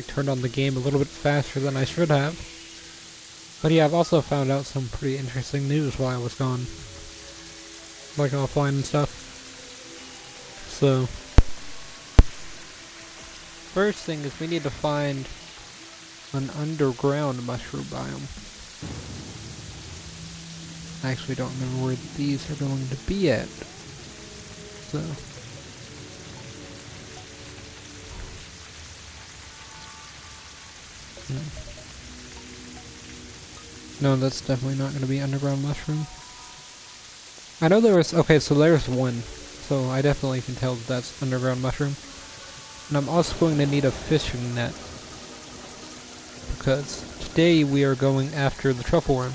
turned on the game a little bit faster than I should have. But yeah, I've also found out some pretty interesting news while I was gone. Like offline and stuff. So, first thing is we need to find an underground mushroom biome. I actually don't remember where these are going to be at. So, no, that's definitely not going to be underground mushroom. I know there was, okay, so there's one. So I definitely can tell that that's underground mushroom. And I'm also going to need a fishing net. Because today we are going after the truffle worm.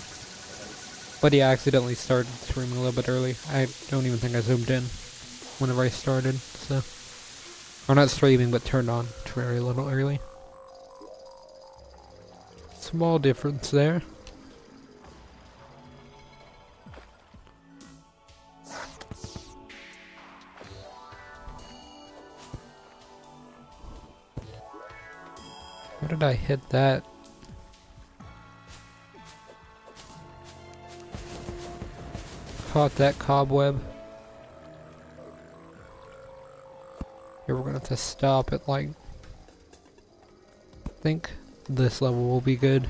But yeah, I accidentally started streaming a little bit early. I don't even think I zoomed in whenever I started, so. Or not streaming, but turned on Terraria a little early. Small difference there. Where did I hit that? Caught that cobweb. Here we're gonna have to stop at like, I think this level will be good.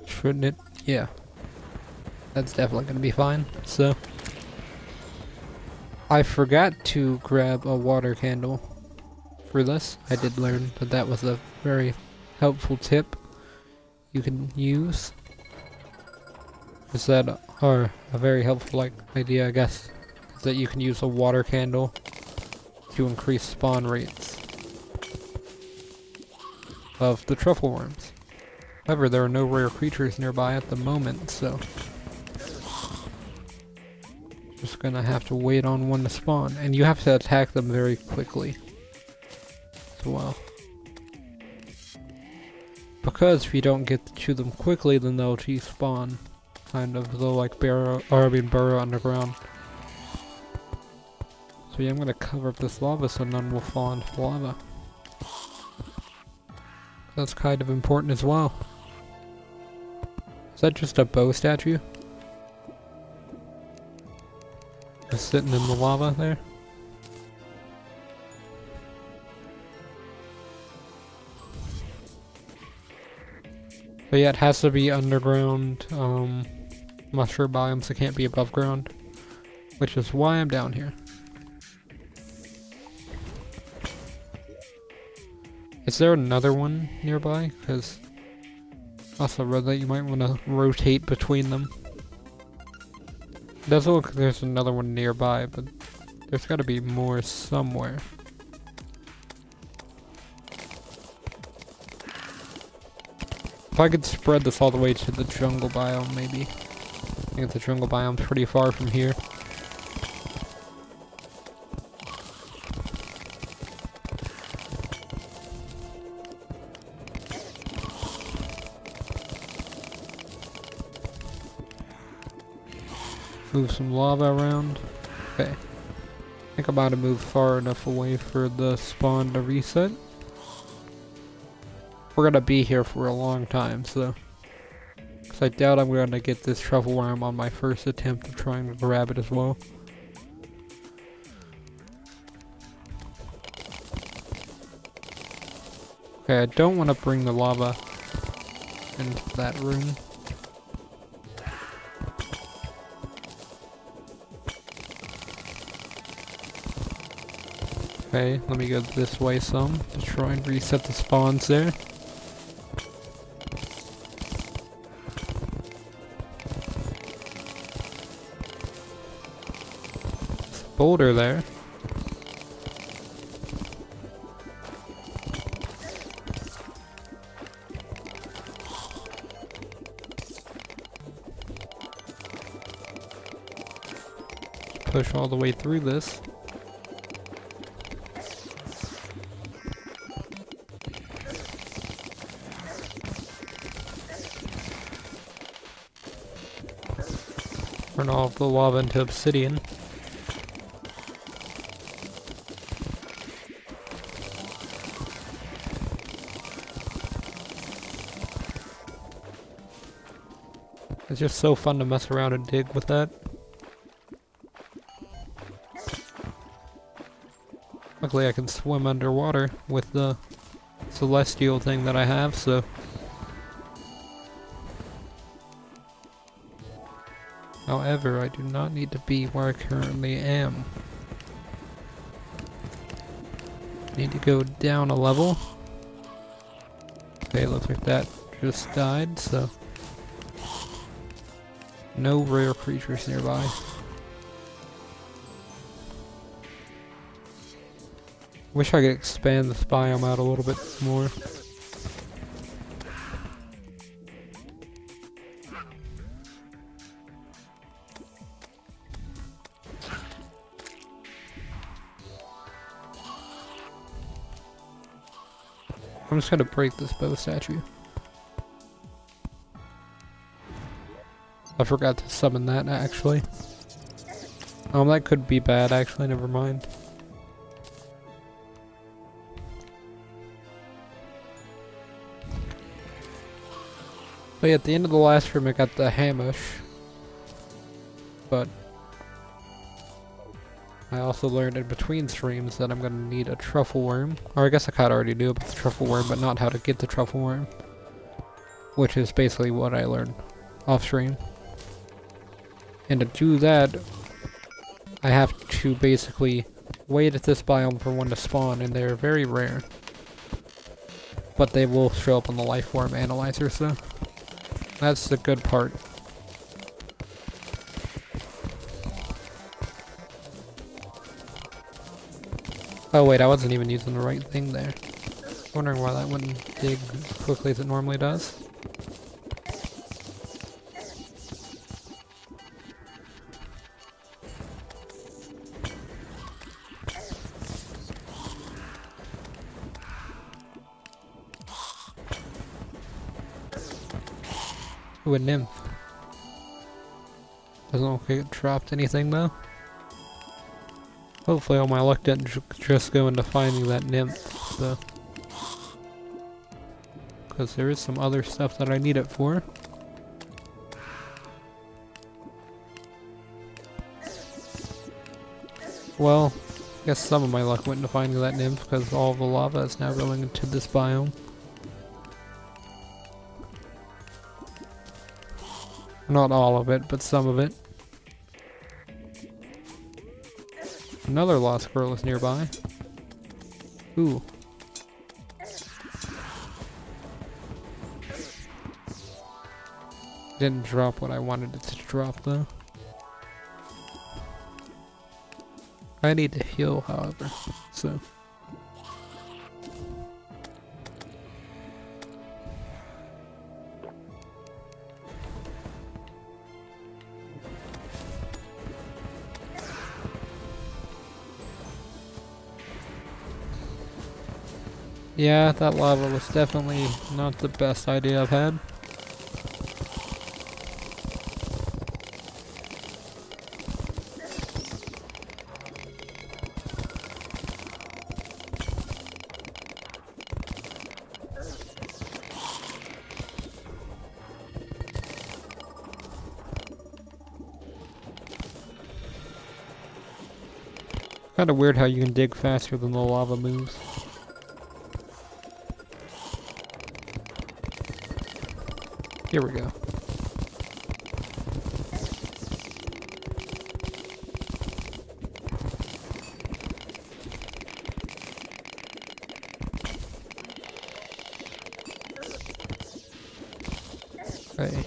Shouldn't it? Yeah. That's definitely gonna be fine. So, I forgot to grab a water candle for this. I did learn that that was a very helpful tip you can use. Is that, or a very helpful idea, I guess, is that you can use a water candle to increase spawn rates of the truffle worms. However, there are no rare creatures nearby at the moment, so just gonna have to wait on one to spawn, and you have to attack them very quickly as well. Because if you don't get to them quickly, then they'll despawn. Kind of, they'll like burrow underground. So yeah, I'm gonna cover up this lava so none will fall into lava. That's kind of important as well. Is that just a bow statue? Just sitting in the lava there? But yeah, it has to be underground, mushroom biomes, it can't be above ground. Which is why I'm down here. Is there another one nearby? Because I also read that you might want to rotate between them. It does look like there's another one nearby, but there's got to be more somewhere. If I could spread this all the way to the jungle biome, maybe. I think the jungle biome's pretty far from here. Move some lava around. Okay. I think I'm about to move far enough away for the spawn to reset. We're gonna be here for a long time, so. Because I doubt I'm gonna get this truffle worm on my first attempt of trying to grab it as well. Okay, I don't want to bring the lava into that room. Okay, let me go this way some to try and reset the spawns there. There's a boulder there. Push all the way through this. Turn all of the lava into obsidian. It's just so fun to mess around and dig with that. Luckily I can swim underwater with the celestial thing that I have, so... However, I do not need to be where I currently am. I need to go down a level. Okay, looks like that just died, so... No rare creatures nearby. Wish I could expand this biome out a little bit more. I'm just gonna break this bow statue. I forgot to summon that, actually. That could be bad, actually, never mind. But yeah, at the end of the last room I got the Hamush. But I also learned in between streams that I'm gonna need a truffle worm. Or I guess I kinda already knew about the truffle worm, but not how to get the truffle worm. Which is basically what I learned off stream. And to do that, I have to basically wait at this biome for one to spawn, and they're very rare. But they will show up on the life form analyzer, so that's the good part. Oh wait, I wasn't even using the right thing there. Wondering why that wouldn't dig as quickly as it normally does. Ooh, a nymph. Doesn't look like it dropped anything though. Hopefully all my luck didn't just go into finding that nymph, so. Because there is some other stuff that I need it for. Well, I guess some of my luck went into finding that nymph because all of the lava is now going into this biome. Not all of it, but some of it. Another lost squirrel is nearby. Ooh. Didn't drop what I wanted it to drop though. I need to heal, however, so. Yeah, that lava was definitely not the best idea I've had. Kinda weird how you can dig faster than the lava moves. Here we go. Okay.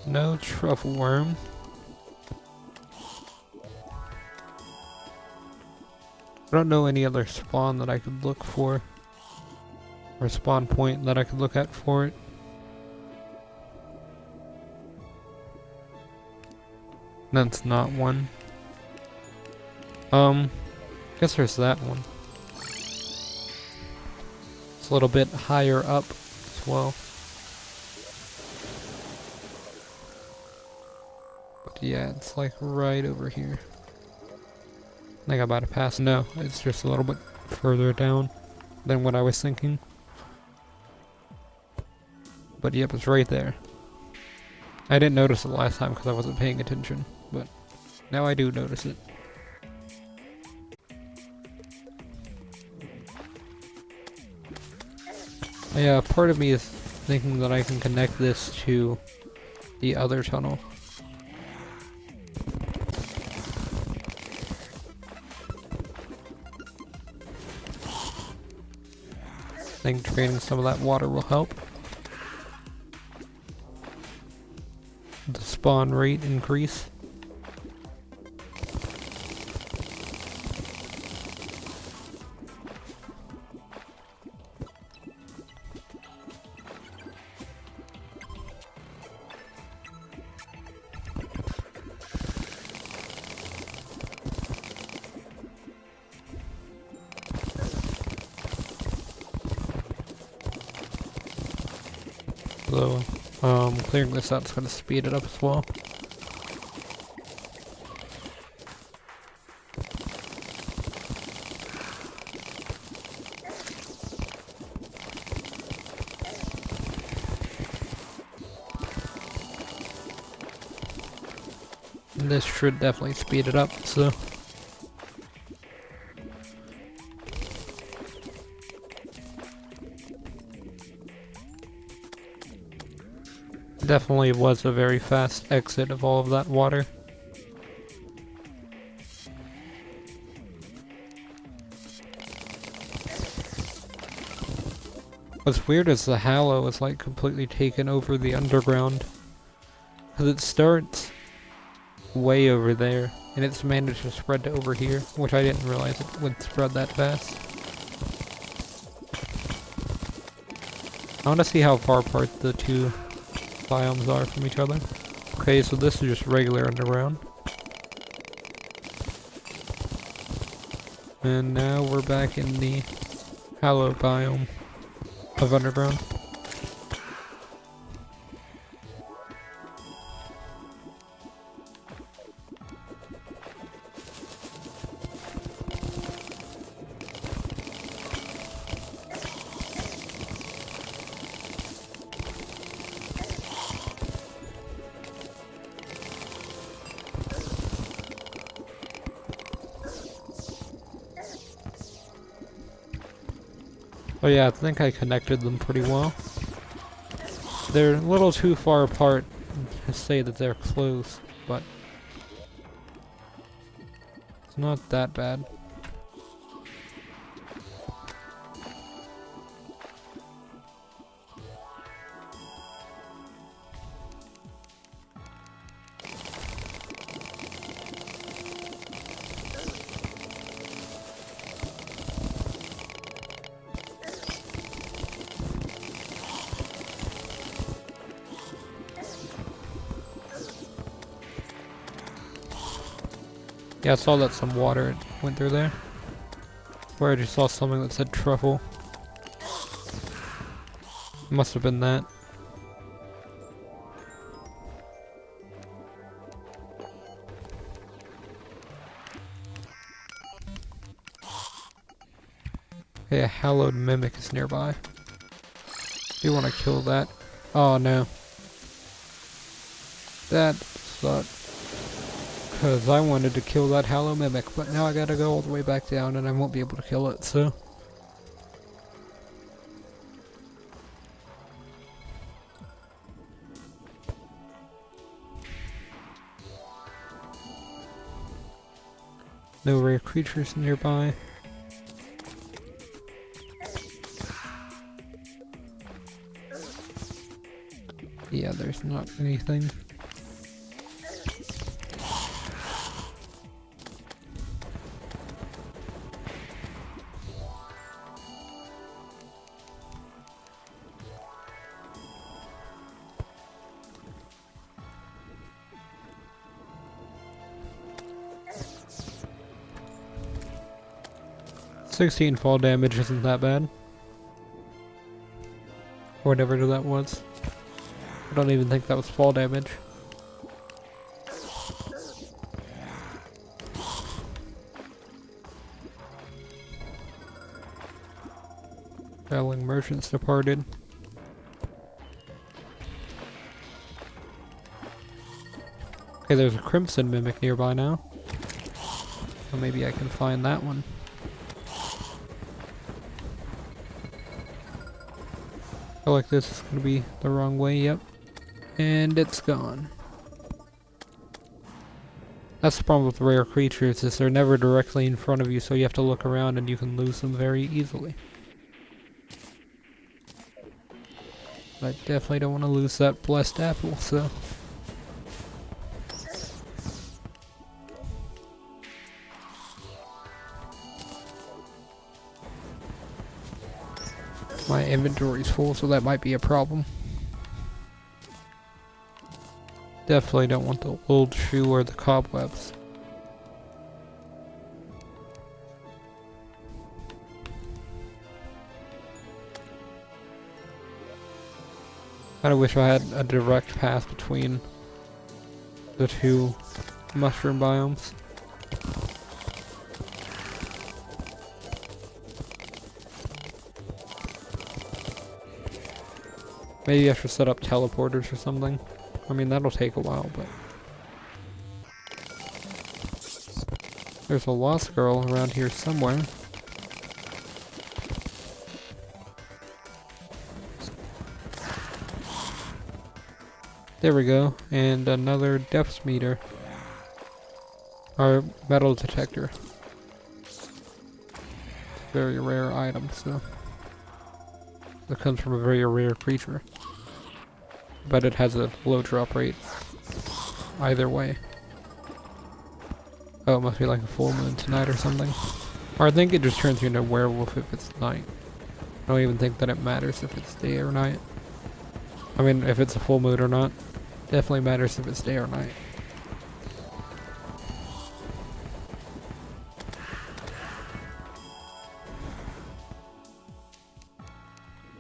No truffle worm. I don't know any other spawn that I could look for. Or spawn point that I could look at for it. That's not one. Guess there's that one. It's a little bit higher up as well. But yeah, it's like right over here. I think I'm about to pass. No, it's just a little bit further down than what I was thinking. But yep, it's right there. I didn't notice it last time because I wasn't paying attention, but now I do notice it. Yeah, part of me is thinking that I can connect this to the other tunnel. I think draining some of that water will help. The spawn rate increase. So, clearing this out is going to speed it up as well. And this should definitely speed it up, so. Definitely was a very fast exit of all of that water. What's weird is the Hallow is like completely taken over the underground. Because it starts way over there, and it's managed to spread to over here, which I didn't realize it would spread that fast. I want to see how far apart the two biomes are from each other. Okay, so this is just regular underground. And now we're back in the Hallow biome of underground. Oh yeah, I think I connected them pretty well. They're a little too far apart to say that they're close, but it's not that bad. Yeah, I saw that some water went through there. Where I just saw something that said truffle. Must have been that. Okay, a hallowed mimic is nearby. Do you want to kill that? Oh no. That sucked. Because I wanted to kill that Hallow Mimic, but now I gotta go all the way back down and I won't be able to kill it, so. No rare creatures nearby. Yeah, there's not anything. .16 fall damage isn't that bad. Or whatever that was. I don't even think that was fall damage. Traveling merchants departed. Okay, there's a crimson mimic nearby now. So maybe I can find that one. I feel like this is gonna be the wrong way, yep. And it's gone. That's the problem with rare creatures, is they're never directly in front of you, so you have to look around and you can lose them very easily. I definitely don't want to lose that blessed apple, so... My inventory's full, so that might be a problem. Definitely don't want the old shoe or the cobwebs. I wish I had a direct path between the two mushroom biomes. Maybe I should set up teleporters or something. I mean, that'll take a while, but... There's a lost girl around here somewhere. There we go, and another depth meter. Or metal detector. Very rare item, so... That comes from a very rare creature. But it has a low drop rate. Either way. Oh, it must be like a full moon tonight or something. Or I think it just turns you into a werewolf if it's night. I don't even think that it matters if it's day or night. I mean, if it's a full moon or not. Definitely matters if it's day or night.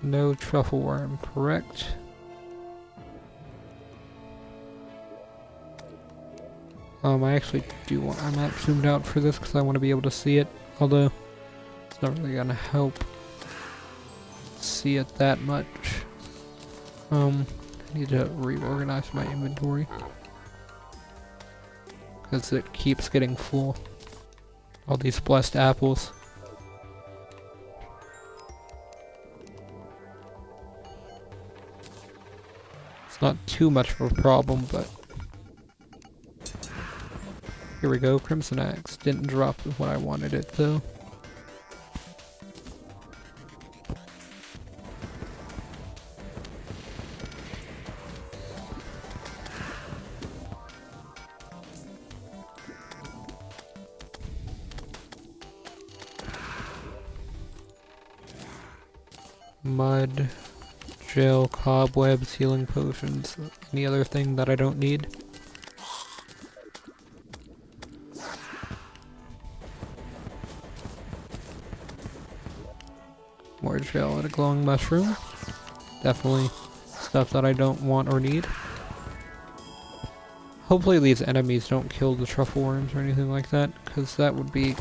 No truffle worm, correct? I actually do want my map zoomed out for this because I want to be able to see it, although it's not really gonna help see it that much. I need to reorganize my inventory because it keeps getting full. All these blessed apples. It's not too much of a problem, but here we go, Crimson Axe. Didn't drop what I wanted it though. Mud, gel, cobwebs, healing potions, any other thing that I don't need. More gel and a glowing mushroom. Definitely stuff that I don't want or need. Hopefully these enemies don't kill the truffle worms or anything like that, because that would be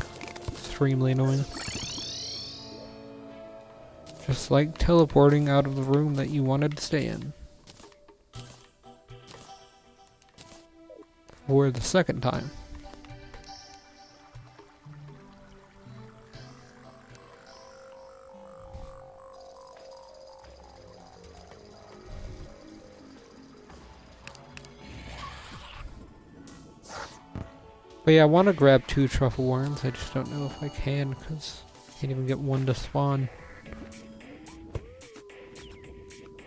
extremely annoying. Just like teleporting out of the room that you wanted to stay in. For the second time. But yeah, I want to grab 2 truffle worms. I just don't know if I can, because I can't even get one to spawn.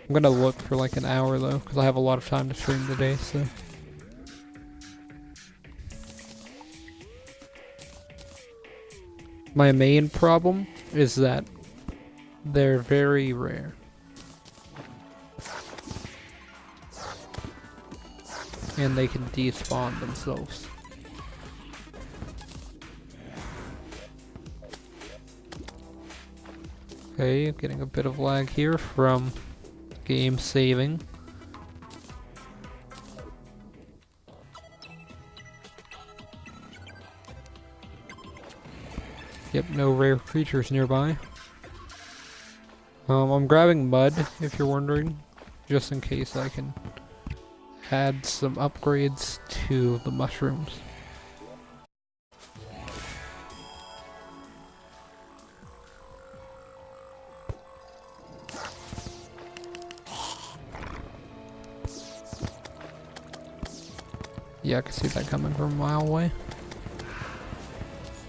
I'm gonna look for like an hour though, because I have a lot of time to stream today, so. My main problem is that they're very rare. And they can despawn themselves. Okay, getting a bit of lag here from Game saving. Yep, no rare creatures nearby. I'm grabbing mud, if you're wondering, just in case I can add some upgrades to the mushrooms. Yeah, I can see that coming from a mile away.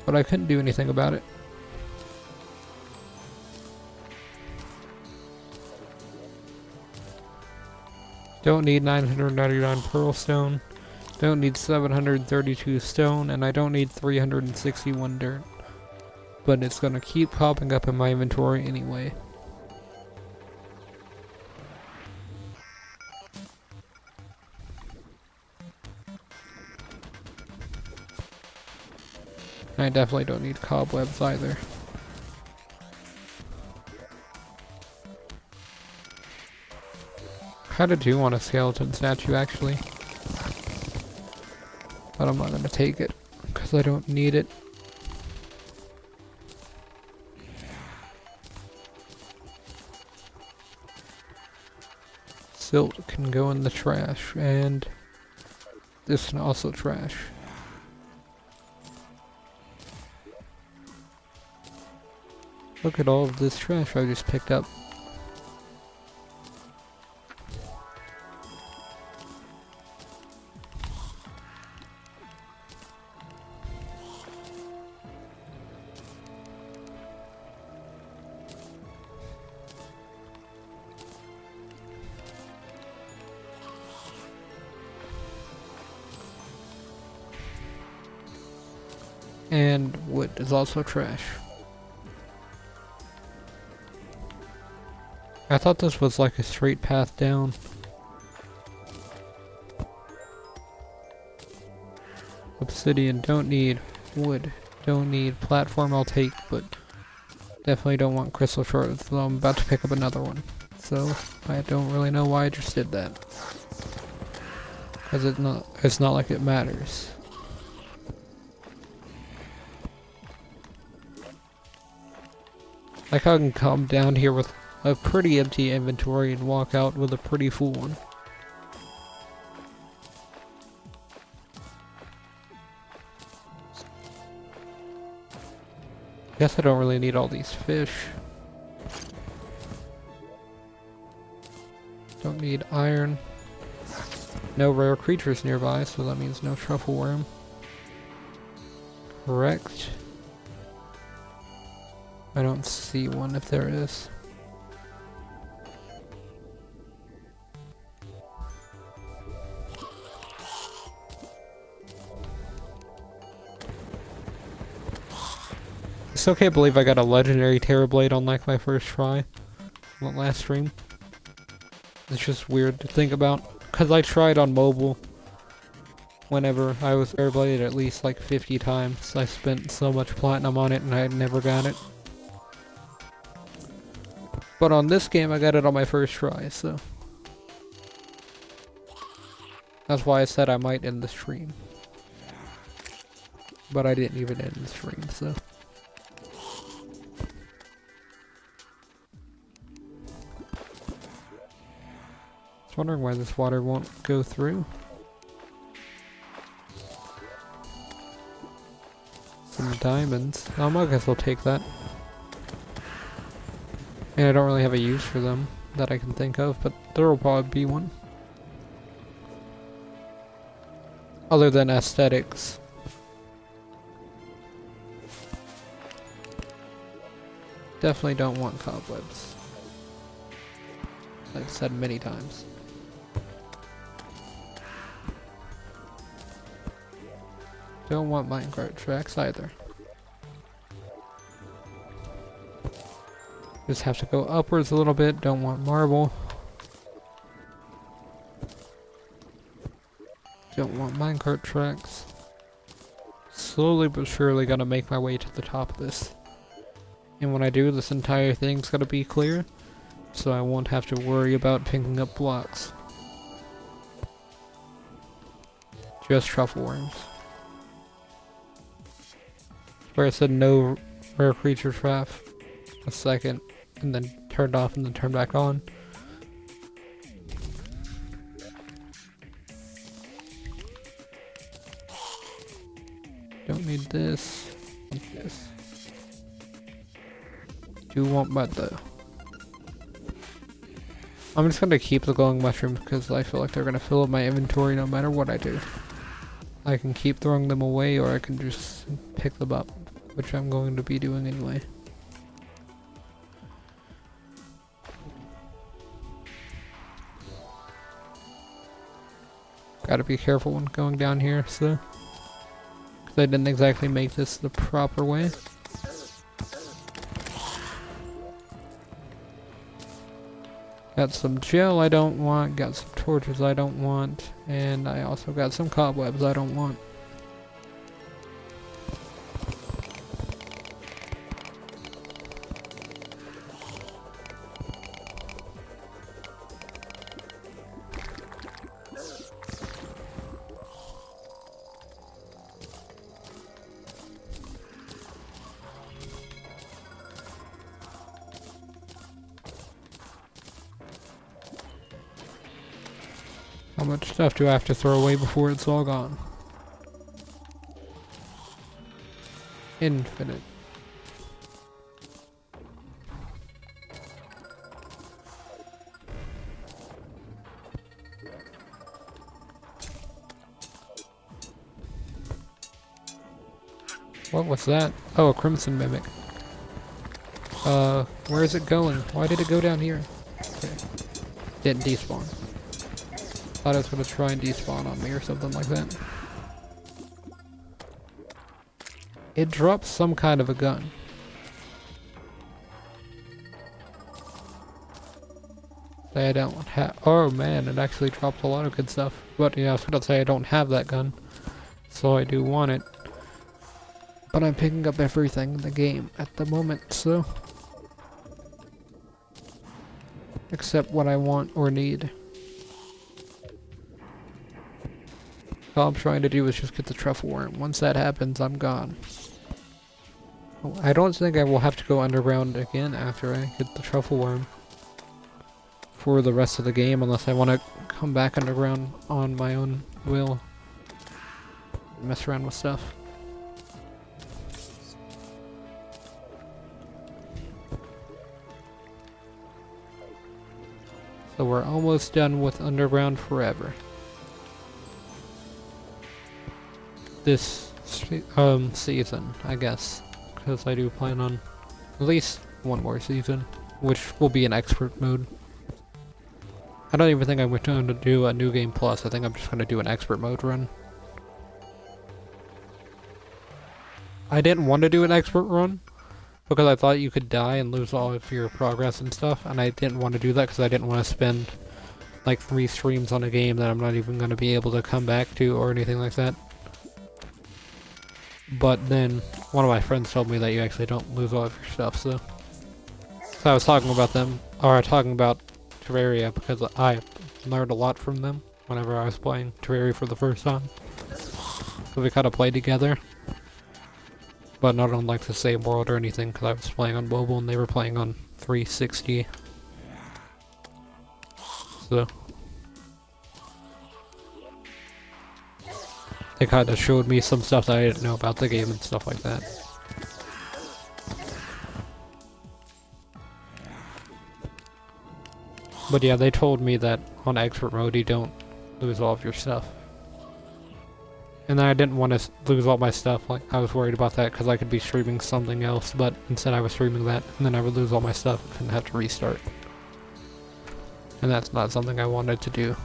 But I couldn't do anything about it. Don't need 999 pearl stone. Don't need 732 stone, and I don't need 361 dirt. But it's gonna keep popping up in my inventory anyway. I definitely don't need cobwebs either. Kinda do want a skeleton statue actually. But I'm not gonna take it, because I don't need it. Silt can go in the trash, and this can also trash. Look at all of this trash I just picked up. And wood is also trash. I thought this was like a straight path down. Obsidian, don't need wood. Don't need platform, I'll take, but definitely don't want crystal shards, so I'm about to pick up another one. So, I don't really know why I just did that. Because it's not like it matters. Like I can come down here with a pretty empty inventory and walk out with a pretty full one. Guess I don't really need all these fish. Don't need iron. No rare creatures nearby, so that means no truffle worm. Correct. I don't see one if there is. I still can't believe I got a legendary Terrorblade on like my first try on the last stream. It's just weird to think about, because I tried on mobile whenever I was Terrorbladed at least like 50 times. I spent so much platinum on it and I never got it. But on this game I got it on my first try, so that's why I said I might end the stream. But I didn't even end the stream, so. I was wondering why this water won't go through. Some diamonds. I guess I'll take that. And I don't really have a use for them that I can think of, but there will probably be one. Other than aesthetics. Definitely don't want cobwebs. I've said many times. Don't want minecart tracks either. Just have to go upwards a little bit, don't want marble. Don't want minecart tracks. Slowly but surely gonna make my way to the top of this. And when I do, this entire thing's gonna be clear. so I won't have to worry about picking up blocks. Just truffle worms. Where it said no rare creature trap a second, and then turned off and then turned back on. Don't need this. Need this. Do want mud though. I'm just gonna keep the glowing mushrooms because I feel like they're gonna fill up my inventory no matter what I do. I can keep throwing them away or I can just pick them up, which I'm going to be doing anyway. Gotta be careful when going down here, so. Because I didn't exactly make this the proper way. Got some gel I don't want, got some torches I don't want, and I also got some cobwebs I don't want. How much stuff do I have to throw away before it's all gone? Infinite. What was that? Oh, a crimson mimic. Where is it going? Why did it go down here? Okay. Didn't despawn. Thought it was gonna try and despawn on me or something like that. It drops some kind of a gun. Say I don't have. Oh man, it actually dropped a lot of good stuff. But yeah, I was gonna say I don't have that gun, so I do want it. But I'm picking up everything in the game at the moment, so. Except what I want or need. All I'm trying to do is just get the truffle worm. Once that happens, I'm gone. I don't think I will have to go underground again after I get the truffle worm for the rest of the game, unless I want to come back underground on my own will. Mess around with stuff. So we're almost done with underground forever. This season, I guess, because I do plan on at least one more season, which will be in expert mode. I don't even think I'm going to do a new game plus. I think I'm just going to do an expert mode run. I didn't want to do an expert run because I thought you could die and lose all of your progress and stuff, and I didn't want to do that because I didn't want to spend like 3 streams on a game that I'm not even going to be able to come back to or anything like that. But then one of my friends told me that you actually don't lose all of your stuff, so I was talking about them, or talking about Terraria, because I learned a lot from them whenever I was playing Terraria for the first time. So we kind of played together, but not on like the same world or anything, because I was playing on mobile and they were playing on 360. So they kind of showed me some stuff that I didn't know about the game and stuff like that. But yeah, they told me that on expert mode you don't lose all of your stuff. And then I didn't want to lose all my stuff, like I was worried about that because I could be streaming something else, but instead I was streaming that and then I would lose all my stuff and have to restart. And that's not something I wanted to do.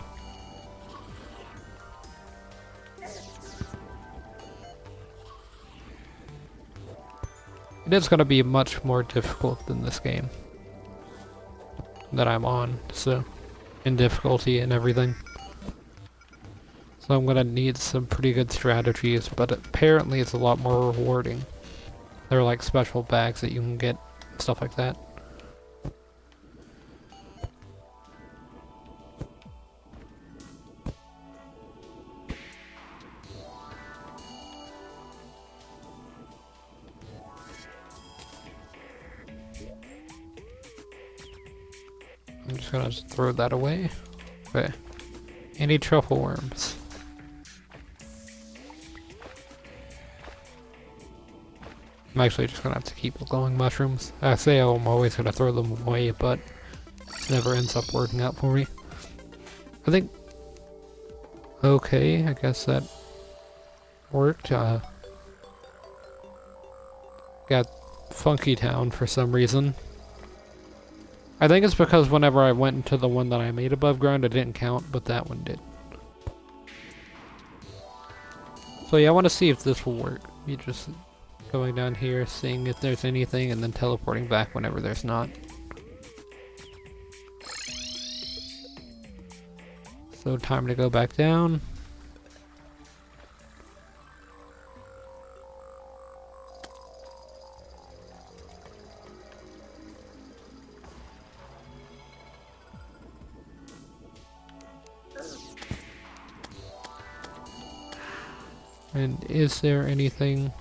It is going to be much more difficult than this game that I'm on, so in difficulty and everything. So I'm going to need some pretty good strategies, but apparently it's a lot more rewarding. There are like special bags that you can get, stuff like that. just gonna throw that away. Okay. Any truffle worms? I'm actually just gonna have to keep glowing mushrooms. I say I'm always gonna throw them away, but it never ends up working out for me. I think... Okay, I guess that worked. Got Funky Town for some reason. I think it's because whenever I went into the one that I made above ground, it didn't count, but that one did. So yeah, I want to see if this will work. You just going down here, seeing if there's anything, and then teleporting back whenever there's not. So time to go back down. And is there anything?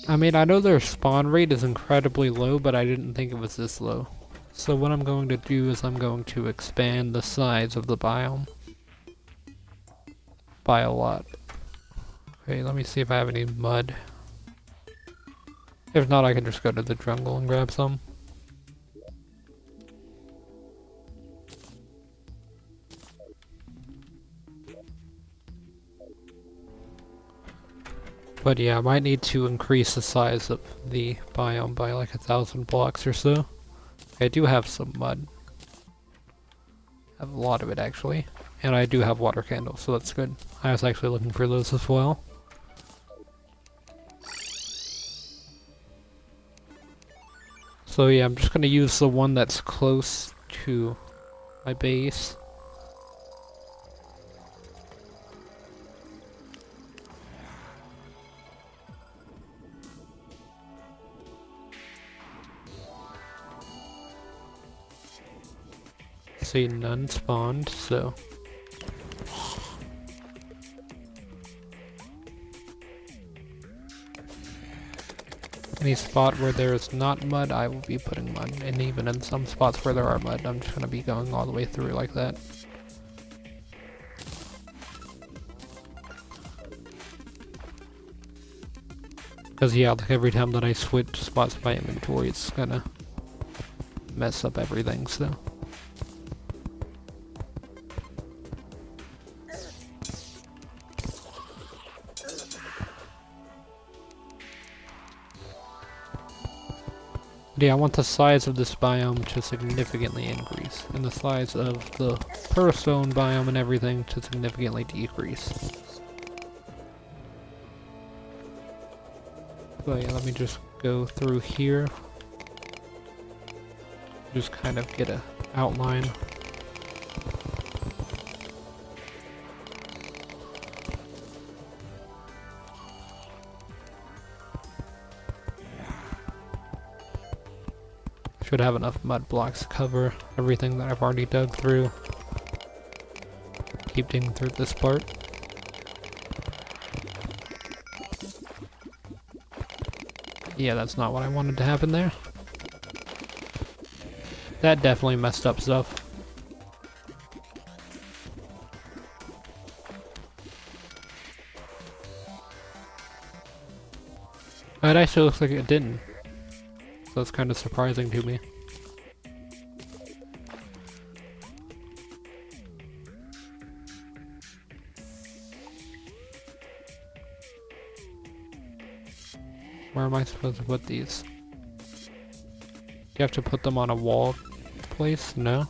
I mean, I know their spawn rate is incredibly low, but I didn't think it was this low. So what I'm going to do is I'm going to expand the size of the biome by a lot. Okay, let me see if I have any mud. If not, I can just go to the jungle and grab some. But yeah, I might need to increase the size of the biome by like 1,000 blocks or so. I do have some mud. I have a lot of it actually. And I do have water candles, so that's good. I was actually looking for those as well. So yeah, I'm just gonna use the one that's close to my base. See, none spawned, so... Any spot where there is not mud, I will be putting mud. And even in some spots where there are mud, I'm just gonna be going all the way through like that. Because yeah, like every time that I switch spots in my inventory, it's gonna mess up everything, so... Yeah, I want the size of this biome to significantly increase, and the size of the Pearlstone biome and everything to significantly decrease. So yeah, let me just go through here. Just kind of get a outline. Should have enough mud blocks to cover everything that I've already dug through. Keep digging through this part. Yeah, that's not what I wanted to happen there. That definitely messed up stuff. It actually looks like it didn't. So that's kind of surprising to me. Where am I supposed to put these? Do you have to put them on a wall place? No?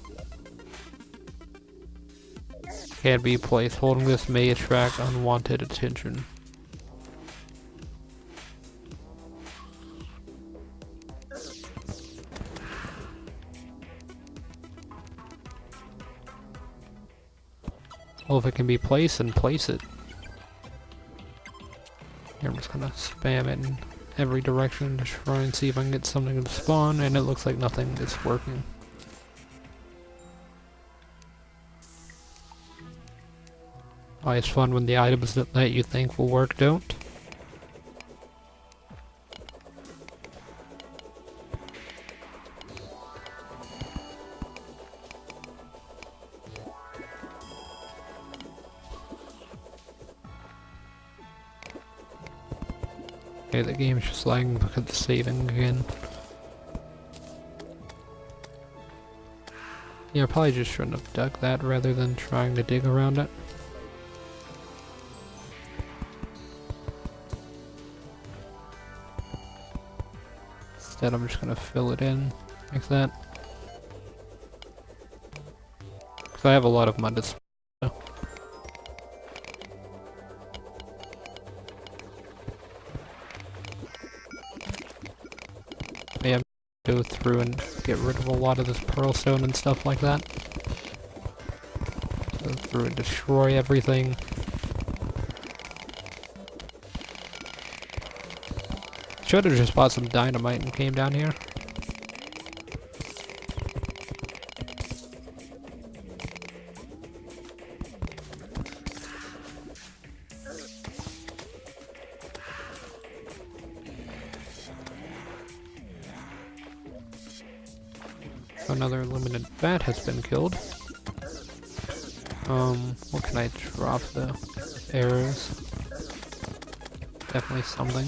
Can't be placed. Holding this may attract unwanted attention. Well, if it can be placed, then place it. Here, I'm just gonna spam it in every direction to try and see if I can get something to spawn, and it looks like nothing is working. Why it's fun when the items that you think will work don't. Okay, the game's just lagging because it's saving again. Yeah, I probably just shouldn't have dug that rather than trying to dig around it. Instead, I'm just gonna fill it in like that. Because I have a lot of mud to spend. Yeah, go through and get rid of a lot of this pearl stone and stuff like that. Go through and destroy everything. Should have just bought some dynamite and came down here. Another limited bat has been killed. What can I drop though? Arrows. Definitely something.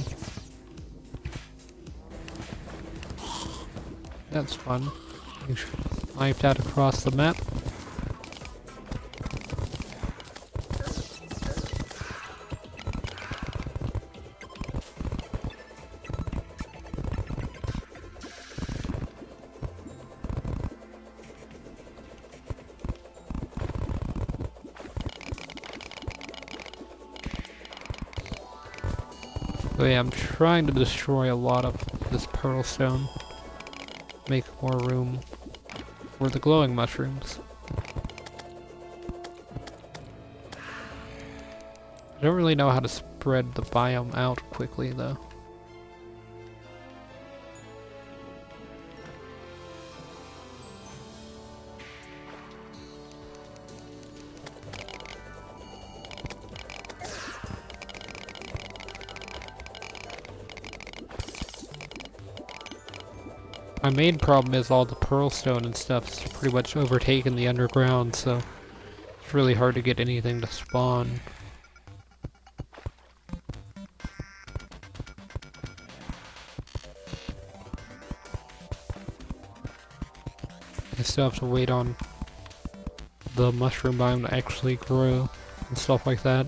That's fun. You sniped out across the map. So yeah, I'm trying to destroy a lot of this pearl stone. Make more room for the glowing mushrooms. I don't really know how to spread the biome out quickly though. My main problem is all the pearl stone and stuff's pretty much overtaken the underground, so it's really hard to get anything to spawn. I still have to wait on the mushroom biome to actually grow and stuff like that.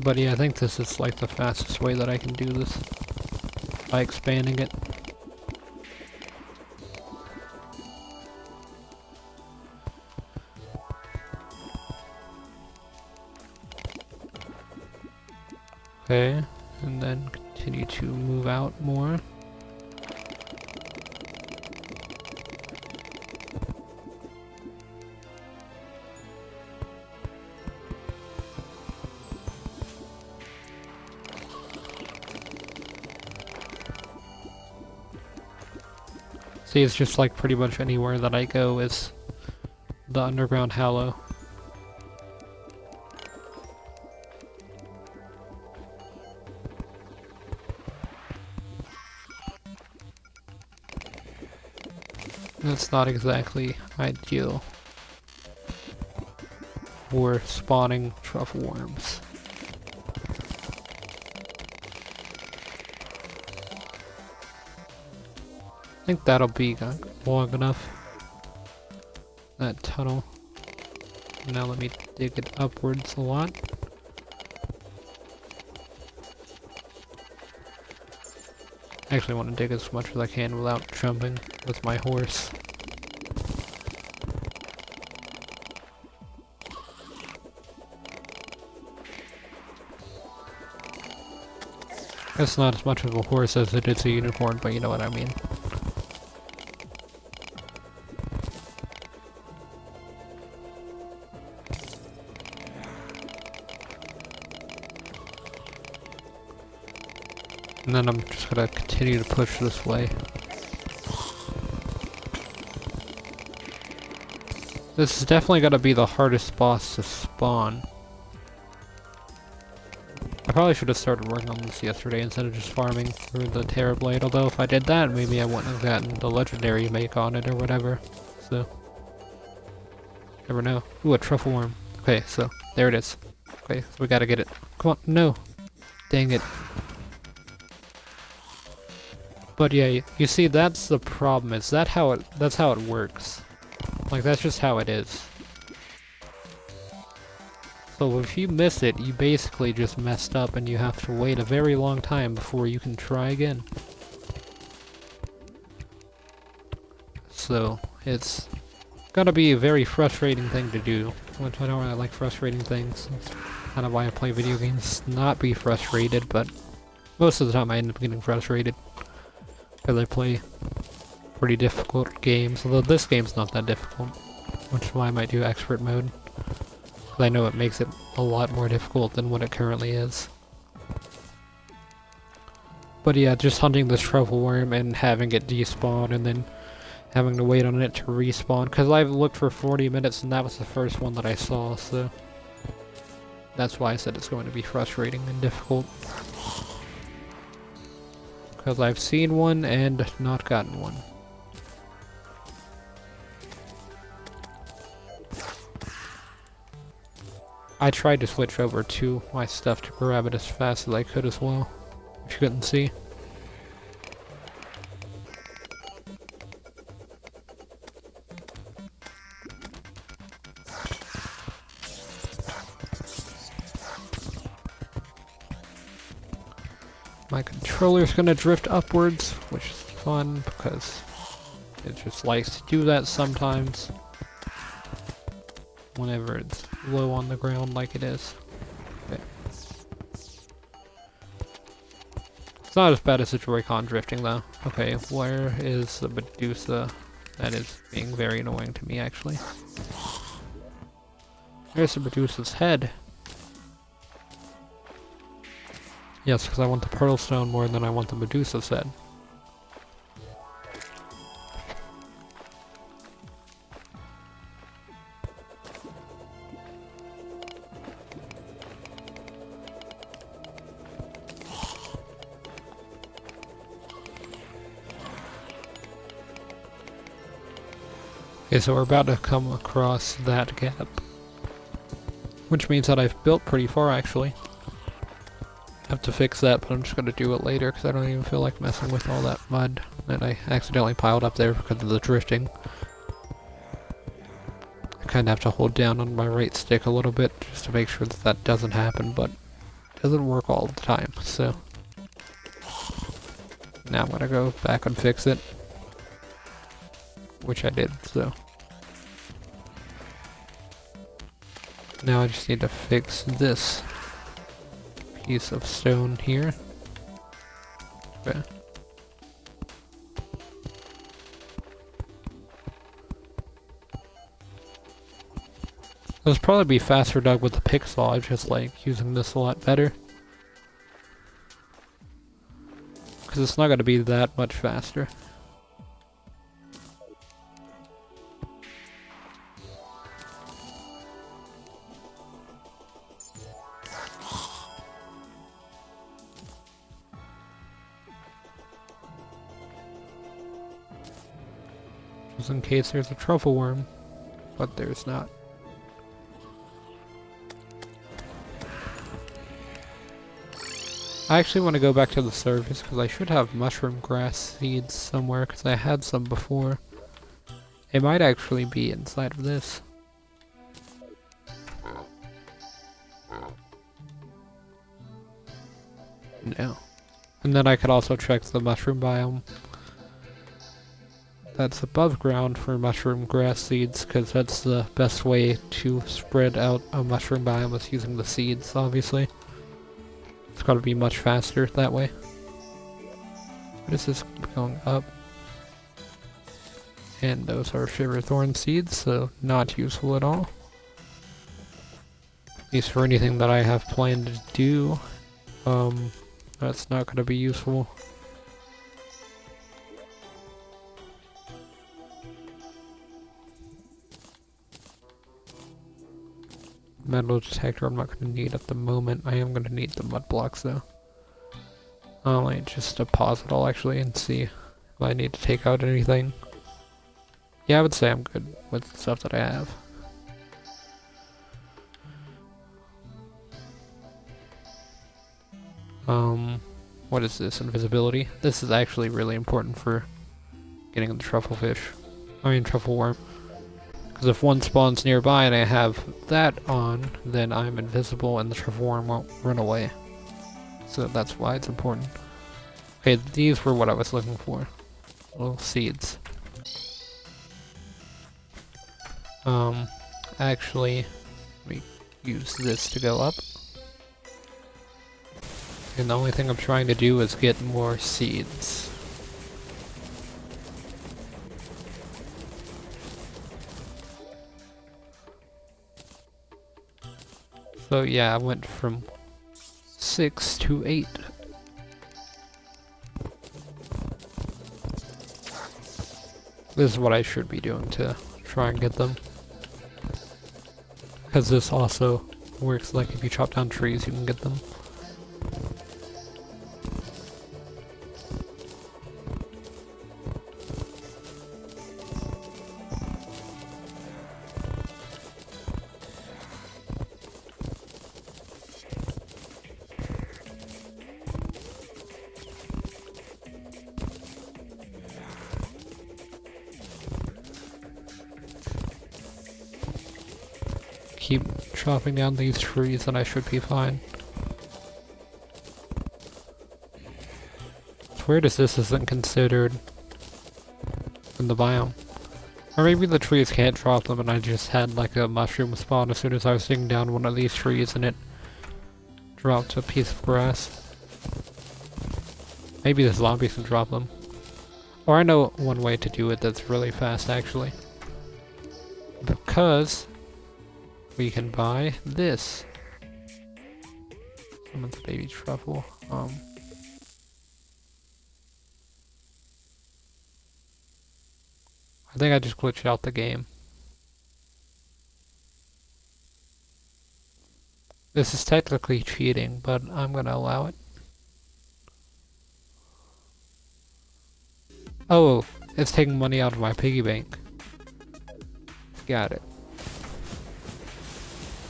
But yeah, I think this is like the fastest way that I can do this by expanding it. Okay, and then continue to move out more. See, it's just like pretty much anywhere that I go is the underground hallow. That's not exactly ideal for spawning truffle worms. I think that'll be long enough. That tunnel. Now let me dig it upwards a lot. I actually want to dig as much as I can without jumping with my horse. It's not as much of a horse as it is a unicorn, but you know what I mean. And then I'm just gonna continue to push this way. This is definitely gonna be the hardest boss to spawn. I probably should have started working on this yesterday instead of just farming for the Terra Blade, although if I did that, maybe I wouldn't have gotten the legendary make on it or whatever, so... Never know. Ooh, a truffle worm. Okay, so, there it is. Okay, so we gotta get it. Come on, no! Dang it. But yeah, you see, that's the problem, is that's how it works. Like, that's just how it is. So if you miss it, you basically just messed up and you have to wait a very long time before you can try again. So, it's gotta be a very frustrating thing to do, which I don't really like frustrating things. That's kind of why I play video games, not be frustrated, but most of the time I end up getting frustrated. Because I play pretty difficult games, although this game's not that difficult, which is why I might do expert mode. I know it makes it a lot more difficult than what it currently is. But yeah, just hunting this truffle worm and having it despawn and then having to wait on it to respawn. Because I've looked for 40 minutes and that was the first one that I saw, so... That's why I said it's going to be frustrating and difficult. Because I've seen one and not gotten one. I tried to switch over to my stuff to grab it as fast as I could as well, if you couldn't see. My controller's gonna drift upwards, which is fun because it just likes to do that sometimes. Whenever it's low on the ground like it is. Okay. It's not as bad as the Joy-Con drifting though. Okay, where is the Medusa? That is being very annoying to me actually. There's the Medusa's head. Yes, because I want the Pearl Stone more than I want the Medusa's head. Okay, so we're about to come across that gap. Which means that I've built pretty far, actually. I have to fix that, but I'm just going to do it later, because I don't even feel like messing with all that mud that I accidentally piled up there because of the drifting. I kind of have to hold down on my right stick a little bit, just to make sure that that doesn't happen, but it doesn't work all the time, so... Now I'm going to go back and fix it. Which I did, so. Now I just need to fix this piece of stone here. Okay. It would probably be faster dug with the pick saw. I just like using this a lot better. Because it's not going to be that much faster. Just in case there's a truffle worm, but there's not. I actually want to go back to the surface because I should have mushroom grass seeds somewhere because I had some before. It might actually be inside of this. No. And then I could also check the mushroom biome. That's above ground for mushroom grass seeds, because that's the best way to spread out a mushroom biome is using the seeds, obviously. It's gotta be much faster that way. What is this going up? And those are shiver thorn seeds, so not useful at all. At least for anything that I have planned to do, that's not gonna be useful. metal detector I'm not going to need at the moment. I am going to need the mud blocks though. Let me just deposit all actually and see if I need to take out anything. Yeah, I would say I'm good with the stuff that I have. What is this? Invisibility? This is actually really important for getting the truffle fish. I mean truffle worm. Because if one spawns nearby and I have that on, then I'm invisible and the truffle worm won't run away. So that's why it's important. Okay, these were what I was looking for. Little seeds. Actually, let me use this to go up. And the only thing I'm trying to do is get more seeds. So yeah, I went from 6 to 8. This is what I should be doing to try and get them. Because this also works like if you chop down trees, you can get them. Keep chopping down these trees and I should be fine. It's weird as this isn't considered in the biome. Or maybe the trees can't drop them and I just had like a mushroom spawn as soon as I was digging down one of these trees and it dropped a piece of grass. Maybe the zombies can drop them. Or I know one way to do it that's really fast actually. Because we can buy this. Someone's baby truffle. I think I just glitched out the game. This is technically cheating, but I'm gonna allow it. Oh, it's taking money out of my piggy bank. Got it.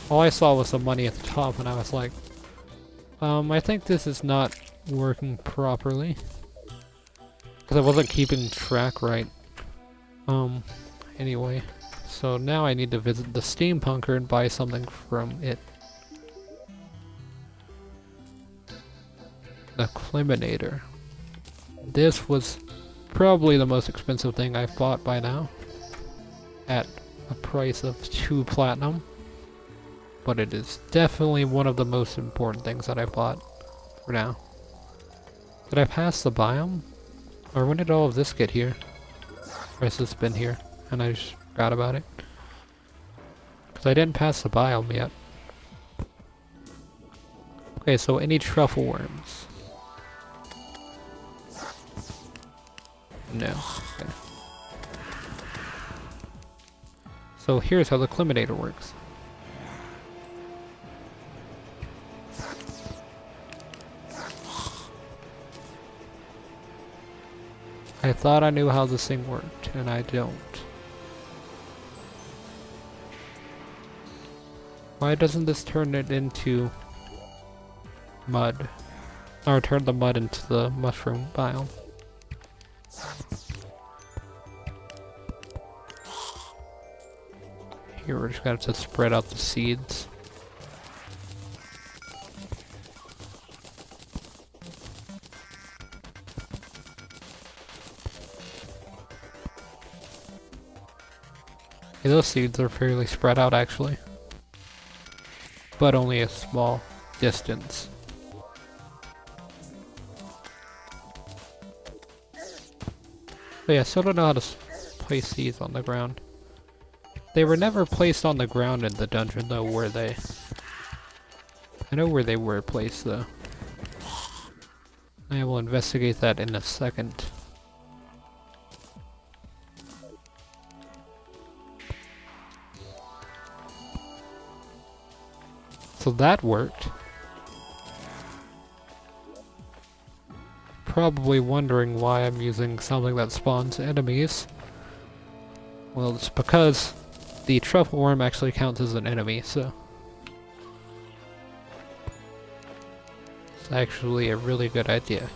All I saw was the money at the top and I was like, I think this is not working properly. Because I wasn't keeping track right. Anyway. So now I need to visit the steampunker and buy something from it. The Climinator. This was probably the most expensive thing I've bought by now. At a price of 2 platinum. But it is definitely one of the most important things that I bought for now. Did I pass the biome? Or when did all of this get here? Or has this been here and I just forgot about it? Because I didn't pass the biome yet. Okay, so any truffle worms? No. Okay. So here's how the Climinator works. I thought I knew how this thing worked, and I don't. Why doesn't this turn it into mud? Or turn the mud into the mushroom biome? Here we're just gonna have to spread out the seeds. Those seeds are fairly spread out actually, but only a small distance. But yeah, I still don't know how to place these on the ground. They were never placed on the ground in the dungeon though, were they? I know where they were placed though. I will investigate that in a second. So that worked. Probably wondering why I'm using something that spawns enemies. Well, it's because the truffle worm actually counts as an enemy, so it's actually a really good idea.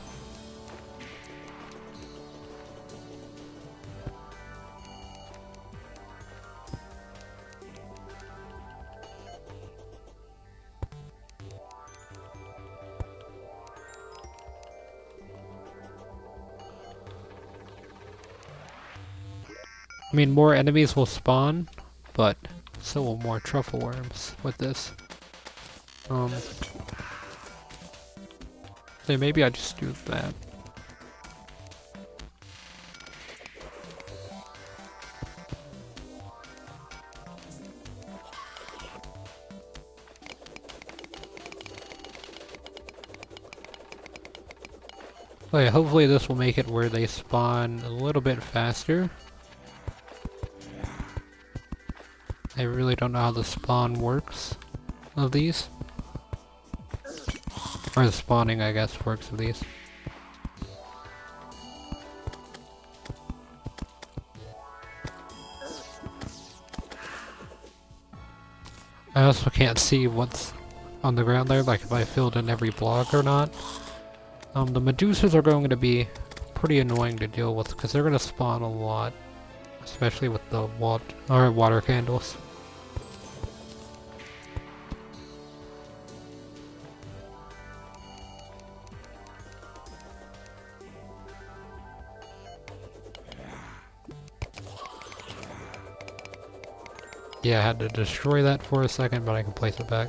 I mean, more enemies will spawn, but so will more truffle worms with this. So maybe I just do that. Oh yeah, hopefully this will make it where they spawn a little bit faster. I really don't know how the spawn works of these. Or the spawning, I guess, works of these. I also can't see what's on the ground there, like if I filled in every block or not. The Medusas are going to be pretty annoying to deal with because they're going to spawn a lot. Especially with the water candles. Yeah, I had to destroy that for a second, but I can place it back.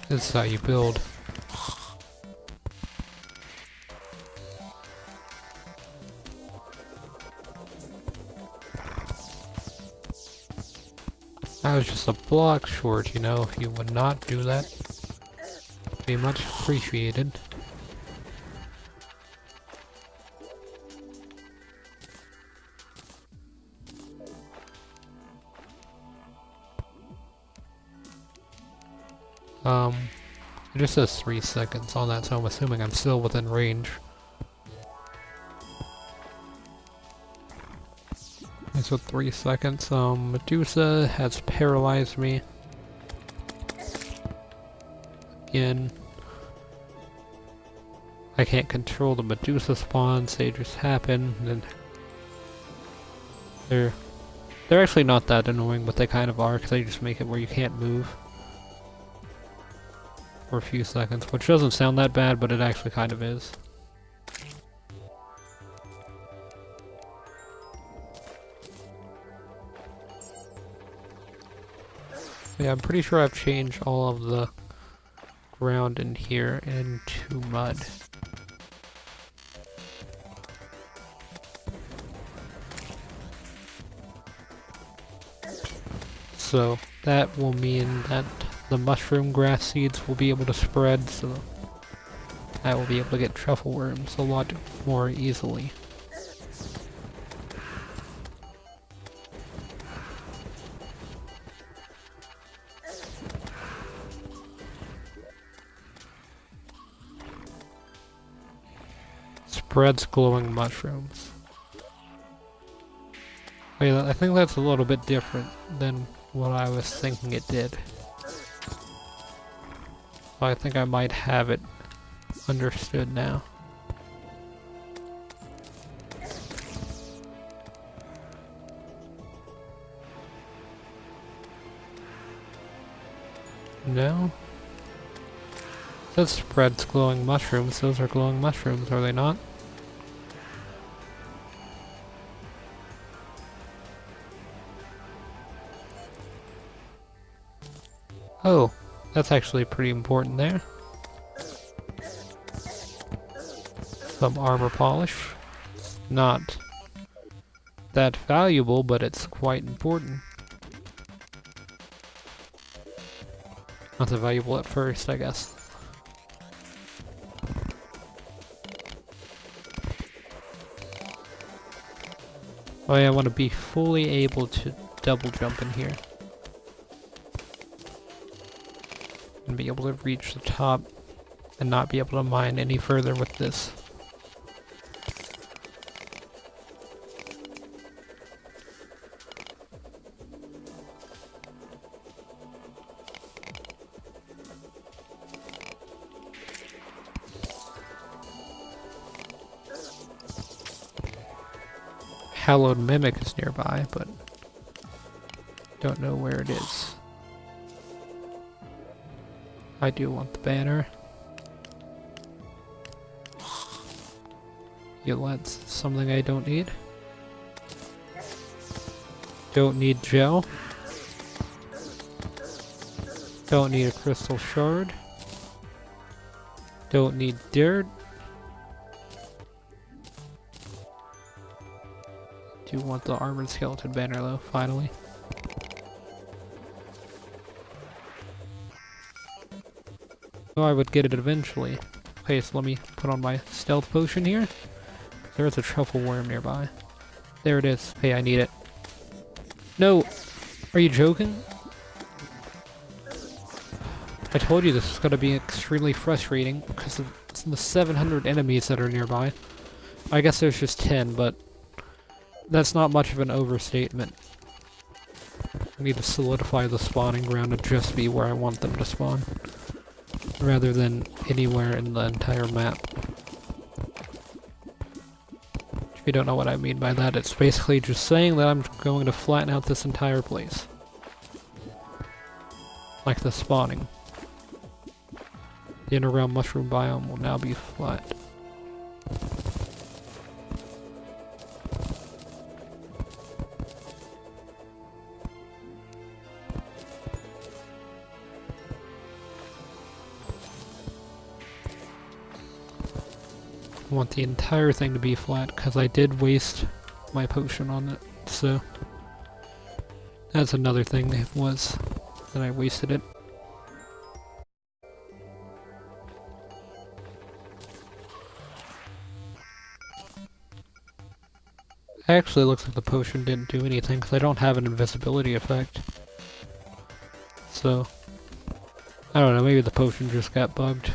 This is how you build. I was just a block short, you know, if you would not do that. Be much appreciated. It just says 3 seconds on that, so I'm assuming I'm still within range. Okay, so 3 seconds. Medusa has paralyzed me. Again. I can't control the Medusa spawns, they just happen, and they're actually not that annoying, but they kind of are, because they just make it where you can't move for a few seconds, which doesn't sound that bad, but it actually kind of is. Yeah, I'm pretty sure I've changed all of the ground in here into mud. So that will mean that the mushroom grass seeds will be able to spread, so I will be able to get truffle worms a lot more easily. Spreads glowing mushrooms. Wait, I think that's a little bit different than what I was thinking it did. I think I might have it understood now. No? That spreads glowing mushrooms. Those are glowing mushrooms, are they not? Oh, that's actually pretty important there. Some armor polish. It's not that valuable, but it's quite important. Not that valuable at first, I guess. Oh yeah, I want to be fully able to double jump in here. And be able to reach the top and not be able to mine any further with this. Hallowed Mimic is nearby, but don't know where it is. I do want the banner. Yeah, that's something I don't need. Don't need gel. Don't need a crystal shard. Don't need dirt. Do want the armored skeleton banner though, finally. Oh, I would get it eventually. Okay, so let me put on my stealth potion here. There's a truffle worm nearby. There it is. Hey, I need it. No! Are you joking? I told you this is going to be extremely frustrating because of the 700 enemies that are nearby. I guess there's just 10, but that's not much of an overstatement. I need to solidify the spawning ground to just be where I want them to spawn, rather than anywhere in the entire map. If you don't know what I mean by that, it's basically just saying that I'm going to flatten out this entire place. Like the spawning. The underground mushroom biome will now be flat. I want the entire thing to be flat because I did waste my potion on it, so that's another thing that was that I wasted it. Actually, it looks like the potion didn't do anything because I don't have an invisibility effect. So, I don't know, maybe the potion just got bugged.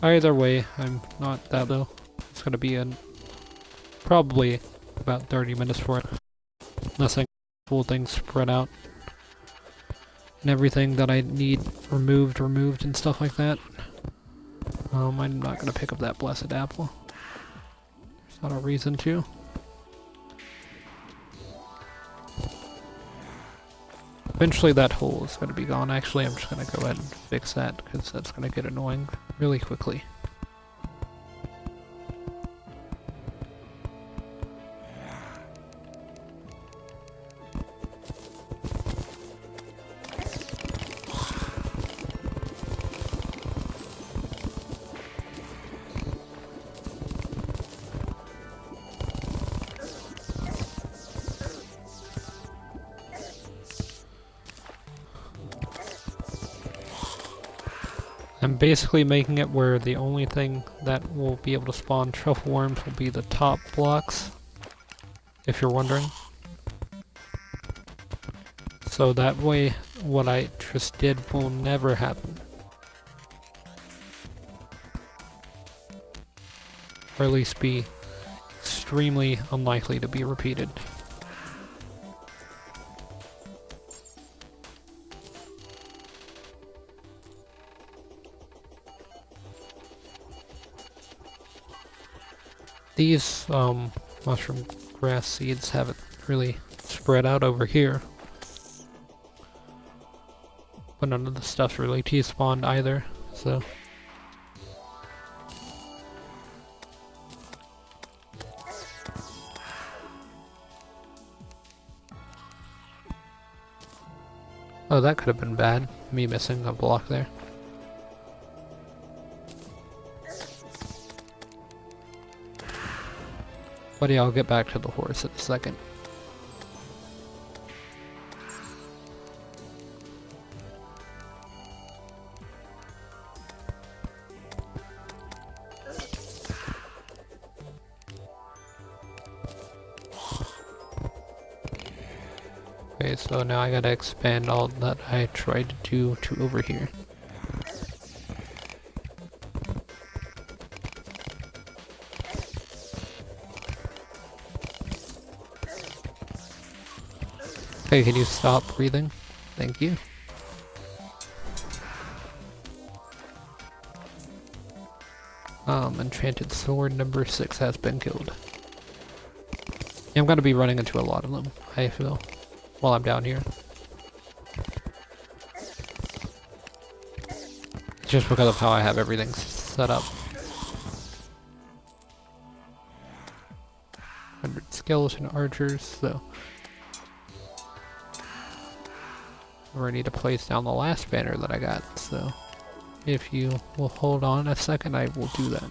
Either way, I'm not that though. It's gonna be probably about 30 minutes for it. Unless I can full things spread out. And everything that I need removed and stuff like that. I'm not gonna pick up that blessed apple. There's not a reason to. Eventually that hole is gonna be gone. Actually, I'm just gonna go ahead and fix that because that's gonna get annoying really quickly. I'm basically making it where the only thing that will be able to spawn truffle worms will be the top blocks, if you're wondering. So that way, what I just did will never happen. Or at least be extremely unlikely to be repeated. These mushroom grass seeds haven't really spread out over here. But none of the stuff's really T-spawned either, so. Oh, that could have been bad. Me missing a block there. But yeah, I'll get back to the horse in a second. Okay, so now I gotta expand all that I tried to do to over here. Okay, can you stop breathing? Thank you. Enchanted sword number 6 has been killed. Yeah, I'm gonna be running into a lot of them, I feel, while I'm down here. Just because of how I have everything set up. 100 skeleton archers, so... I'm ready to place down the last banner that I got, so... If you will hold on a second, I will do that.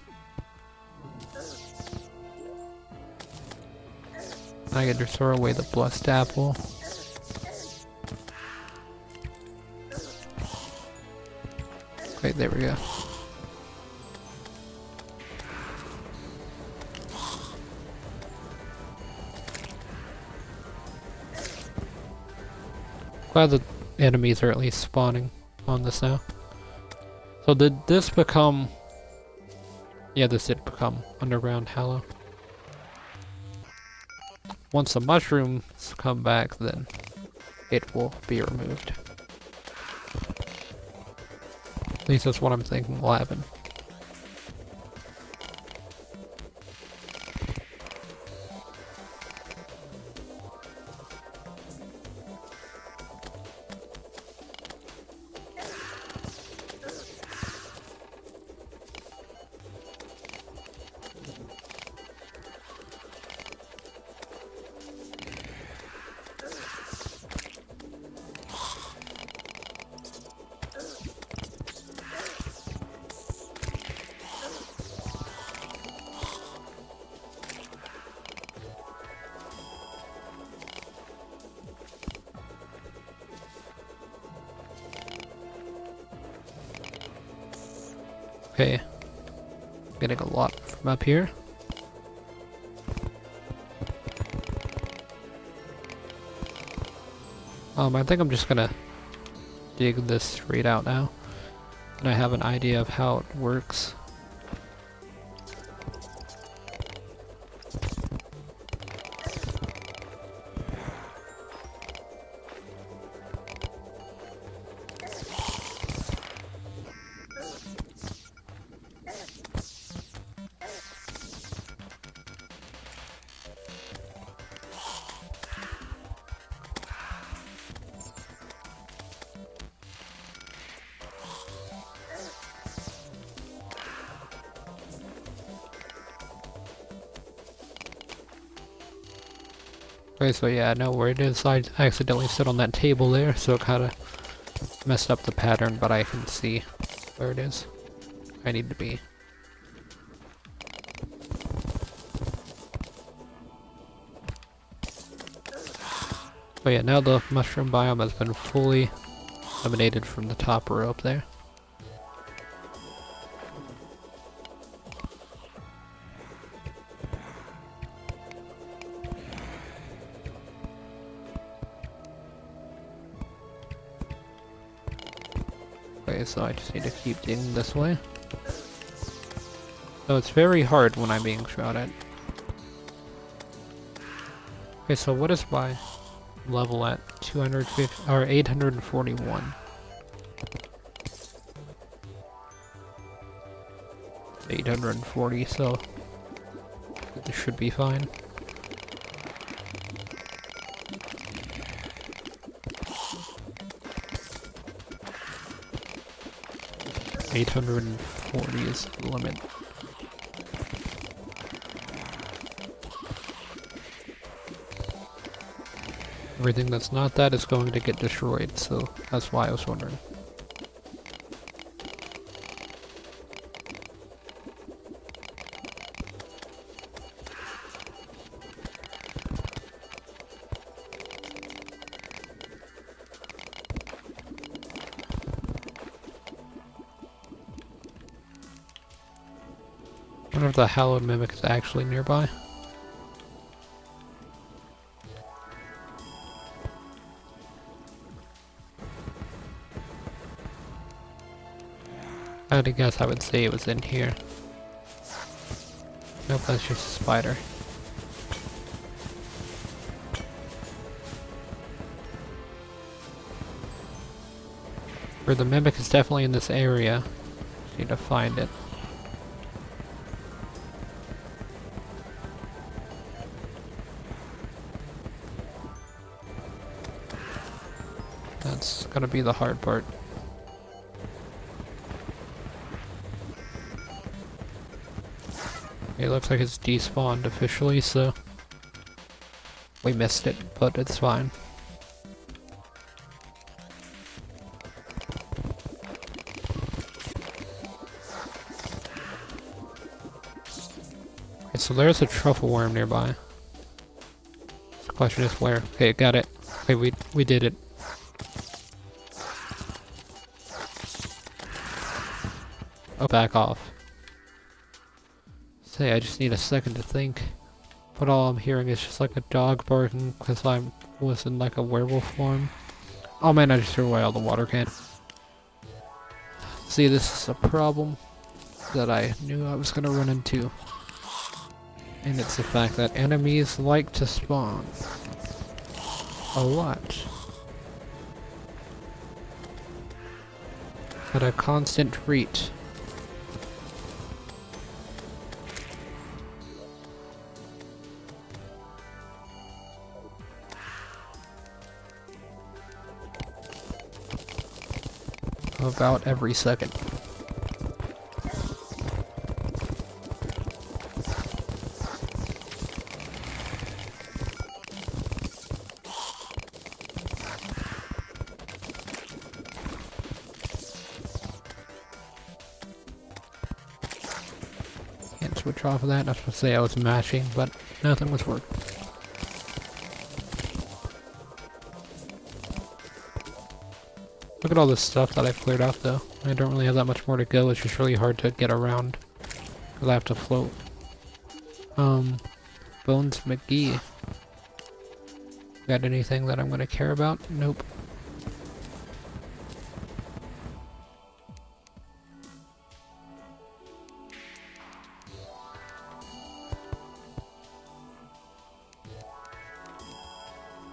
I get to throw away the blessed apple. Okay, there we go. Glad the enemies are at least spawning on this now. So did this become... Yeah, this did become Underground Hallow. Once the mushrooms come back, then it will be removed. At least that's what I'm thinking will happen. Okay, getting a lot from up here. I think I'm just gonna dig this straight out now, and I have an idea of how it works. Okay, so yeah, I know where it is. I accidentally stood on that table there, so it kinda messed up the pattern, but I can see where it is. I need to be. But yeah, now the mushroom biome has been fully eliminated from the top row up there. Okay, so I just need to keep digging this way. So it's very hard when I'm being shot at. Okay, so what is my level at? 250 or 841. 840, so this should be fine. $840 is the limit. Everything that's not that is going to get destroyed, so that's why I was wondering. I wonder if the hallowed mimic is actually nearby. I would guess I would say it was in here. Nope, that's just a spider. Where the mimic is definitely in this area. Just need to find it. That's gonna be the hard part. It looks like it's despawned officially, so we missed it, but it's fine. Okay, so there's a truffle worm nearby. The question is where. Okay, got it. Okay, we did it. Oh, back off. Say, I just need a second to think. But all I'm hearing is just like a dog barking because I was in like a werewolf form. Oh man, I just threw away all the water cans. See, this is a problem that I knew I was gonna run into. And it's the fact that enemies like to spawn. A lot. At a constant rate. About every second. Can't switch off of that. I was supposed to say I was mashing, but nothing was working. Look at all this stuff that I've cleared out though. I don't really have that much more to go, it's just really hard to get around. Because I have to float. Bones McGee. Got anything that I'm gonna care about? Nope.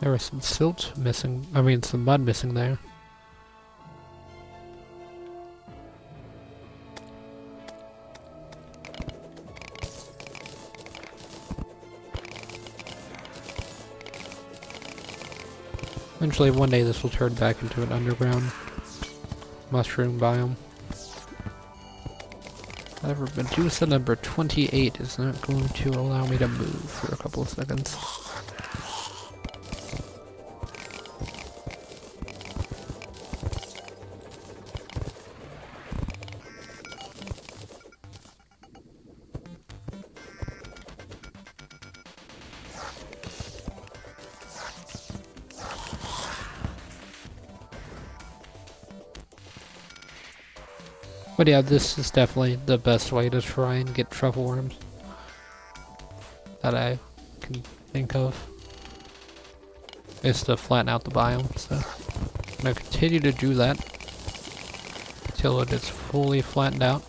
There was some silt missing, some mud missing there. Eventually, one day this will turn back into an underground mushroom biome. However, Medusa number 28 is not going to allow me to move for a couple of seconds. But yeah, this is definitely the best way to try and get truffle worms that I can think of, is to flatten out the biome. So I'm gonna continue to do that until it is fully flattened out.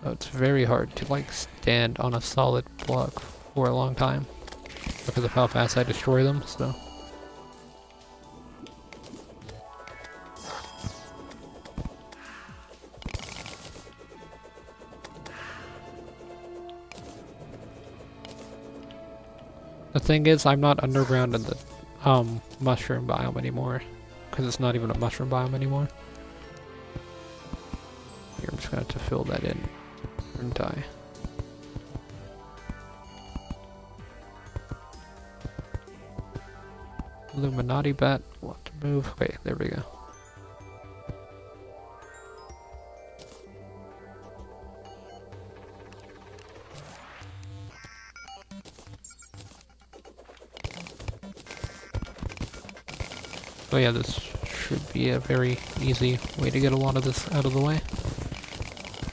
So it's very hard to like stand on a solid block for a long time because of how fast I destroy them. So. The thing is, I'm not underground in the mushroom biome anymore, because it's not even a mushroom biome anymore. Here, I'm just gonna have to fill that in and die. Illuminati bat, we'll have to move. Okay, there we go. So yeah, this should be a very easy way to get a lot of this out of the way.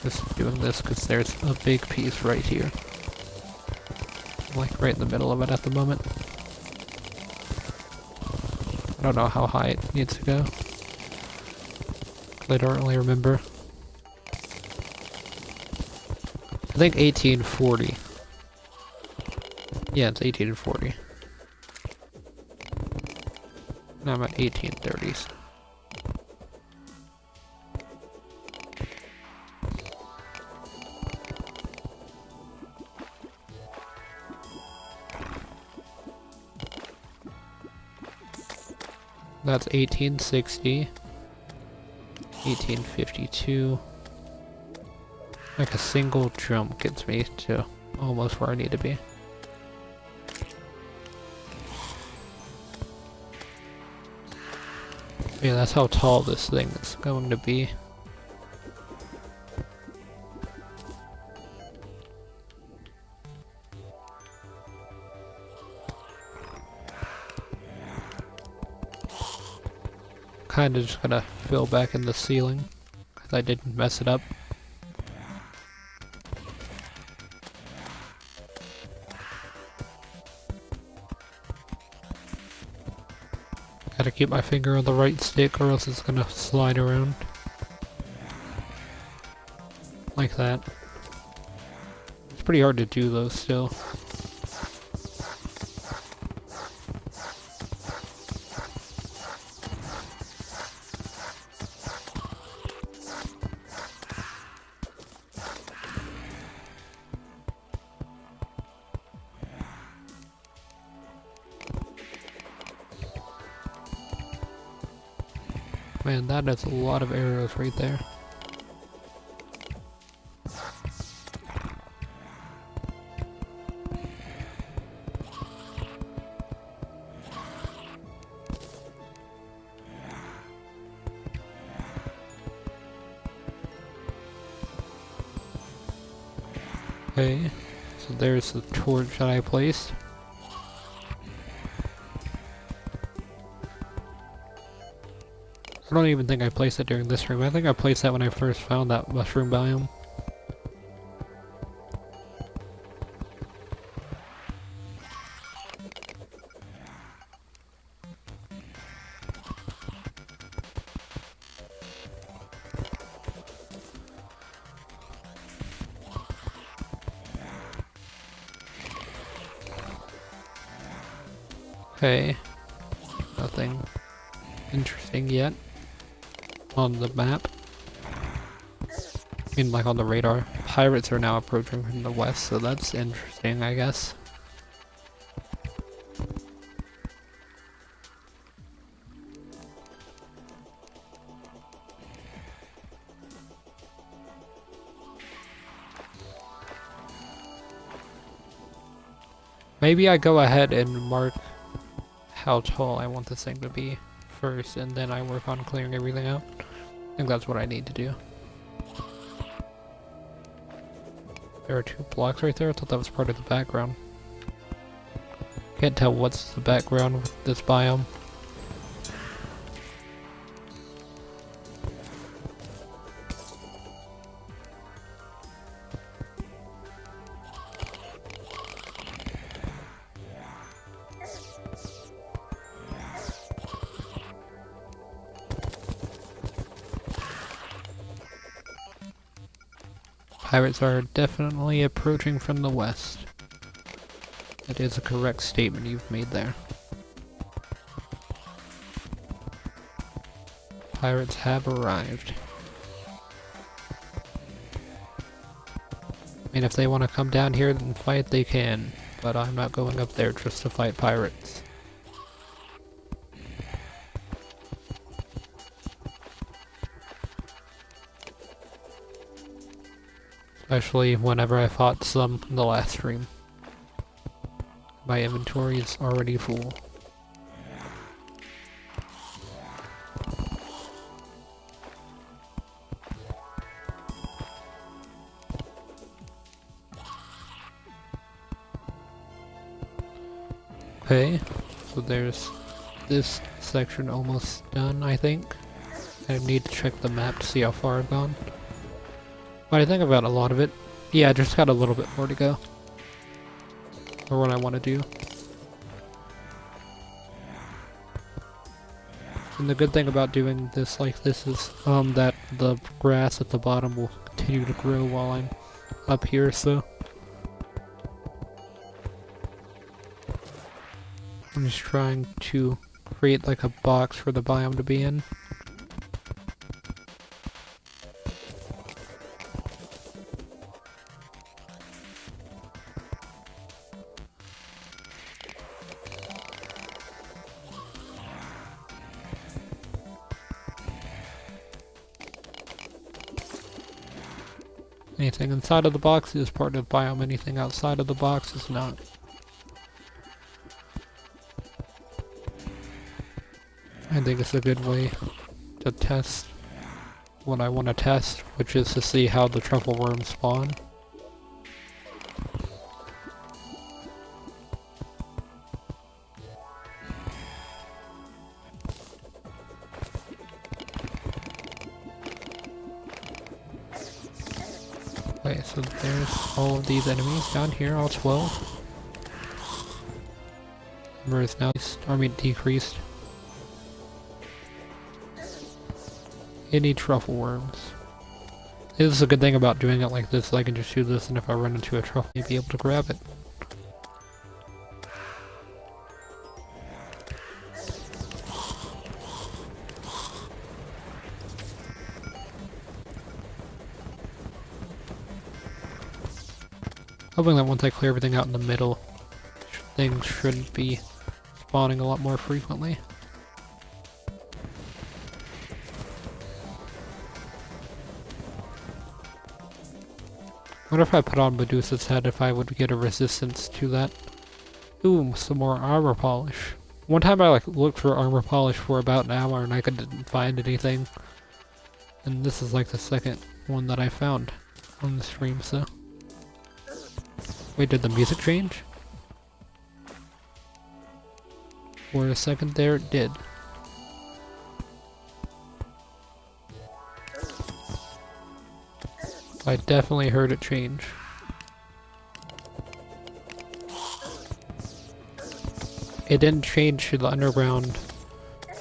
Just doing this because there's a big piece right here. Like right in the middle of it at the moment. I don't know how high it needs to go. I don't really remember. I think 1840. Yeah, it's 1840. Now I'm at 1830s. That's 1860. 1852. Like a single jump gets me to almost where I need to be. Yeah, that's how tall this thing is going to be. Kinda just gonna fill back in the ceiling, because I didn't mess it up. Gotta keep my finger on the right stick or else it's gonna slide around. Like that. It's pretty hard to do those still. Man, that is a lot of arrows right there. Okay, so there's the torch that I placed. I don't even think I placed it during this room. I think I placed that when I first found that mushroom biome. Okay, nothing interesting yet on the map. I mean, like on the radar. Pirates are now approaching from the west, so that's interesting, I guess. Maybe I go ahead and mark how tall I want this thing to be first, and then I work on clearing everything out. I think that's what I need to do. There are 2 blocks right there. I thought that was part of the background. Can't tell what's the background with this biome. Pirates are definitely approaching from the west. That is a correct statement you've made there. Pirates have arrived. I mean, if they want to come down here and fight, they can. But I'm not going up there just to fight pirates. Especially whenever I fought some in the last stream. My inventory is already full. Okay, so there's this section almost done, I think. I need to check the map to see how far I've gone. But I think I've got a lot of it. Yeah, just got a little bit more to go. For what I want to do. And the good thing about doing this like this is that the grass at the bottom will continue to grow while I'm up here, so I'm just trying to create like a box for the biome to be in. Anything inside of the box is part of the biome, anything outside of the box is not. I think it's a good way to test what I want to test, which is to see how the truffle worms spawn. Okay, so there's all of these enemies down here, all 12. Number is now decreased. Any truffle worms. This is a good thing about doing it like this, I can just shoot this, and if I run into a truffle, I'll be able to grab it. Hoping that once I clear everything out in the middle, things shouldn't be spawning a lot more frequently. What if I put on Medusa's head if I would get a resistance to that? Ooh, some more armor polish. One time I looked for armor polish for about an hour and I couldn't find anything. And this is like the second one that I found on the stream, so. Wait, did the music change? For a second there, it did. I definitely heard it change. It didn't change to the underground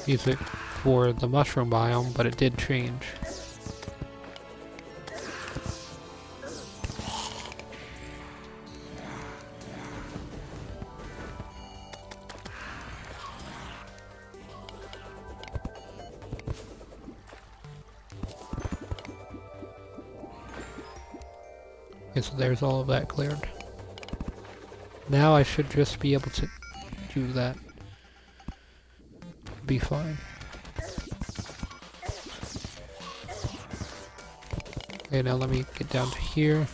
music for the mushroom biome, but it did change. Okay, so there's all of that cleared. Now I should just be able to do that. Be fine. Okay, now let me get down to here,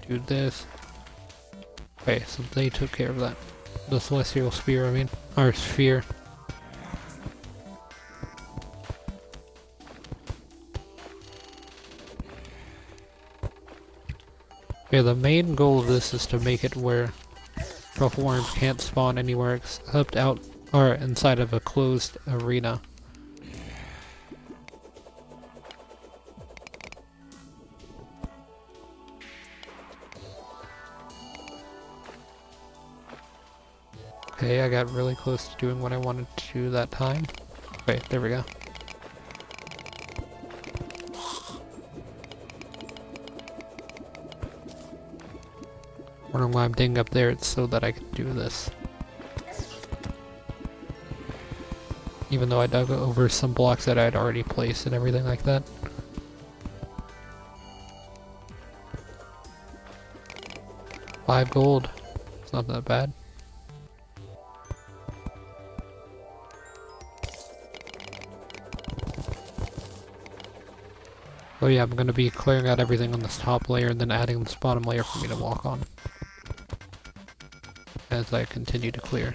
do this. Okay, so they took care of that. The celestial spear, I mean. Or sphere. Okay, the main goal of this is to make it where truffle worms can't spawn anywhere except out or inside of a closed arena. Okay, I got really close to doing what I wanted to do that time. Okay, there we go. Wondering why I'm digging up there, it's so that I can do this. Even though I dug over some blocks that I had already placed and everything like that. $5 gold. It's not that bad. Oh yeah, I'm gonna be clearing out everything on this top layer and then adding this bottom layer for me to walk on. As I continue to clear.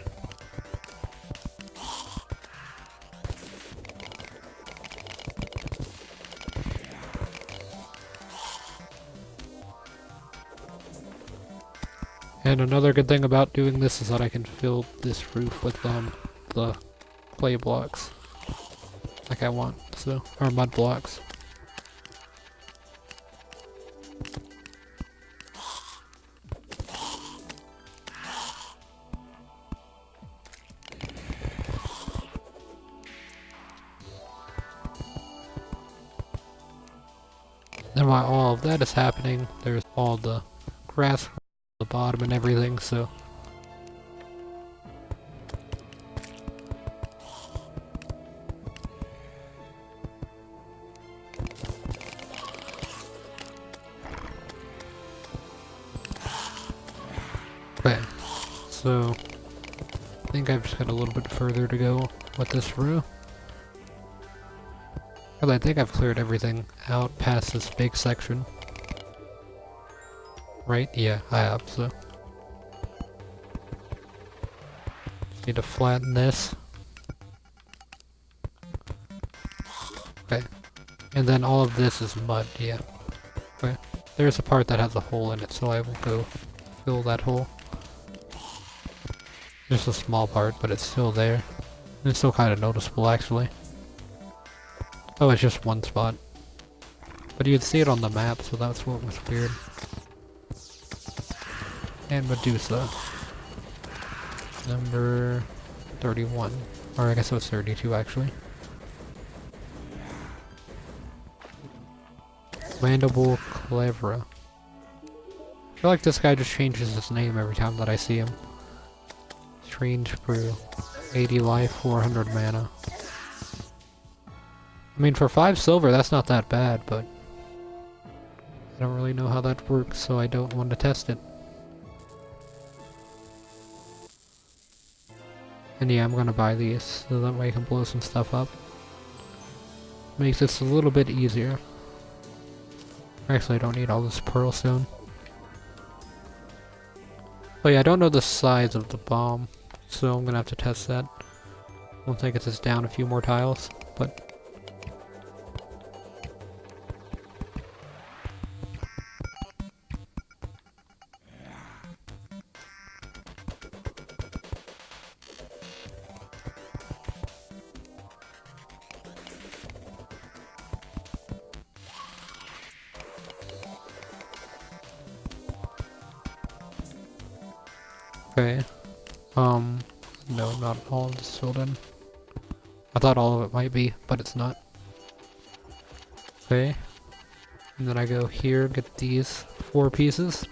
And another good thing about doing this is that I can fill this roof with the clay blocks like I want, so, or mud blocks. while all of that is happening, there's all the grass at the bottom and everything, so... Okay, so... I think I've just got a little bit further to go with this row. Well, I think I've cleared everything out past this big section. Right? Yeah, I have, so... Just need to flatten this. Okay. And then all of this is mud, yeah. Okay. There's a part that has a hole in it, so I will go fill that hole. Just a small part, but it's still there. And it's still kind of noticeable, actually. Oh, it's just one spot. But you'd see it on the map, so that's what was weird. And Medusa. Number 31. Or I guess it was 32, actually. Mandible Clevra. I feel like this guy just changes his name every time that I see him. Strange Brew. 80 life, 400 mana. I mean, for 5 silver, that's not that bad, but... I don't really know how that works, so I don't want to test it. And yeah, I'm gonna buy these, so that way I can blow some stuff up. Makes this a little bit easier. Actually, I don't need all this pearl stone. Oh yeah, I don't know the size of the bomb, so I'm gonna have to test that once I get this down a few more tiles, but... Okay. No, not all of this filled in. I thought all of it might be, but it's not. Okay. And then I go here, get these 4 pieces.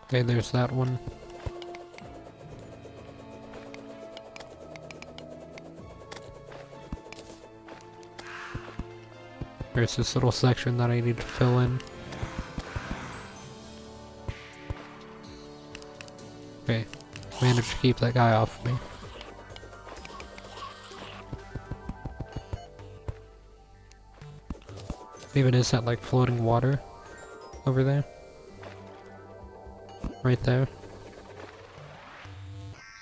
Okay, there's that one. There's this little section that I need to fill in. Okay, managed to keep that guy off me. Even is that like floating water over there? Right there.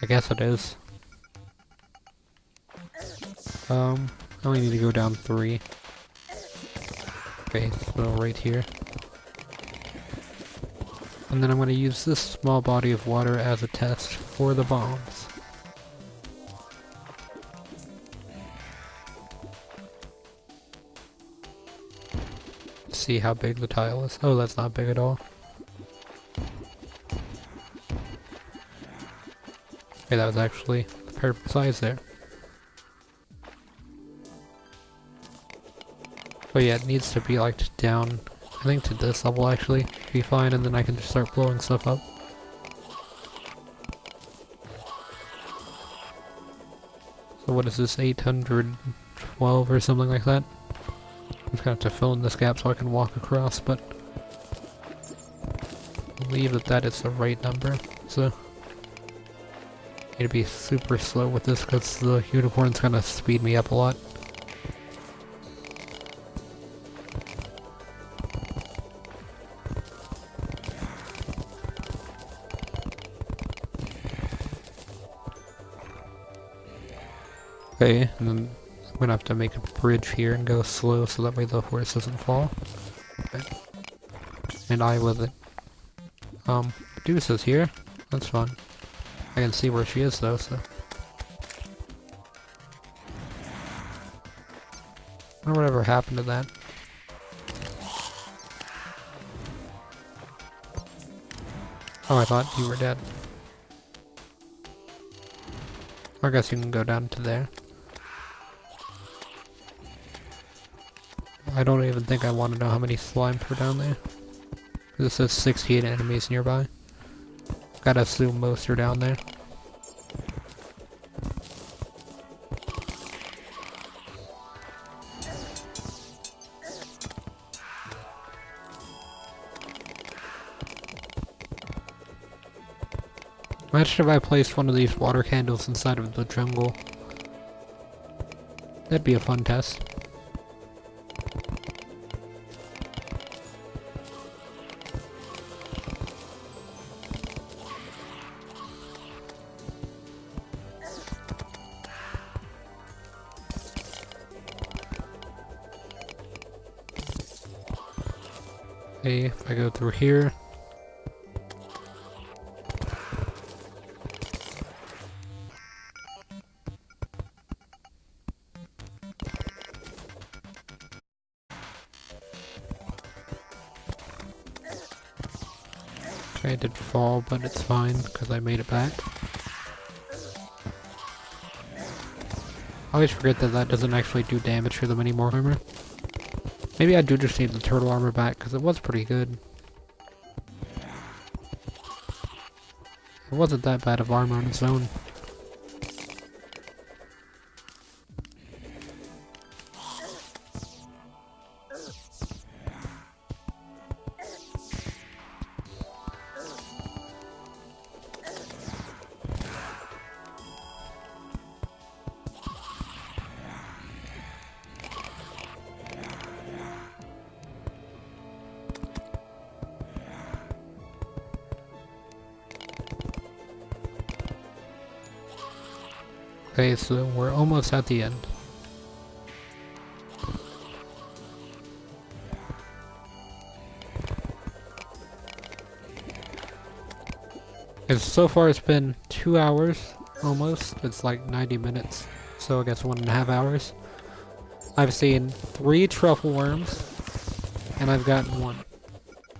I guess it is. I only need to go down 3. Okay, so right here. And then I'm gonna use this small body of water as a test for the bombs. See how big the tile is. Oh, that's not big at all. Okay, that was actually the perfect size there. But yeah, it needs to be like down, I think to this level actually, to be fine, and then I can just start blowing stuff up. So what is this, 812 or something like that? I'm just gonna have to fill in this gap so I can walk across, but I believe that that is the right number, so... Need to be super slow with this because the unicorn's gonna speed me up a lot. Okay, and then I'm gonna have to make a bridge here and go slow so that way the horse doesn't fall. Okay. And I with it. Medusa's here. That's fun. I can see where she is, though, so... I wonder whatever happened to that. Oh, I thought you were dead. I guess you can go down to there. I don't even think I want to know how many slimes were down there. This says 68 enemies nearby. Gotta assume most are down there. Imagine if I placed one of these water candles inside of the jungle. That'd be a fun test. Okay, if I go through here. Okay, I did fall, but it's fine, because I made it back. I always forget that that doesn't actually do damage to them anymore, armor. Maybe I do just need the turtle armor back, because it was pretty good. It wasn't that bad of armor on its own. Okay, so we're almost at the end. So far it's been 2 hours, almost. It's like 90 minutes, so I guess 1.5 hours. I've seen 3 truffle worms, and I've gotten 1.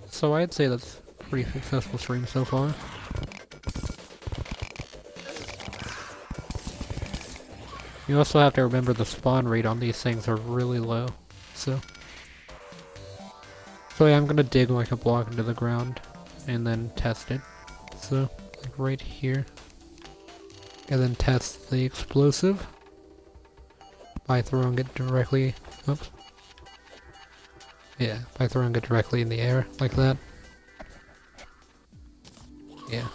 So I'd say that's a pretty successful stream so far. You also have to remember the spawn rate on these things are really low, so yeah, I'm gonna dig like a block into the ground, and then test it. So, like right here. And then test the explosive by throwing it directly, oops. Yeah, by throwing it directly in the air, like that. Yeah,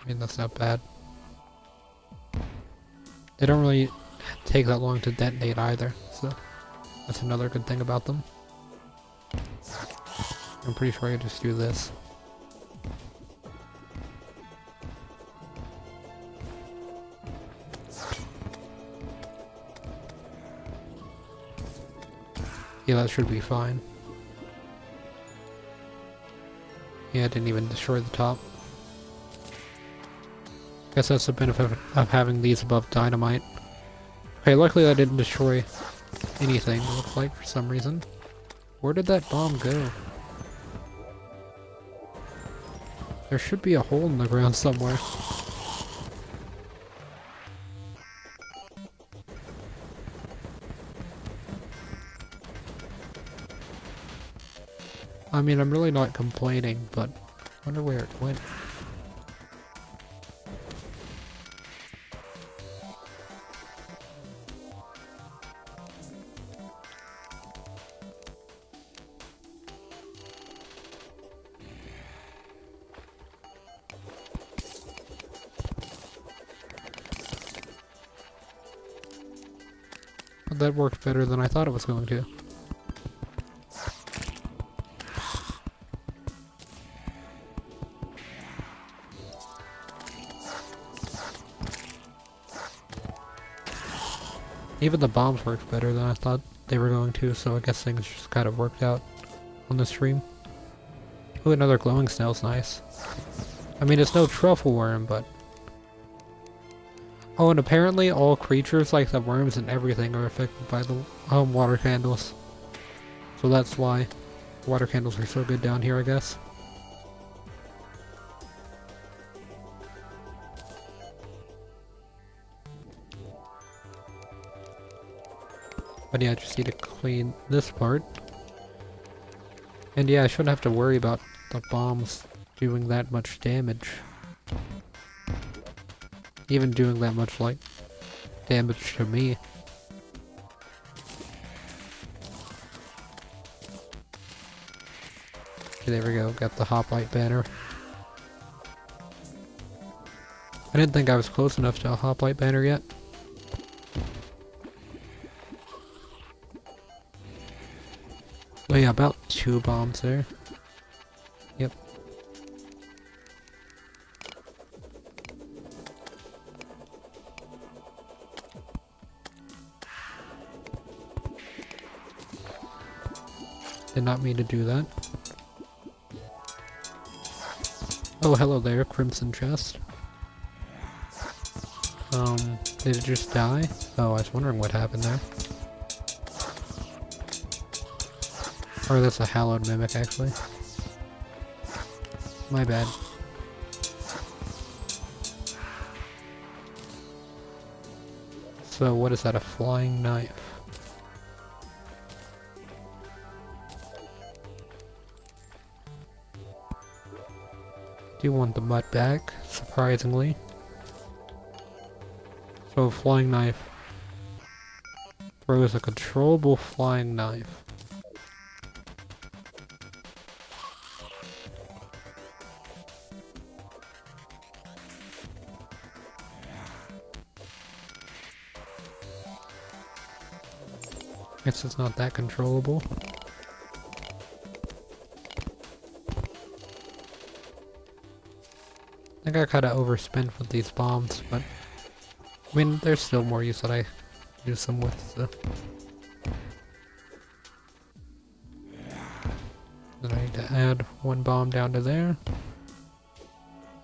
I mean that's not bad. They don't really take that long to detonate either, so that's another good thing about them. I'm pretty sure I can just do this. Yeah, that should be fine. Yeah, I didn't even destroy the top. Guess that's the benefit of having these above dynamite. Okay, luckily I didn't destroy anything, it looks like, for some reason. Where did that bomb go? There should be a hole in the ground somewhere. I mean, I'm really not complaining, but I wonder where it went. That worked better than I thought it was going to. Even the bombs worked better than I thought they were going to, so I guess things just kind of worked out on the stream. Ooh, another glowing snail's nice. I mean, it's no truffle worm, but Oh, and apparently all creatures like the worms and everything are affected by the water candles. So that's why water candles are so good down here, I guess. But yeah, I just need to clean this part. And yeah, I shouldn't have to worry about the bombs doing that much damage. Even doing that much, like, damage to me. Okay, there we go, got the hoplite banner. I didn't think I was close enough to a hoplite banner yet. Oh yeah, about 2 bombs there. Yep. Did not mean to do that. Oh, hello there, Crimson Chest. Did it just die? Oh, I was wondering what happened there. Or that's a hallowed mimic, actually. My bad. So, what is that, a flying knife? Do want the mud back, surprisingly. So, flying knife throws a controllable flying knife. Guess it's not that controllable. I think I kinda overspent with these bombs, but I mean, there's still more use that I use them with, so. Then I need to add 1 bomb down to there.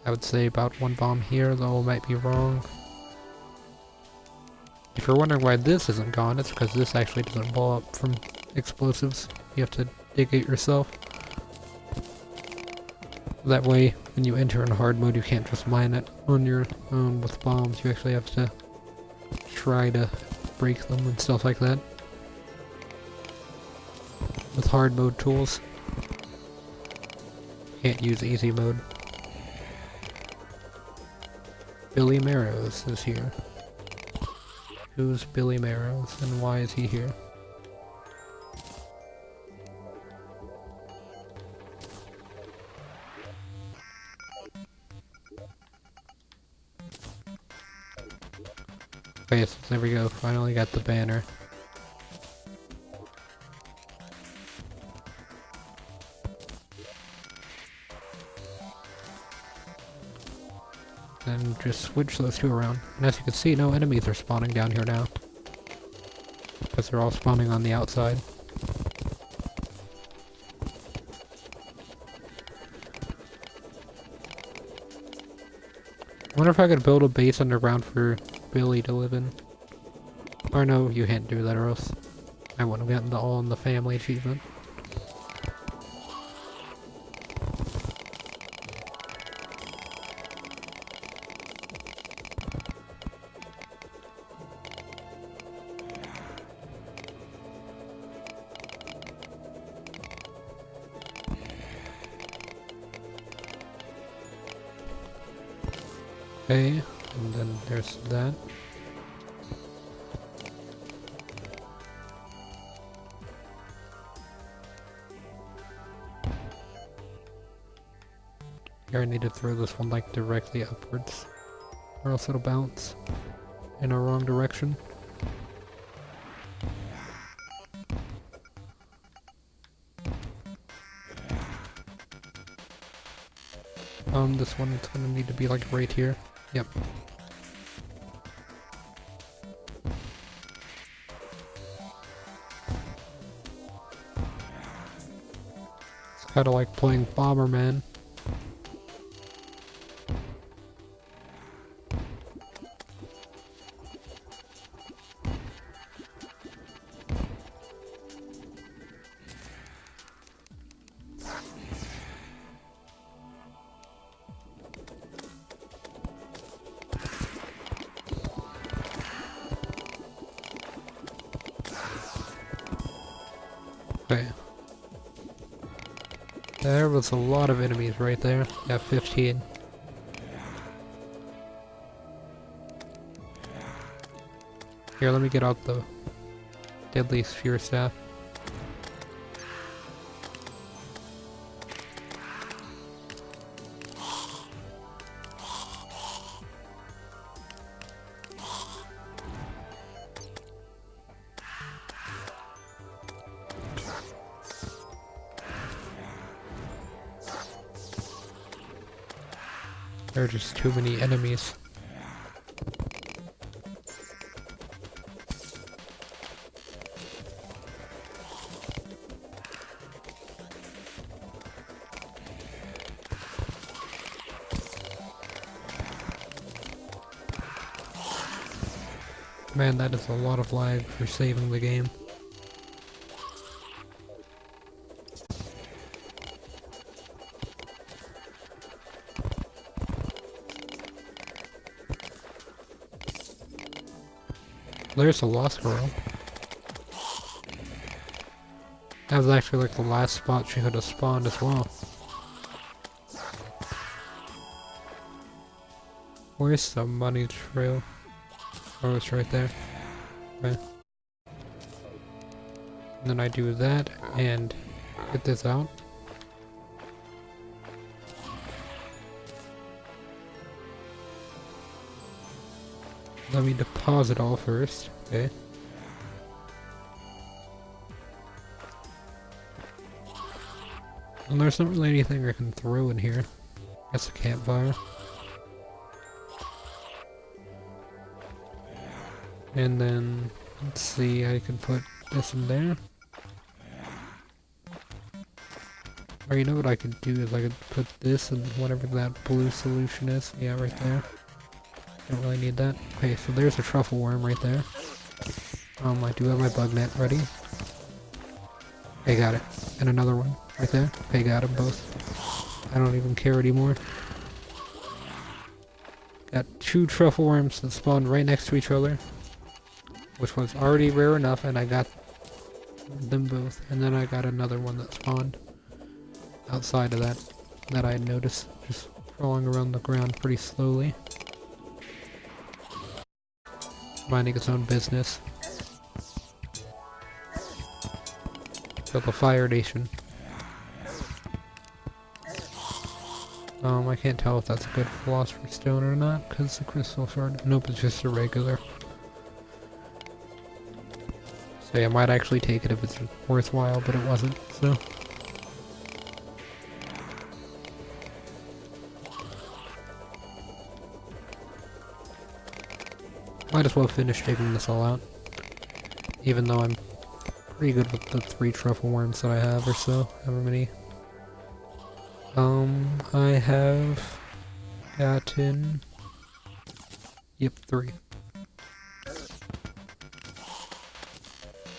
I would say about 1 bomb here, though I might be wrong. If you're wondering why this isn't gone, it's because this actually doesn't blow up from explosives. You have to dig it yourself. That way, when you enter in hard mode, you can't just mine it on your own with bombs. You actually have to try to break them and stuff like that. With hard mode tools. Can't use easy mode. Billy Marrows is here. Who's Billy Marrows and why is he here? Okay, so there we go, finally got the banner. And just switch those 2 around. And as you can see, no enemies are spawning down here now. Because they're all spawning on the outside. I wonder if I could build a base underground for Billy to live in. Or no, you can't do that or else I wouldn't have gotten the All in the Family achievement. Okay, and then there's that. Here I need to throw this one like directly upwards, or else it'll bounce in a wrong direction. This one's gonna need to be like right here. Yep. It's kinda like playing Bomberman. Okay. There was a lot of enemies right there. Yeah, 15. Here, let me get out the deadly sphere staff. There are just too many enemies. Man, that is a lot of lag for saving the game. There's a lost girl. That was actually like the last spot she could have spawned as well. Where's the money trail? Oh, it's right there. Okay. And then I do that and get this out. Let me deposit all first. Okay. And there's not really anything I can throw in here. That's a campfire. And then, let's see, I can put this in there. Or you know what I could do is I could put this in whatever that blue solution is. Yeah, right there. Don't really need that. Okay, so there's a truffle worm right there. I do have my bug net ready. Okay, got it. And another one right there. Okay, got them both. I don't even care anymore. Got 2 truffle worms that spawned right next to each other, which was already rare enough, and I got them both. And then I got another one that spawned outside of that I had noticed, just crawling around the ground pretty slowly, minding its own business. Built a fire nation. I can't tell if that's a good philosopher's stone or not, because the crystal shard. Nope, it's just a regular. So yeah, I might actually take it if it's worthwhile, but it wasn't, so. Might as well finish taking this all out. Even though I'm pretty good with the 3 truffle worms that I have or so. However many. I have gotten... Yep, 3.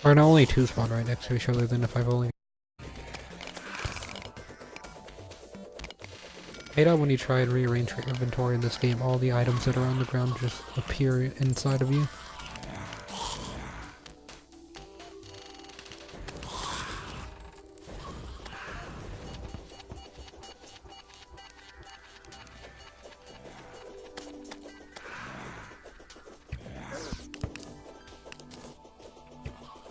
Or no, only 2 spawn right next to each other than if I've only... I hate how when you try and rearrange your inventory in this game, all the items that are on the ground just appear inside of you.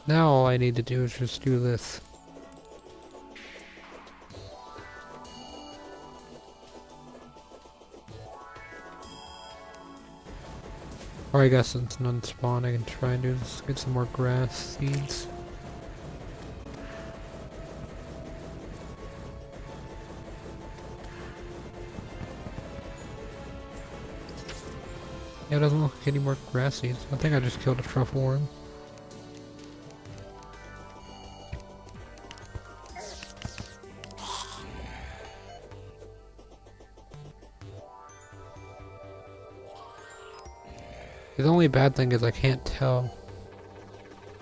Now all I need to do is just do this. Or I guess since none spawn, I can try and do this, get some more grass seeds. Yeah, it doesn't look like any more grass seeds. I think I just killed a truffle worm. The only bad thing is I can't tell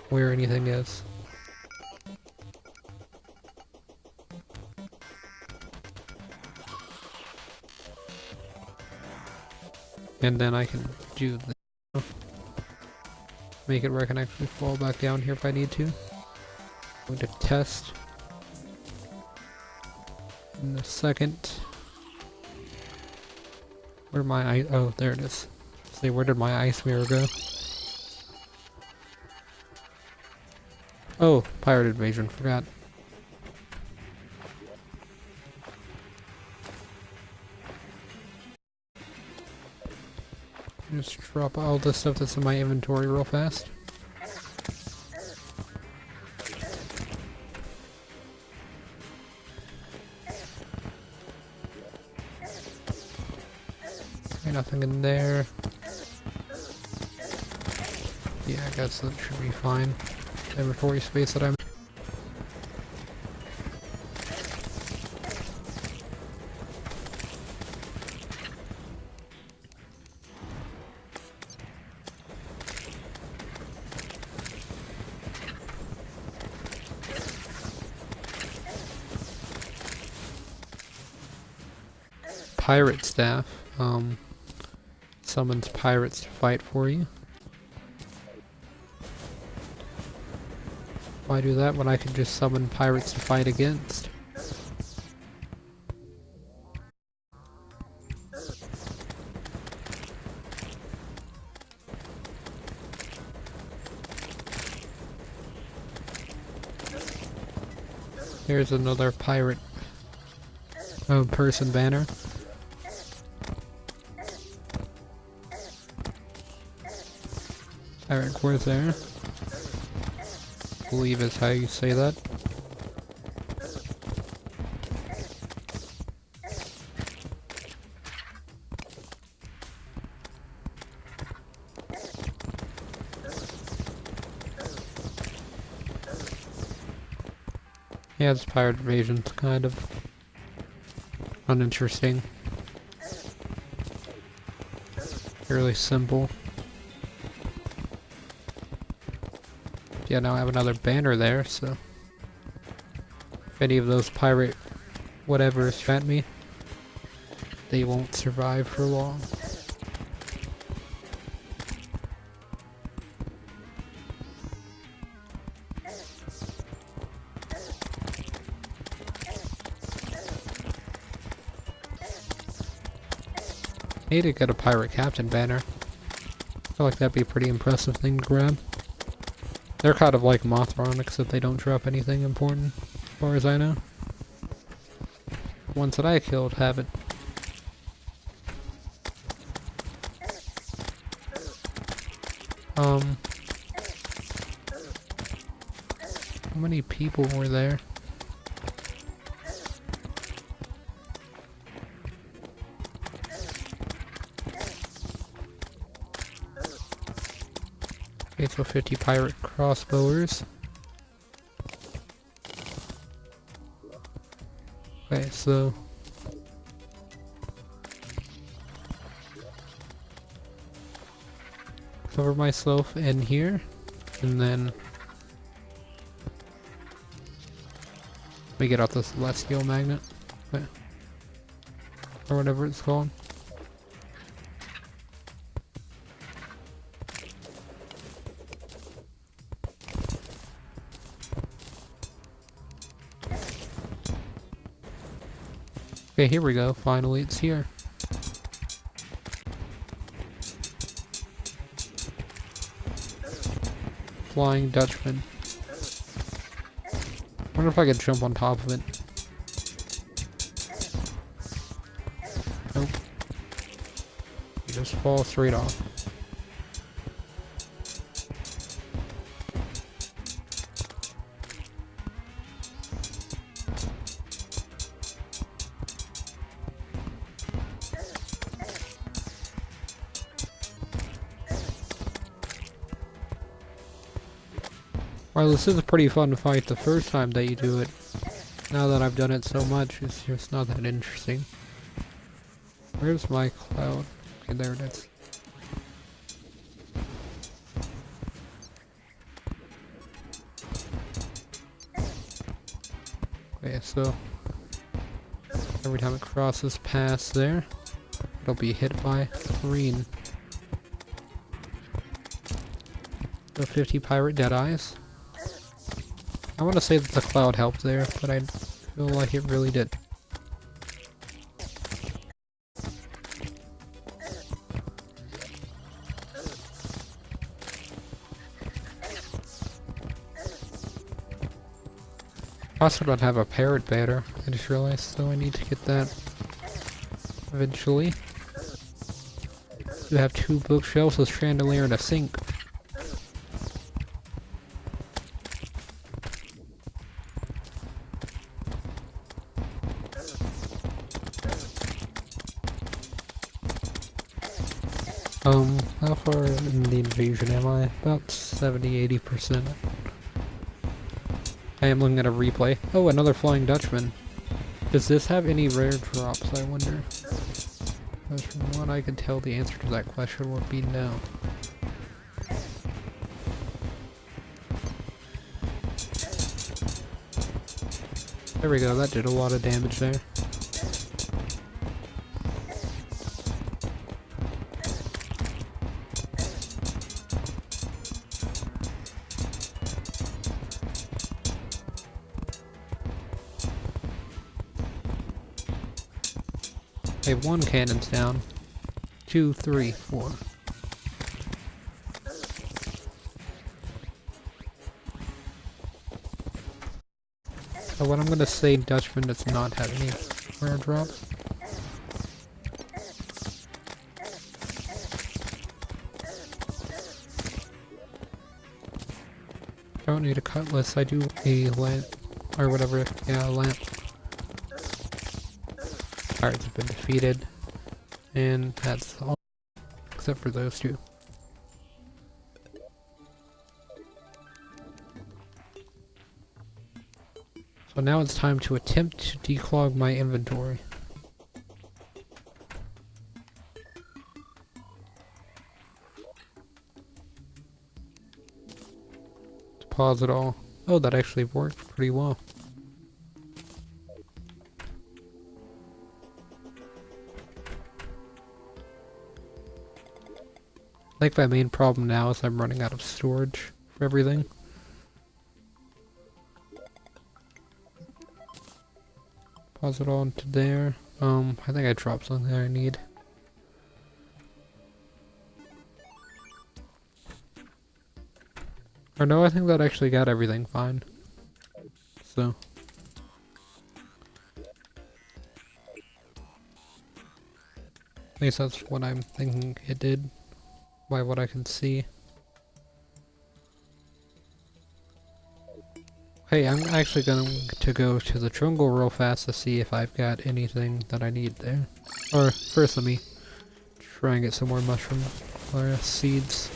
where anything is. And then I can do this. Make it where I can actually fall back down here if I need to. going to test in a second. Where my ice? Oh, there it is. See, where did my ice mirror go? Oh, pirate invasion. Forgot. Just drop all the stuff that's in my inventory real fast. Okay, nothing in there. Yeah, I guess that should be fine. Inventory space that I'm. Pirate staff, summons pirates to fight for you. Why do that when I can just summon pirates to fight against? Here's another pirate person banner. Pirate Corsair, I believe is how you say that. Yeah, it's pirate invasion. It's kind of uninteresting. Fairly simple. Yeah, now I have another banner there, so if any of those pirate whatevers fight me, they won't survive for long. Need to get a pirate captain banner. I feel like that'd be a pretty impressive thing to grab. They're kind of like Mothron, except they don't drop anything important, as far as I know. The ones that I killed haven't. How many people were there? Okay, so 50 pirate crossbowers. Okay, so cover myself in here, and then let me get out the celestial magnet, or whatever it's called. Okay, here we go. Finally, it's here. Flying Dutchman. Wonder if I could jump on top of it. Nope. You just fall straight off. Well, this is a pretty fun fight the first time that you do it. Now that I've done it so much, it's just not that interesting. Where's my cloud? Okay, there it is. Okay, so every time it crosses past there, it'll be hit by green. So 50 pirate dead eyes. I want to say that the cloud helped there, but I feel like it really did. I also don't have a parrot batter. I just realized, so I need to get that eventually. You have 2 bookshelves, a chandelier, and a sink. How far in the invasion am I? About 70-80%. I am looking at a replay. Oh, another Flying Dutchman. Does this have any rare drops, I wonder? Because from what I can tell, the answer to that question would be no. There we go, that did a lot of damage there. Okay, 1 cannon's down. 2, 3, 4. So what I'm gonna say, Dutchman does not have any rare drops. I don't need a cutlass, I do a lamp. Or whatever, yeah, a lamp. Pirates have been defeated. And that's all. Except for those 2. So now it's time to attempt to declog my inventory. To pause it all. Oh, that actually worked pretty well. I think my main problem now is I'm running out of storage for everything. Pause it all into there. I think I dropped something I need. Or no, I think that actually got everything fine. So. At least that's what I'm thinking it did. By what I can see. Hey, I'm actually going to go to the jungle real fast to see if I've got anything that I need there. Or first let me try and get some more mushroom or seeds.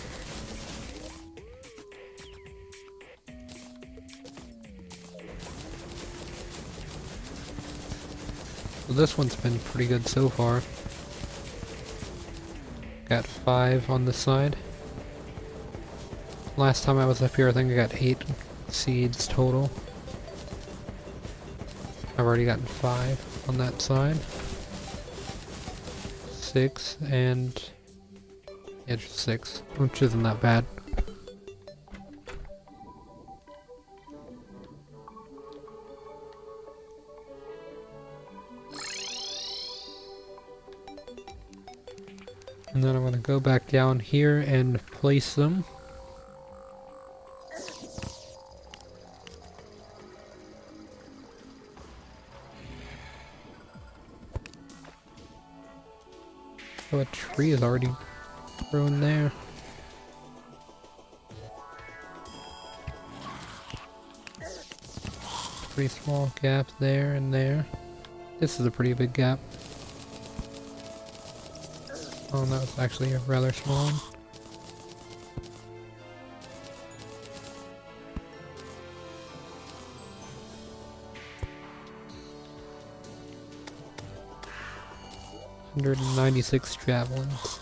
So this one's been pretty good so far. Got 5 on the side. Last time I was up here, I think I got 8 seeds total. I've already gotten 5 on that side. 6 and yeah, just 6, which isn't that bad. And then I'm going to go back down here and place them. Oh, a tree is already grown there. Pretty small gap there and there. This is a pretty big gap. Oh, that was actually a rather small one. $196 javelins.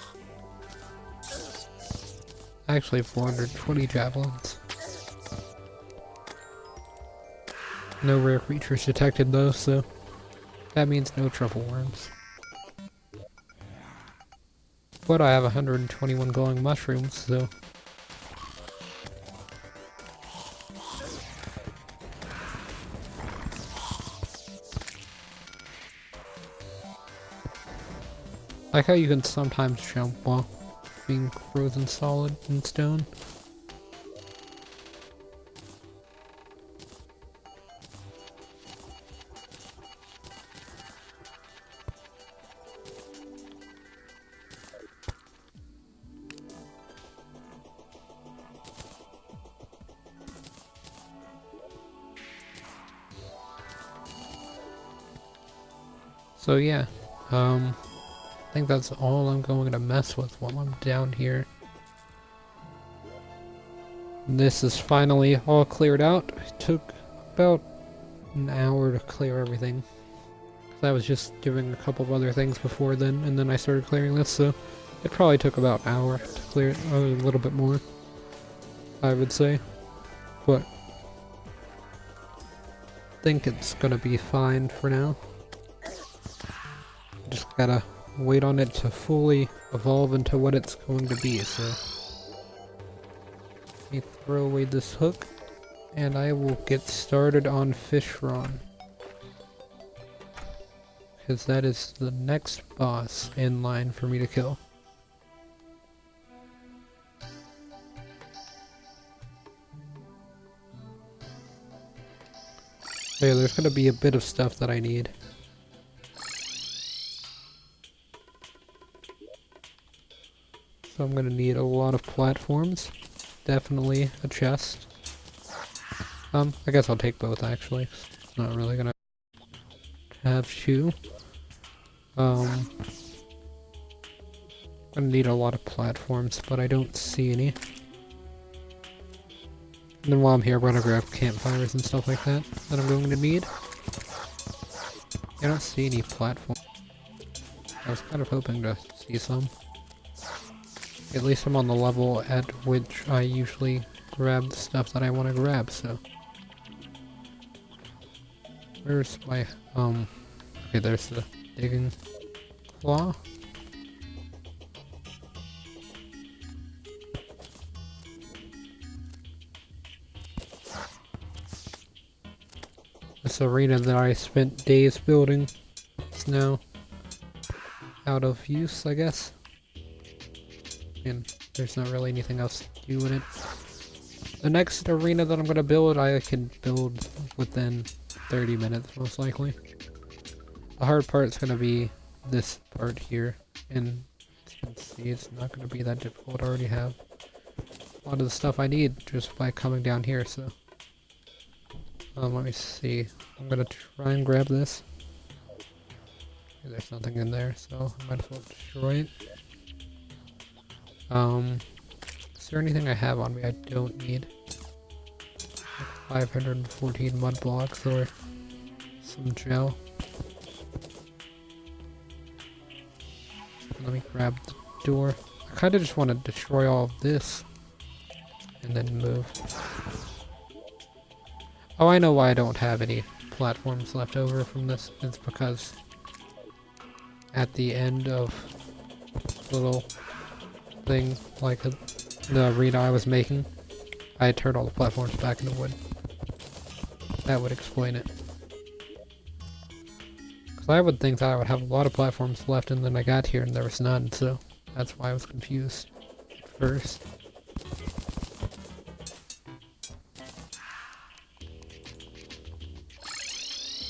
Actually, 420 javelins. No rare creatures detected though, so that means no truffle worms. But I have 121 glowing mushrooms, so like how you can sometimes jump while being frozen solid in stone. So yeah, I think that's all I'm going to mess with while I'm down here. This is finally all cleared out. It took about an hour to clear everything. I was just doing a couple of other things before then, and then I started clearing this, so it probably took about an hour to clear it, or a little bit more, I would say. But I think it's gonna be fine for now. Just gotta wait on it to fully evolve into what it's going to be, so let me throw away this hook, and I will get started on Fishron. Because that is the next boss in line for me to kill. So yeah, there's gonna be a bit of stuff that I need. So I'm gonna need a lot of platforms. Definitely a chest. I guess I'll take both actually. It's not really gonna have to. I'm gonna need a lot of platforms, but I don't see any. And then while I'm here, I'm gonna grab campfires and stuff like that I'm going to need. I don't see any platforms. I was kind of hoping to see some. At least I'm on the level at which I usually grab the stuff that I want to grab, so. Where's my, okay, there's the digging claw. This arena that I spent days building is now out of use, I guess. And there's not really anything else to do in it. The next arena that I'm going to build, I can build within 30 minutes, most likely. The hard part is going to be this part here, and as you can see, it's not going to be that difficult. I already have a lot of the stuff I need just by coming down here, so. Let me see. I'm going to try and grab this. There's nothing in there, so I might as well destroy it. Is there anything I have on me I don't need? Like 514 mud blocks or some gel. Let me grab the door. I kind of just want to destroy all of this and then move. Oh, I know why I don't have any platforms left over from this. It's because at the end of the little thing, like the arena I was making, I turned all the platforms back into wood. That would explain it. Because I would think that I would have a lot of platforms left, and then I got here and there was none, so that's why I was confused at first.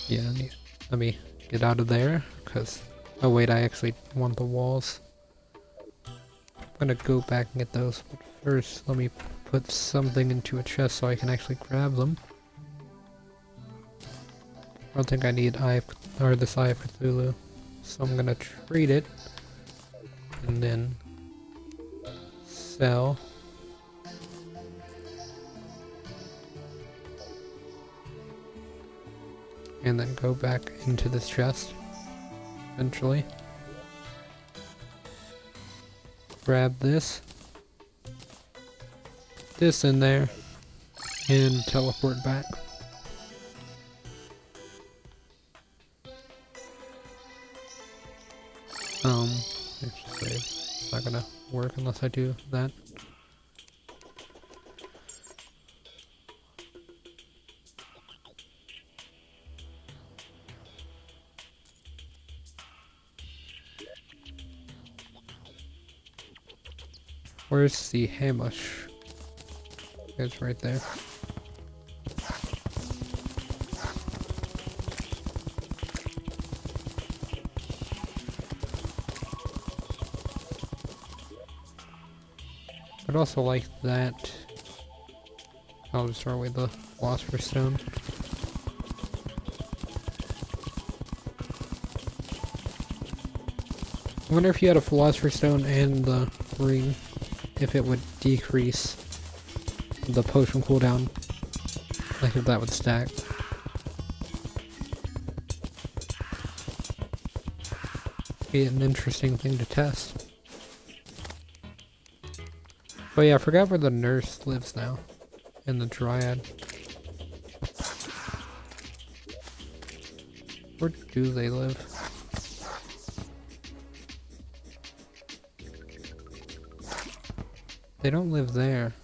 Yeah, let me get out of there, because... Oh wait, I actually want the walls. I'm gonna go back and get those, but first let me put something into a chest so I can actually grab them. I don't think I need this Eye of Cthulhu, so I'm gonna trade it, and then sell. And then go back into this chest, eventually. Grab this in there, and teleport back. Actually, it's not gonna work unless I do that. Where's the hamush? It's right there. I'd also like that. I'll just throw away the philosopher's stone. I wonder if you had a philosopher's stone and the ring, if it would decrease the potion cooldown. Like if that would stack. Be an interesting thing to test. But yeah, I forgot where the nurse lives now. And the dryad. Where do they live? They don't live there.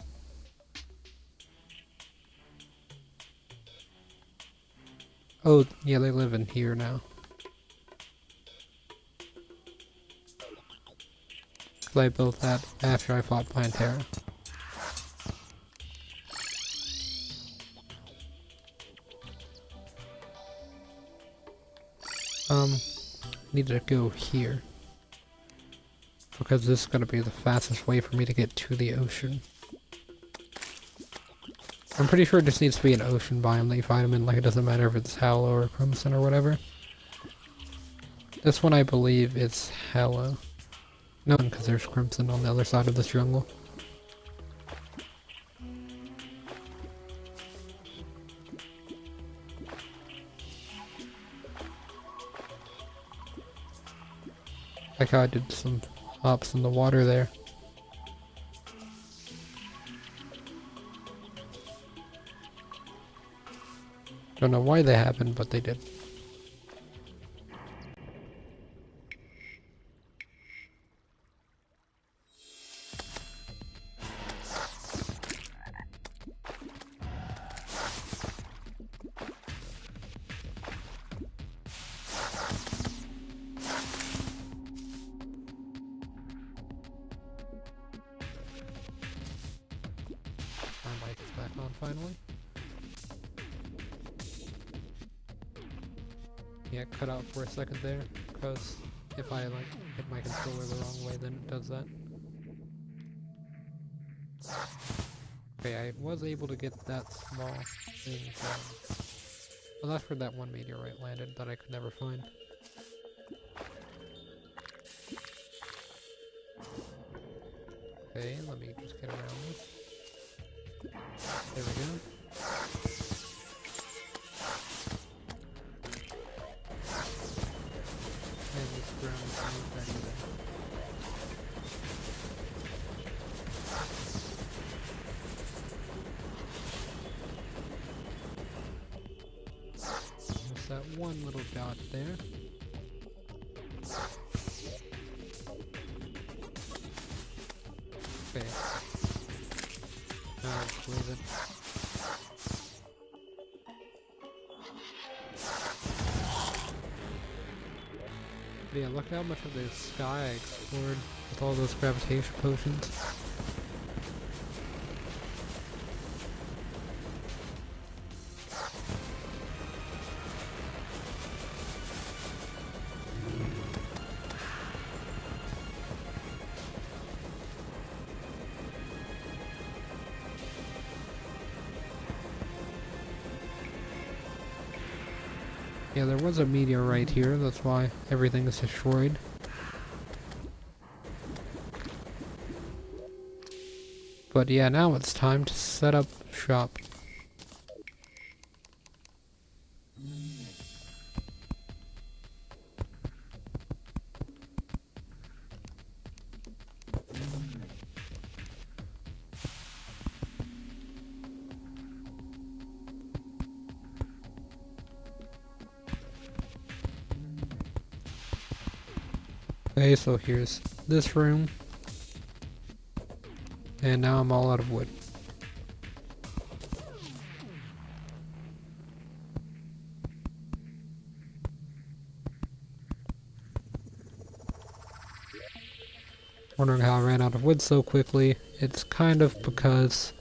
Oh, yeah, they live in here now. Cause I built that after I fought Terra. Need to go here. Because this is gonna be the fastest way for me to get to the ocean. I'm pretty sure it just needs to be an ocean biome that you find them in, like it doesn't matter if it's Hallow or Crimson or whatever. This one I believe it's Hallow. No, because there's Crimson on the other side of this jungle. Like how I did some hops in the water there. Don't know why they happened, but they did. My mic is back on finally. Yeah, it cut out for a second there, because if I like hit my controller the wrong way, then it does that. Okay, I was able to get that small thing done. Well, that's where that one meteorite landed that I could never find. Okay, let me just get around this. There we go. And this ground is not that either. There's that one little dot there. Okay. Now let's leave it. But yeah, look how much of the sky I explored with all those gravitation potions. Yeah, there was a meteorite here, that's why everything is destroyed. But yeah, now it's time to set up shop. Okay, so here's this room. And now I'm all out of wood. wondering how I ran out of wood so quickly, it's kind of because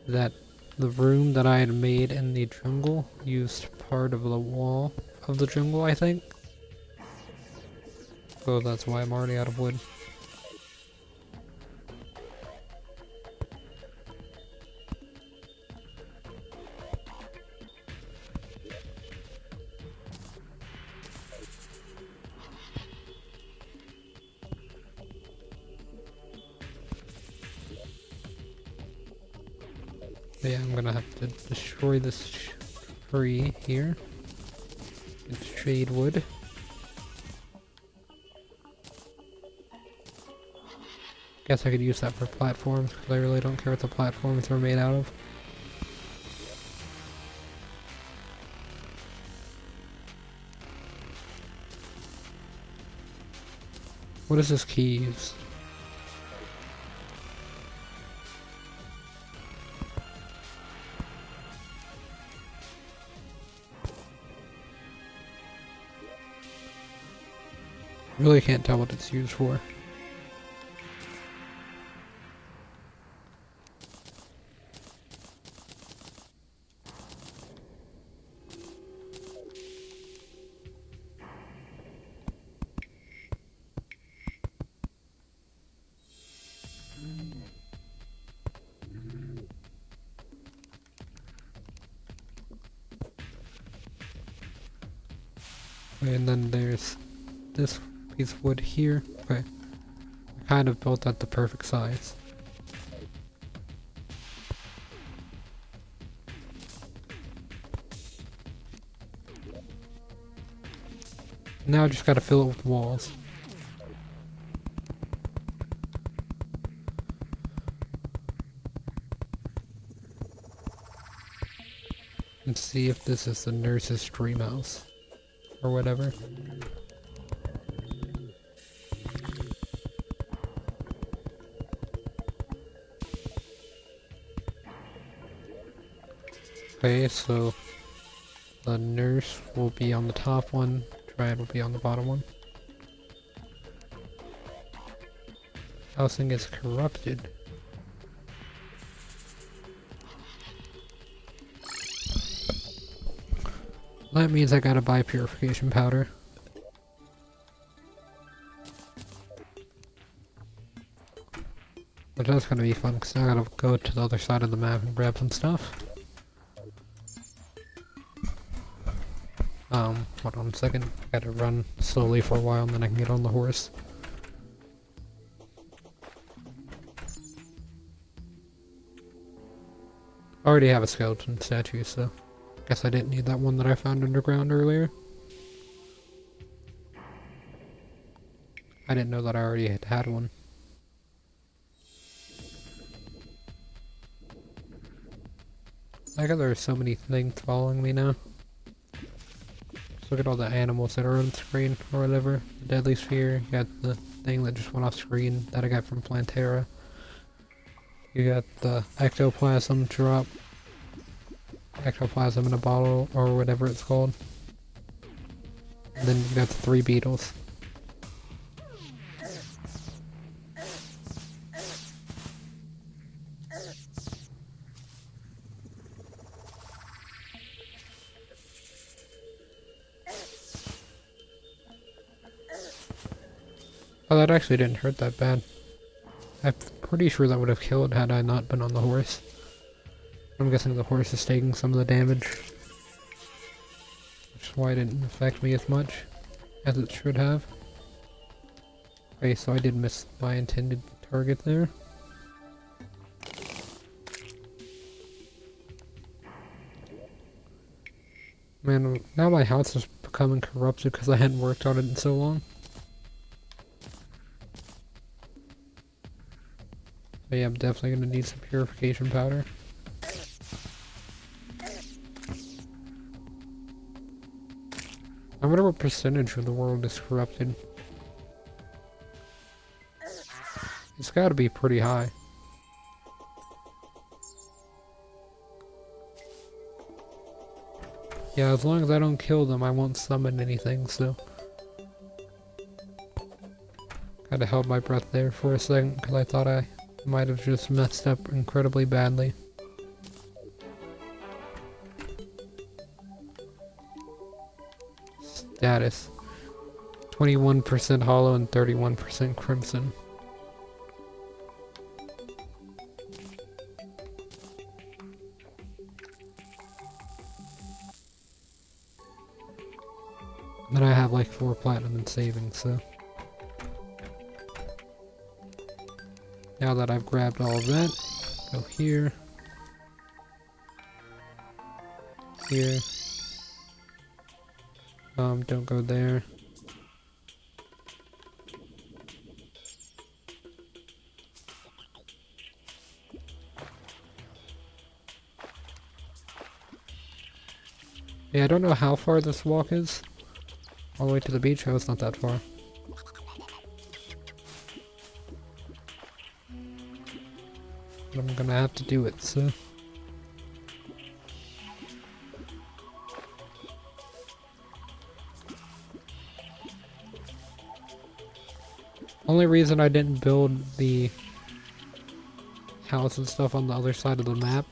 that the room that I had made in the jungle used part of the wall of the jungle, I think. So that's why I'm already out of wood. But yeah, I'm gonna have to destroy this tree here. It's shade wood. Guess I could use that for platforms, because I really don't care what the platforms are made out of. What does this key use? Really can't tell what it's used for. And then there's this piece of wood here. Okay. I kind of built at the perfect size. Now I just gotta fill it with walls. And see if this is the nurse's dream house. Or whatever. Okay, so the nurse will be on the top one, Triad will be on the bottom one. Housing is corrupted. That means I gotta buy purification powder. But that's gonna be fun, because I gotta go to the other side of the map and grab some stuff. Hold on a second. I gotta run slowly for a while and then I can get on the horse. I already have a skeleton statue, so guess I didn't need that one that I found underground earlier. I didn't know that I already had one. I got there are so many things following me now. Just look at all the animals that are on screen or whatever. The deadly sphere, you got the thing that just went off screen that I got from Terraria. You got the ectoplasm drop. Ectoplasm in a bottle or whatever it's called. And then you got the 3 beetles. Oh, that actually didn't hurt that bad. I'm pretty sure that would have killed had I not been on the horse. I'm guessing the horse is taking some of the damage. Which is why it didn't affect me as much as it should have. Okay, so I did miss my intended target there. Man, now my house is becoming corrupted because I hadn't worked on it in so long. But yeah, I'm definitely gonna need some purification powder. I wonder what percentage of the world is corrupted. It's gotta be pretty high. Yeah, as long as I don't kill them, I won't summon anything, so... Kinda held my breath there for a second because I thought I might have just messed up incredibly badly. Status. 21% hollow and 31% crimson. And then I have like 4 platinum in savings, so. Now that I've grabbed all of that, go here. Here. Don't go there. Yeah, I don't know how far this walk is. All the way to the beach? Oh, it's not that far. But I'm gonna have to do it, so. Only reason I didn't build the house and stuff on the other side of the map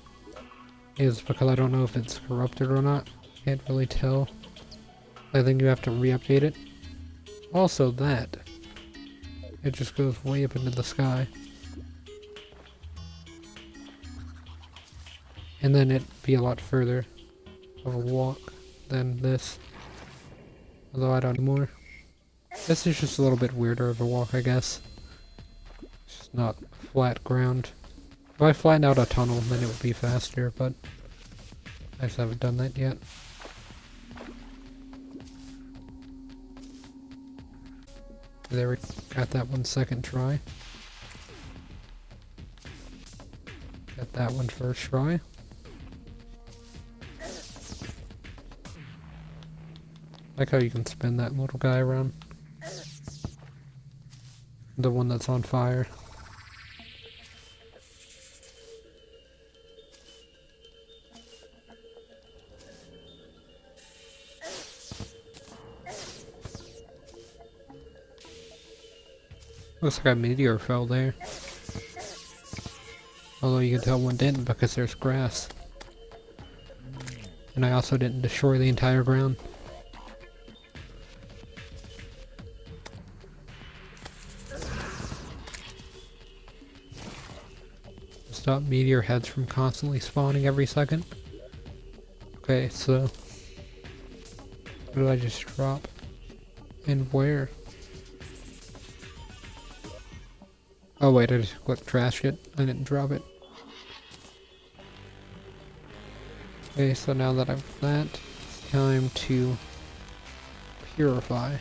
is because I don't know if it's corrupted or not. Can't really tell. I think you have to re-update it. Also that. It just goes way up into the sky. And then it'd be a lot further of a walk than this. Although I don't know more. This is just a little bit weirder of a walk, I guess. It's just not flat ground. If I flatten out a tunnel, then it would be faster, but I just haven't done that yet. There we got that one second try. Got that one first try. Like how you can spin that little guy around. The one that's on fire. Looks like a meteor fell there. Although you can tell one didn't because there's grass. And I also didn't destroy the entire ground. Stop meteor heads from constantly spawning every second. Okay, so what did I just drop? And where? Oh wait, I just clicked trash it. I didn't drop it. Okay, so now that I've that, it's time to purify.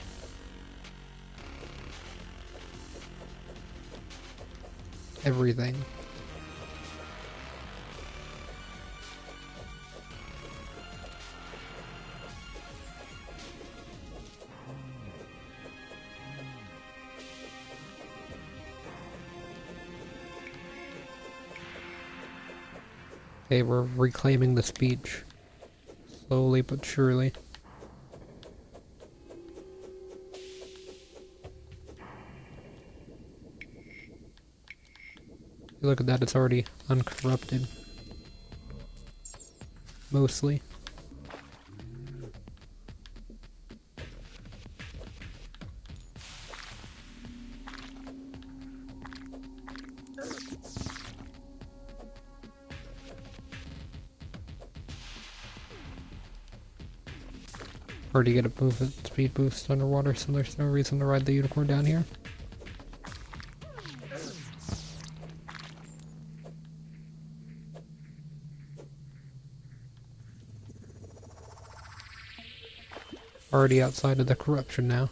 Everything. Okay, we're reclaiming this beach. Slowly but surely. Look at that, it's already uncorrupted. Mostly. Already get a movement speed boost underwater, so there's no reason to ride the unicorn down here. Already outside of the corruption now.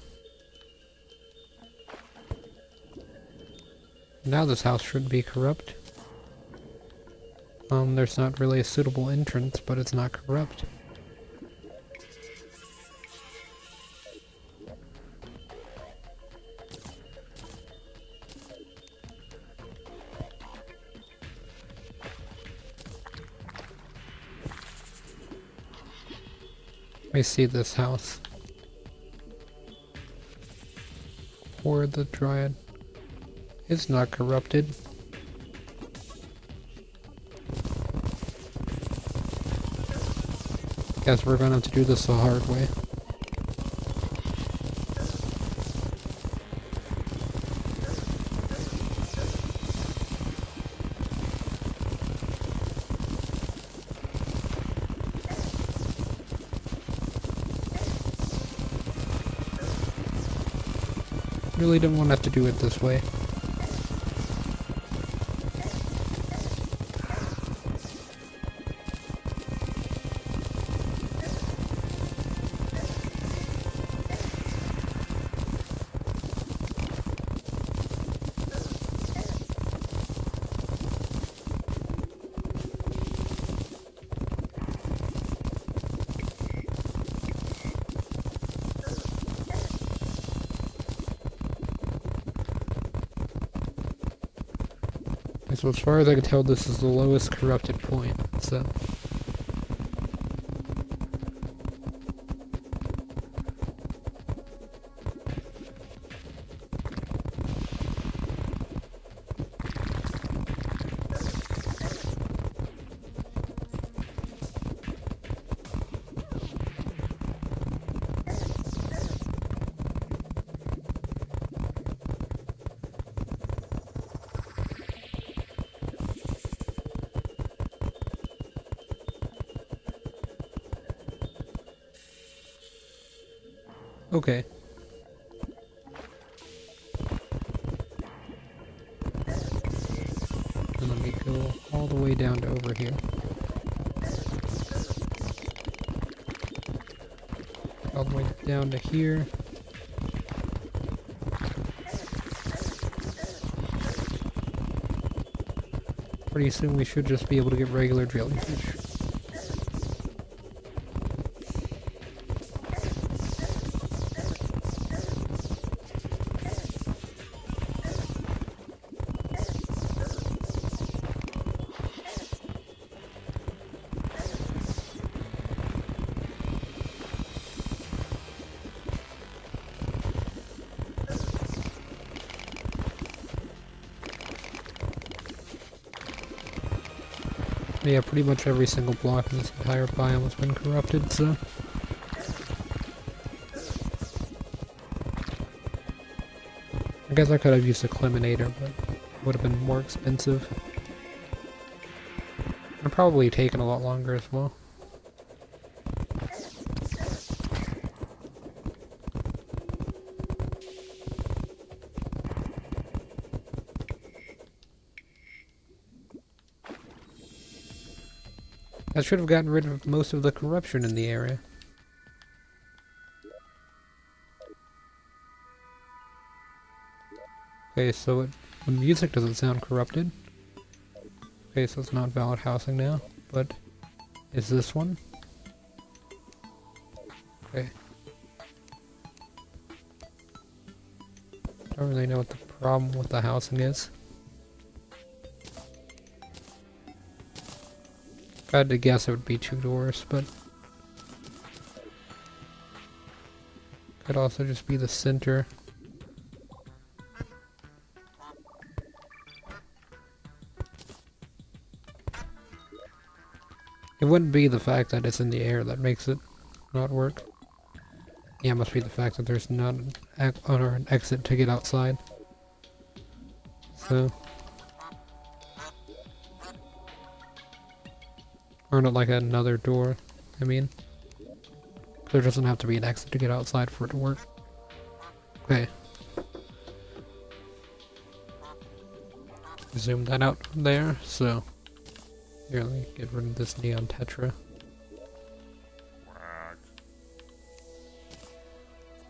Now this house shouldn't be corrupt. There's not really a suitable entrance, but it's not corrupt. Let me see this house. Or the Dryad. It's not corrupted. Guess we're gonna have to do this the hard way. Really didn't want to have to do it this way. So as far as I can tell, this is the lowest corrupted point, so... Okay. And let me go all the way down to over here. All the way down to here. Pretty soon we should just be able to get regular jellyfish. Yeah, pretty much every single block in this entire biome has been corrupted, so... I guess I could have used a Cleminator, but it would have been more expensive. And probably taken a lot longer as well. I should have gotten rid of most of the corruption in the area. Okay, so the music doesn't sound corrupted. Okay, so it's not valid housing now, but is this one? Okay. Don't really know what the problem with the housing is. If I had to guess, it would be 2 doors, but could also just be the center. It wouldn't be the fact that it's in the air that makes it not work. Yeah, it must be the fact that there's not an exit to get outside. So... or not like another door, I mean. There doesn't have to be an exit to get outside for it to work. Okay. Zoom that out there, so... here, let me get rid of this neon tetra.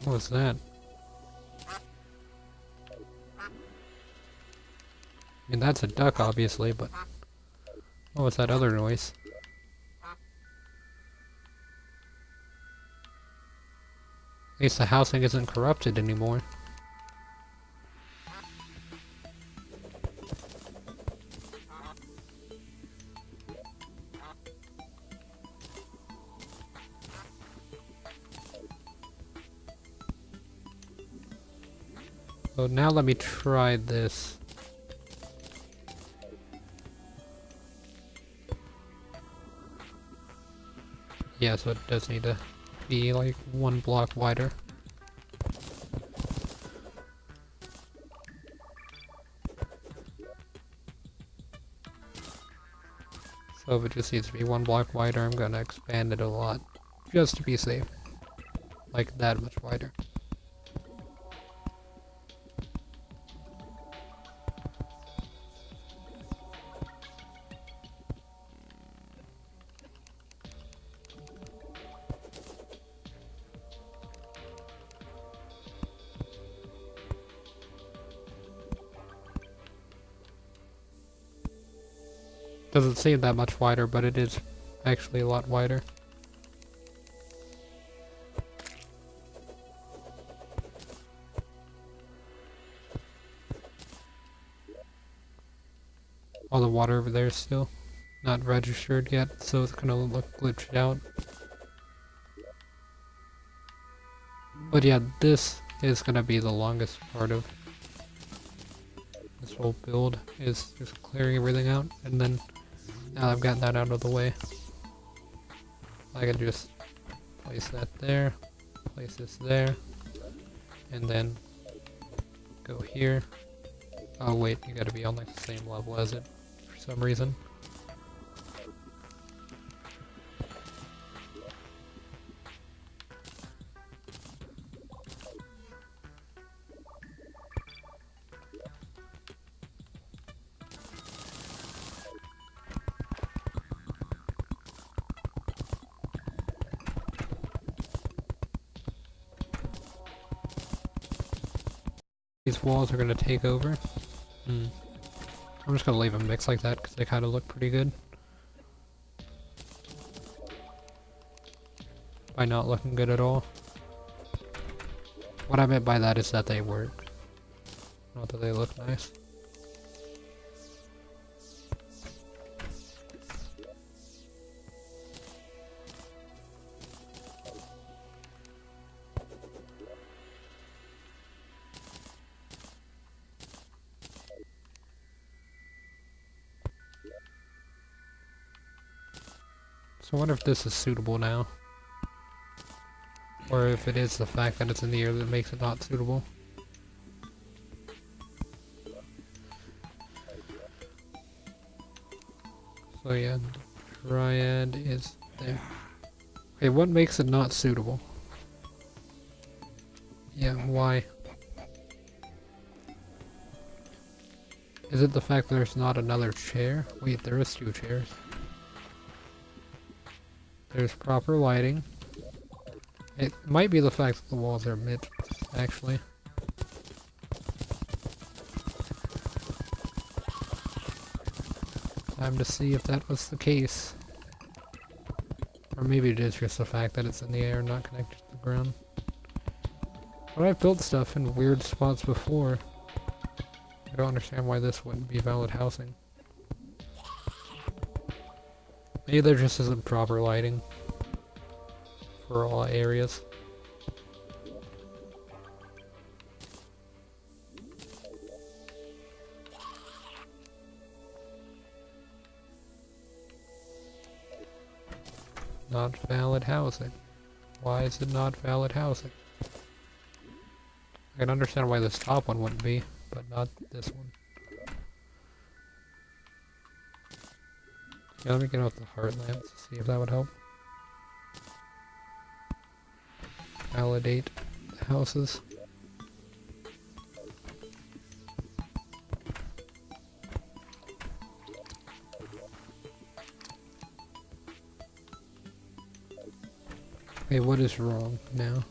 What was that? I mean, that's a duck, obviously, but... what was that other noise? At least the housing isn't corrupted anymore. So now let me try this. Yeah, so it does need to be like 1 block wider. So if it just needs to be 1 block wider, I'm gonna expand it a lot. Just to be safe. Like that much wider. Doesn't seem that much wider, but it is actually a lot wider. All the water over there is still not registered yet, so it's gonna look glitched out. But yeah, this is gonna be the longest part of this whole build, is just clearing everything out, and then now I've gotten that out of the way, I can just place that there, place this there, and then go here. Oh wait, you gotta be on like the same level as it for some reason. These walls are gonna take over. I'm just gonna leave them mixed like that because they kind of look pretty good. By not looking good at all. What I meant by that is that they work. Not that they look nice. So I wonder if this is suitable now. Or if it is the fact that it's in the air that makes it not suitable. So yeah, the Triad is there. Okay, what makes it not suitable? Yeah, why? Is it the fact that there's not another chair? Wait, there is 2 chairs. There's proper lighting. It might be the fact that the walls are mid, actually. Time to see if that was the case. Or maybe it is just the fact that it's in the air and not connected to the ground. But I've built stuff in weird spots before. I don't understand why this wouldn't be valid housing. Maybe there just isn't proper lighting for all areas. Not valid housing. Why is it not valid housing? I can understand why this top one wouldn't be, but not this one. Yeah, let me get out the heart lamps to see if that would help. Validate the houses. Okay, what is wrong now?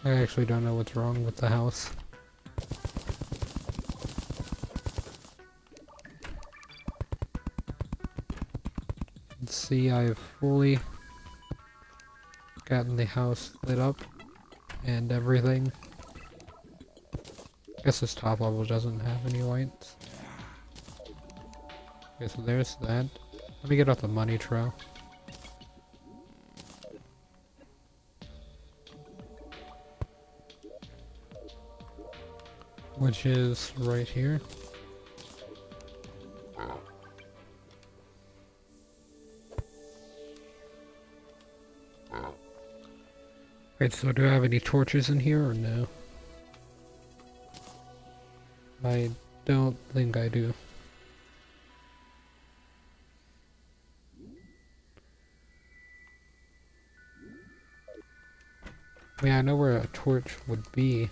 I actually don't know what's wrong with the house. Let's see, I've fully gotten the house lit up and everything. I guess this top level doesn't have any lights. Okay, so there's that. Let me get out the money trail. which is right here. Wait, so do I have any torches in here or no? I don't think I do. I mean, I know where a torch would be.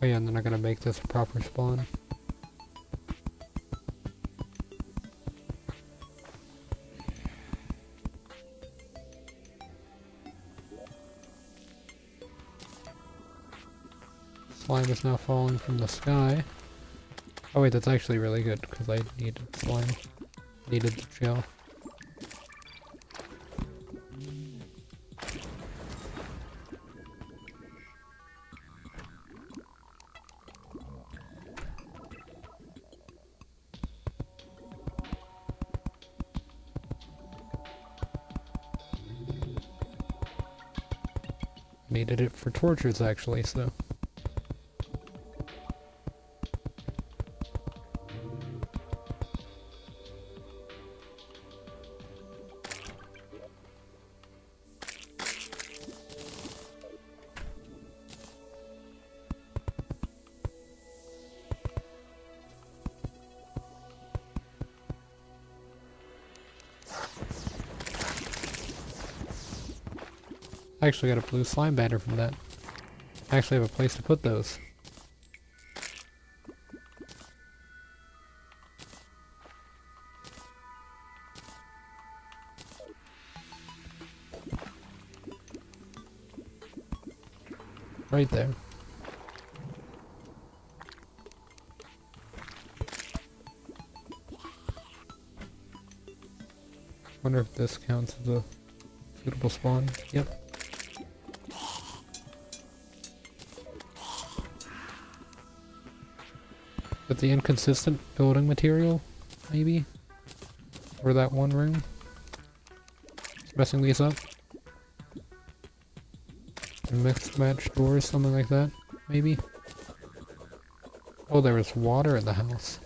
Oh yeah, and then I'm gonna make this a proper spawn. Slime is now falling from the sky. Oh wait, that's actually really good, because I needed slime. Needed the gel. Needed it for torches actually, so. I actually got a blue slime banner from that. I actually have a place to put those. Right there. Wonder if this counts as a suitable spawn. Yep. But the inconsistent building material, maybe? Or that one room? It's messing these up? Mixed match doors, something like that, maybe? Oh, there was water in the house.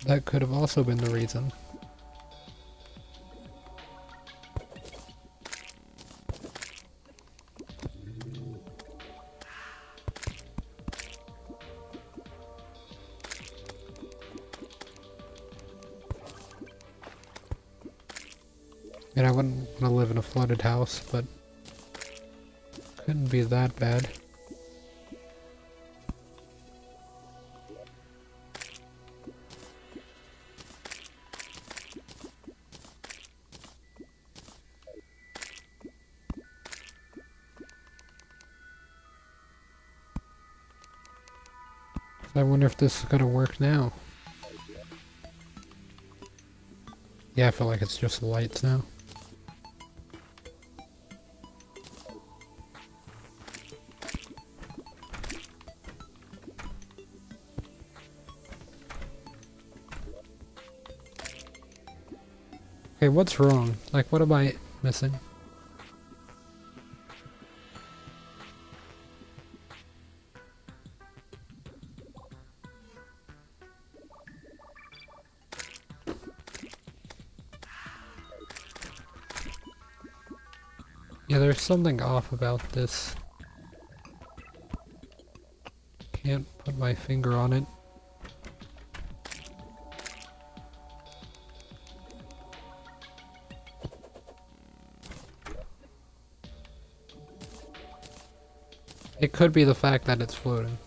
That could have also been the reason. And I wouldn't want to live in a flooded house, but couldn't be that bad. I wonder if this is gonna work now. Yeah, I feel like it's just the lights now. Okay, what's wrong? Like, what am I missing? Yeah, there's something off about this. Can't put my finger on it. It could be the fact that it's floating.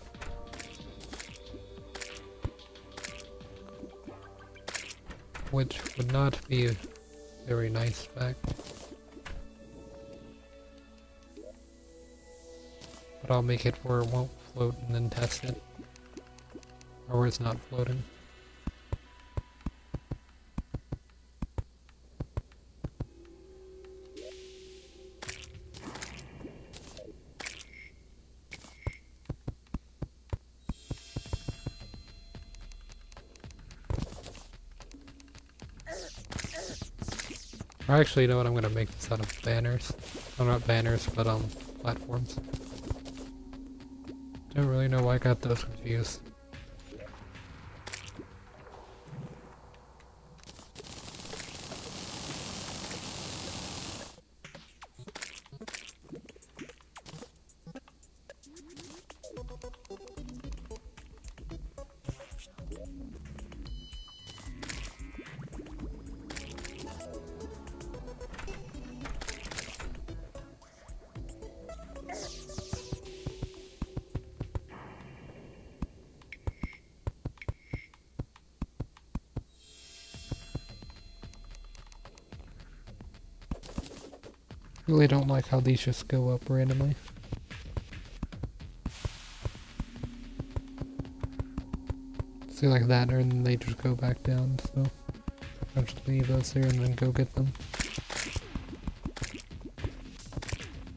Which would not be a very nice fact. But I'll make it where it won't float and then test it. Or where it's not floating. Or actually, you know what? I'm gonna make this out of banners. Oh, not banners, but platforms. Don't really know why I got those confused. Really don't like how these just go up randomly. See, like that, and then they just go back down, so I'll just leave those there and then go get them.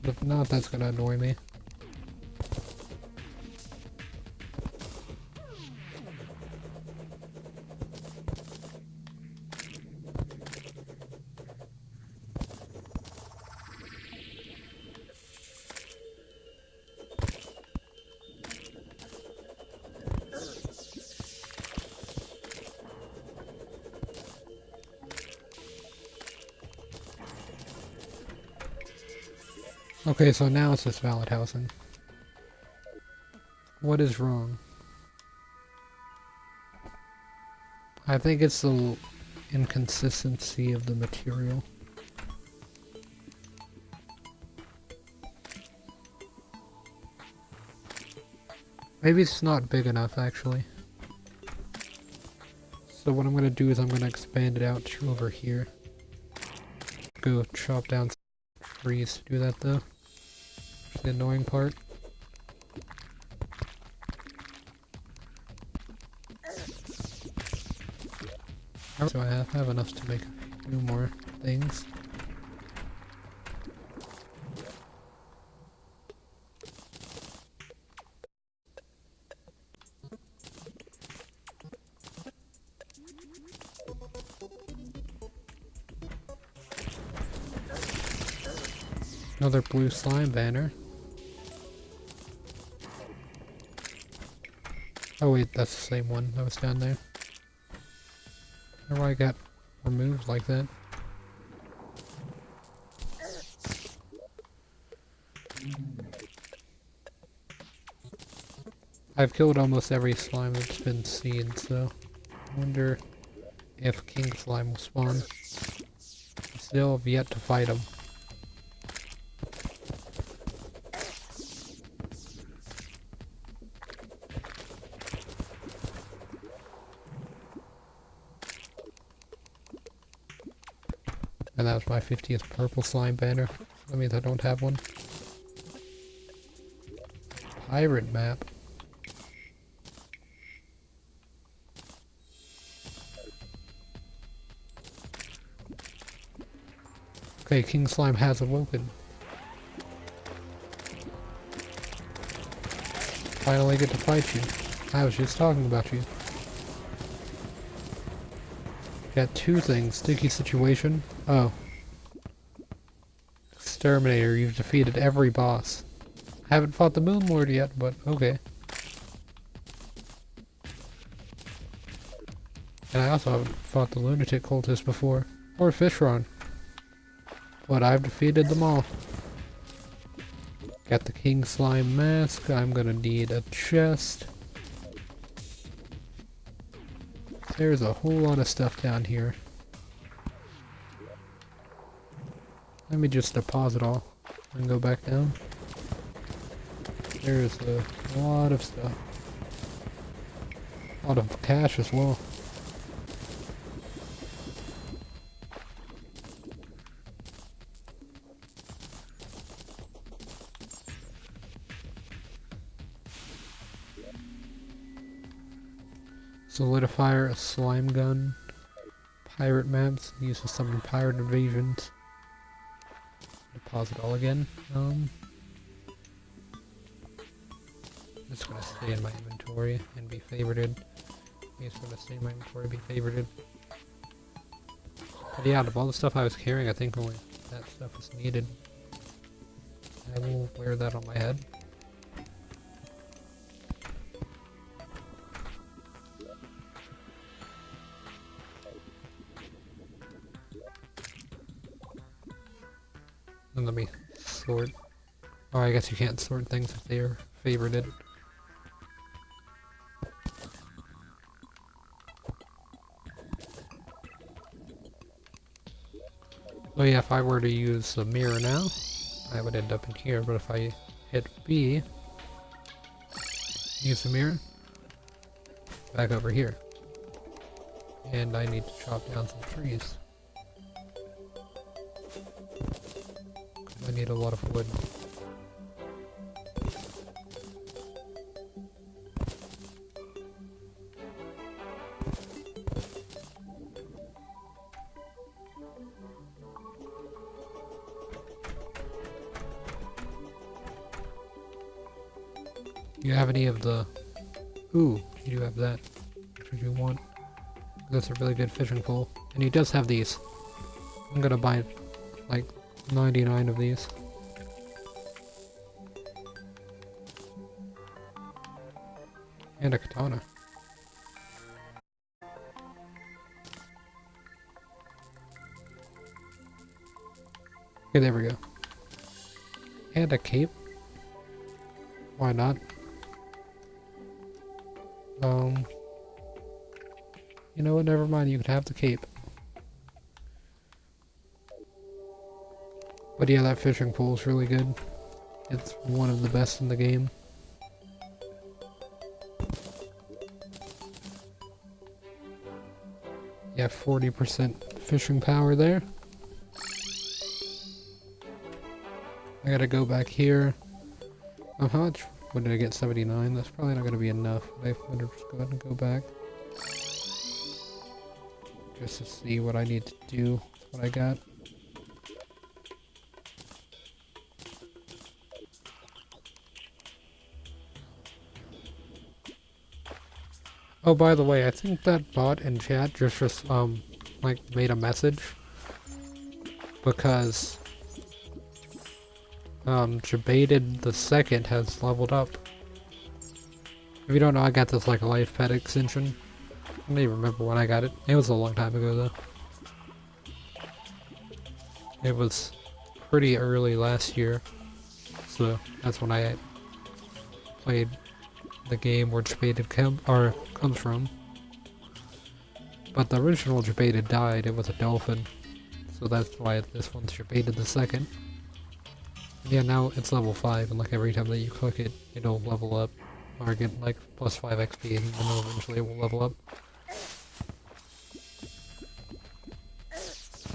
But if not, that's gonna annoy me. Okay, so now it's just valid housing. What is wrong? I think it's the inconsistency of the material. Maybe it's not big enough, actually. So what I'm gonna do is I'm gonna expand it out to over here. Go chop down some trees to do that, though. That's the annoying part. So I have enough to make a few more things. Another blue slime banner. Oh wait, that's the same one that was down there. I wonder why I got removed like that. I've killed almost every slime that's been seen, so I wonder if king slime will spawn. I still have yet to fight him. And that was my 50th purple slime banner. That means I don't have one. Pirate map. Okay, King Slime has awoken. Finally get to fight you. I was just talking about you. Got two things. Sticky situation. Oh. Exterminator, you've defeated every boss. I haven't fought the Moon Lord yet, but okay. And I also haven't fought the Lunatic Cultist before. Or Fishron. But I've defeated them all. Got the King Slime mask. I'm gonna need a chest. There's a whole lot of stuff down here. Let me just deposit all and go back down. There's a lot of stuff. A lot of cash as well. Solidifier, a slime gun, pirate maps, used to summon pirate invasions. Deposit all again. It's gonna stay in my inventory and be favorited. It's gonna stay in my inventory and be favorited. But yeah, out of all the stuff I was carrying, I think only that stuff is needed. I will wear that on my head. And let me sort. Oh, I guess you can't sort things if they are favorited. Oh yeah, if I were to use the mirror now, I would end up in here, but if I hit B, use the mirror, back over here. And I need to chop down some trees. I need a lot of wood. Do you have any of the... Ooh, you do have that. That's what you want. That's a really good fishing pole. And he does have these. I'm gonna buy like 99 of these. And a katana. Okay, there we go. And a cape. Why not? You know what, never mind, you can have the cape. But yeah, that fishing pole is really good. It's one of the best in the game. Yeah, 40% fishing power there. I gotta go back here. How much? What did I get? 79? That's probably not gonna be enough. I better just go ahead and go back. Just to see what I need to do with what I got. Oh, by the way, I think that bot in chat just like made a message. Because Jebaited the Second has leveled up. If you don't know, I got this like life pet extension. I don't even remember when I got it. It was a long time ago though. It was pretty early last year. So that's when I played the game where Jebaited comes from. But the original Jebaited died. It was a dolphin. So that's why this one's Jebaited the Second. Yeah, now it's level 5, and like every time that you click it, it'll level up, or get like plus 5 XP, and then eventually it will level up.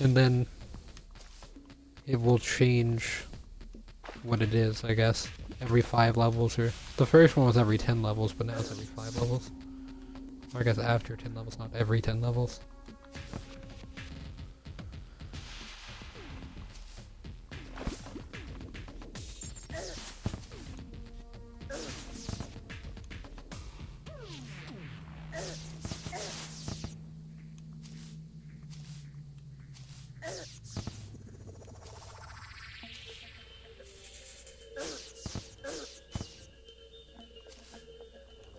And then it will change what it is, I guess, every 5 levels, or the first one was every 10 levels, but now it's every 5 levels. Or I guess after 10 levels, not every 10 levels.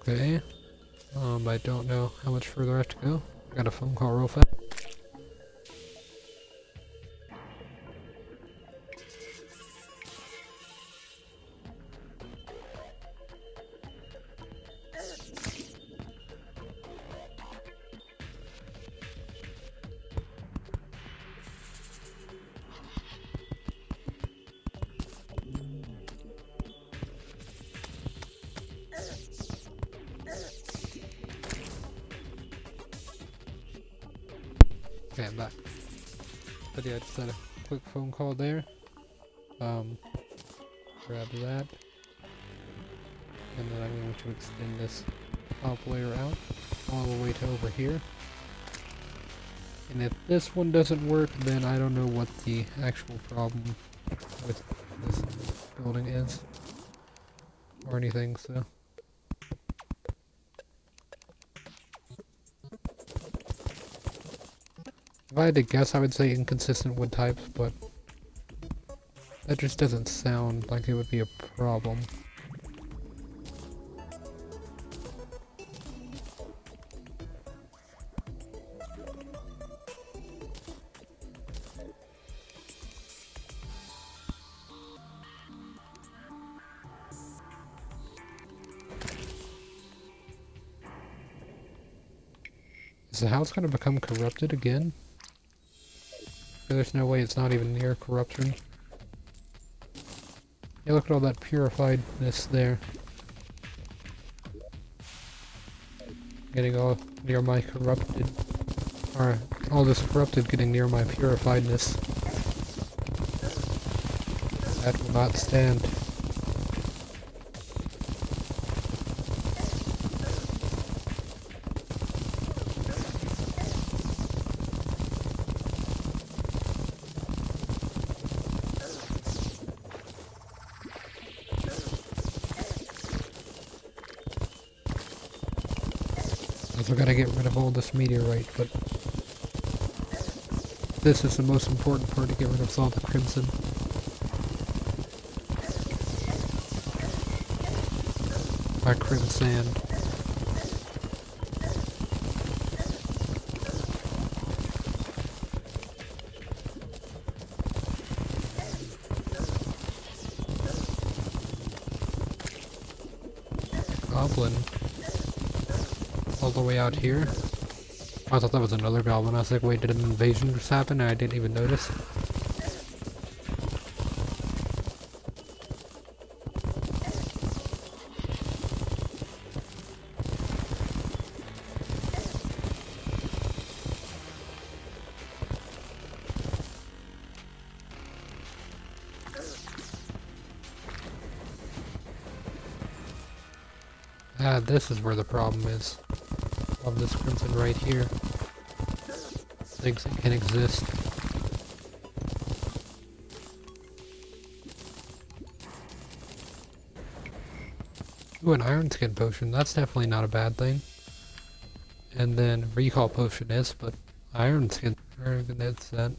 Okay, I don't know how much further I have to go. I got a phone call real fast. Okay, I'm back. But yeah, I just had a quick phone call there. Grab that. And then I'm going to extend this top layer out all the way to over here. And if this one doesn't work, then I don't know what the actual problem with this building is. Or anything, so. If I had to guess, I would say inconsistent wood types, but that just doesn't sound like it would be a problem. Is the house gonna become corrupted again? There's no way it's not even near corruption. Yeah, look at all that purifiedness there. Getting all near my corrupted. Or, all this corrupted getting near my purifiedness. That will not stand. Also gotta get rid of all this meteorite, but this is the most important part, to get rid of all the crimson. My crimson sand. Goblin. All the way out here. I thought that was another goblin. I was like, wait, did an invasion just happen? And I didn't even notice. Ah, this is where the problem is. Of this crimson right here. Thinks it can exist. Ooh, an iron skin potion. That's definitely not a bad thing. And then recall potion is, but iron skin. I don't even notice that.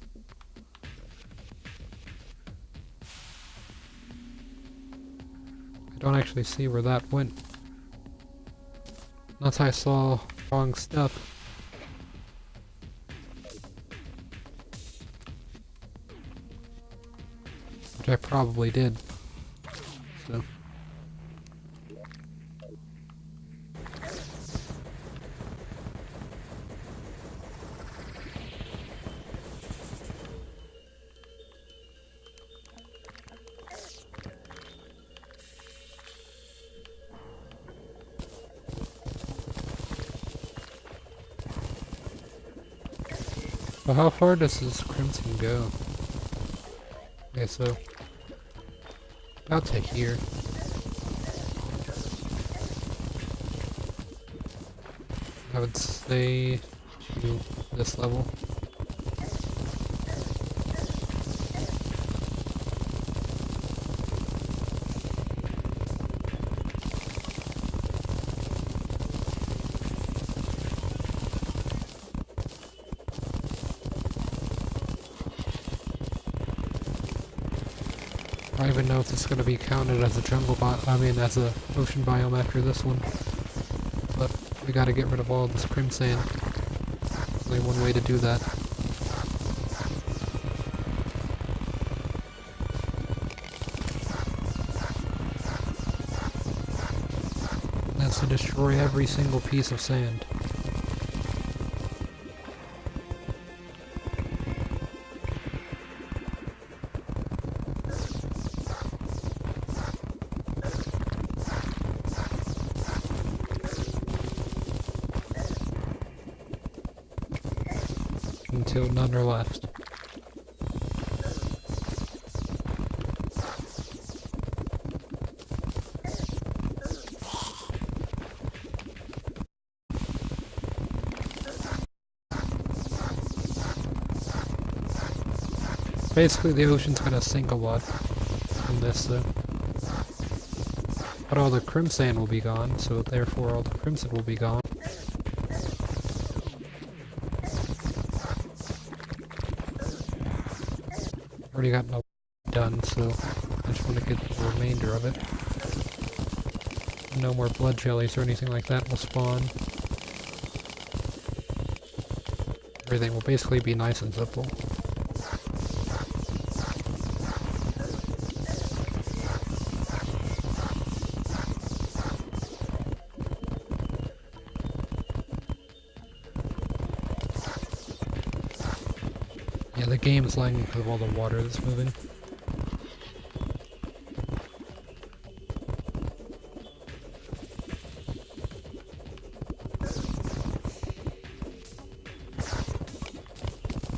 I don't actually see where that went. Unless I saw wrong stuff. Which I probably did. So. So how far does this crimson go? Okay, so about to here. I would say to this level. I don't even know if it's going to be counted as a jungle as a ocean biome after this one. But we gotta get rid of all this crimson. There's only one way to do that. And that's to destroy every single piece of sand. Until none are left. Basically, the ocean's gonna sink a lot from this, though. But all the crimson will be gone, so therefore all the crimson will be gone. already got my done, so I just want to get the remainder of it. No more blood jellies or anything like that will spawn. Everything will basically be nice and simple. Yeah, the game is lagging because of all the water that's moving.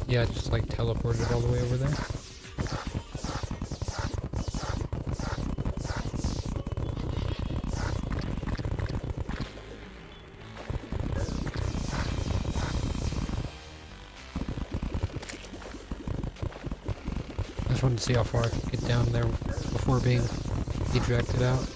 Yeah, it just like teleported all the way over there. I just wanted to see how far I could get down there before being ejected out.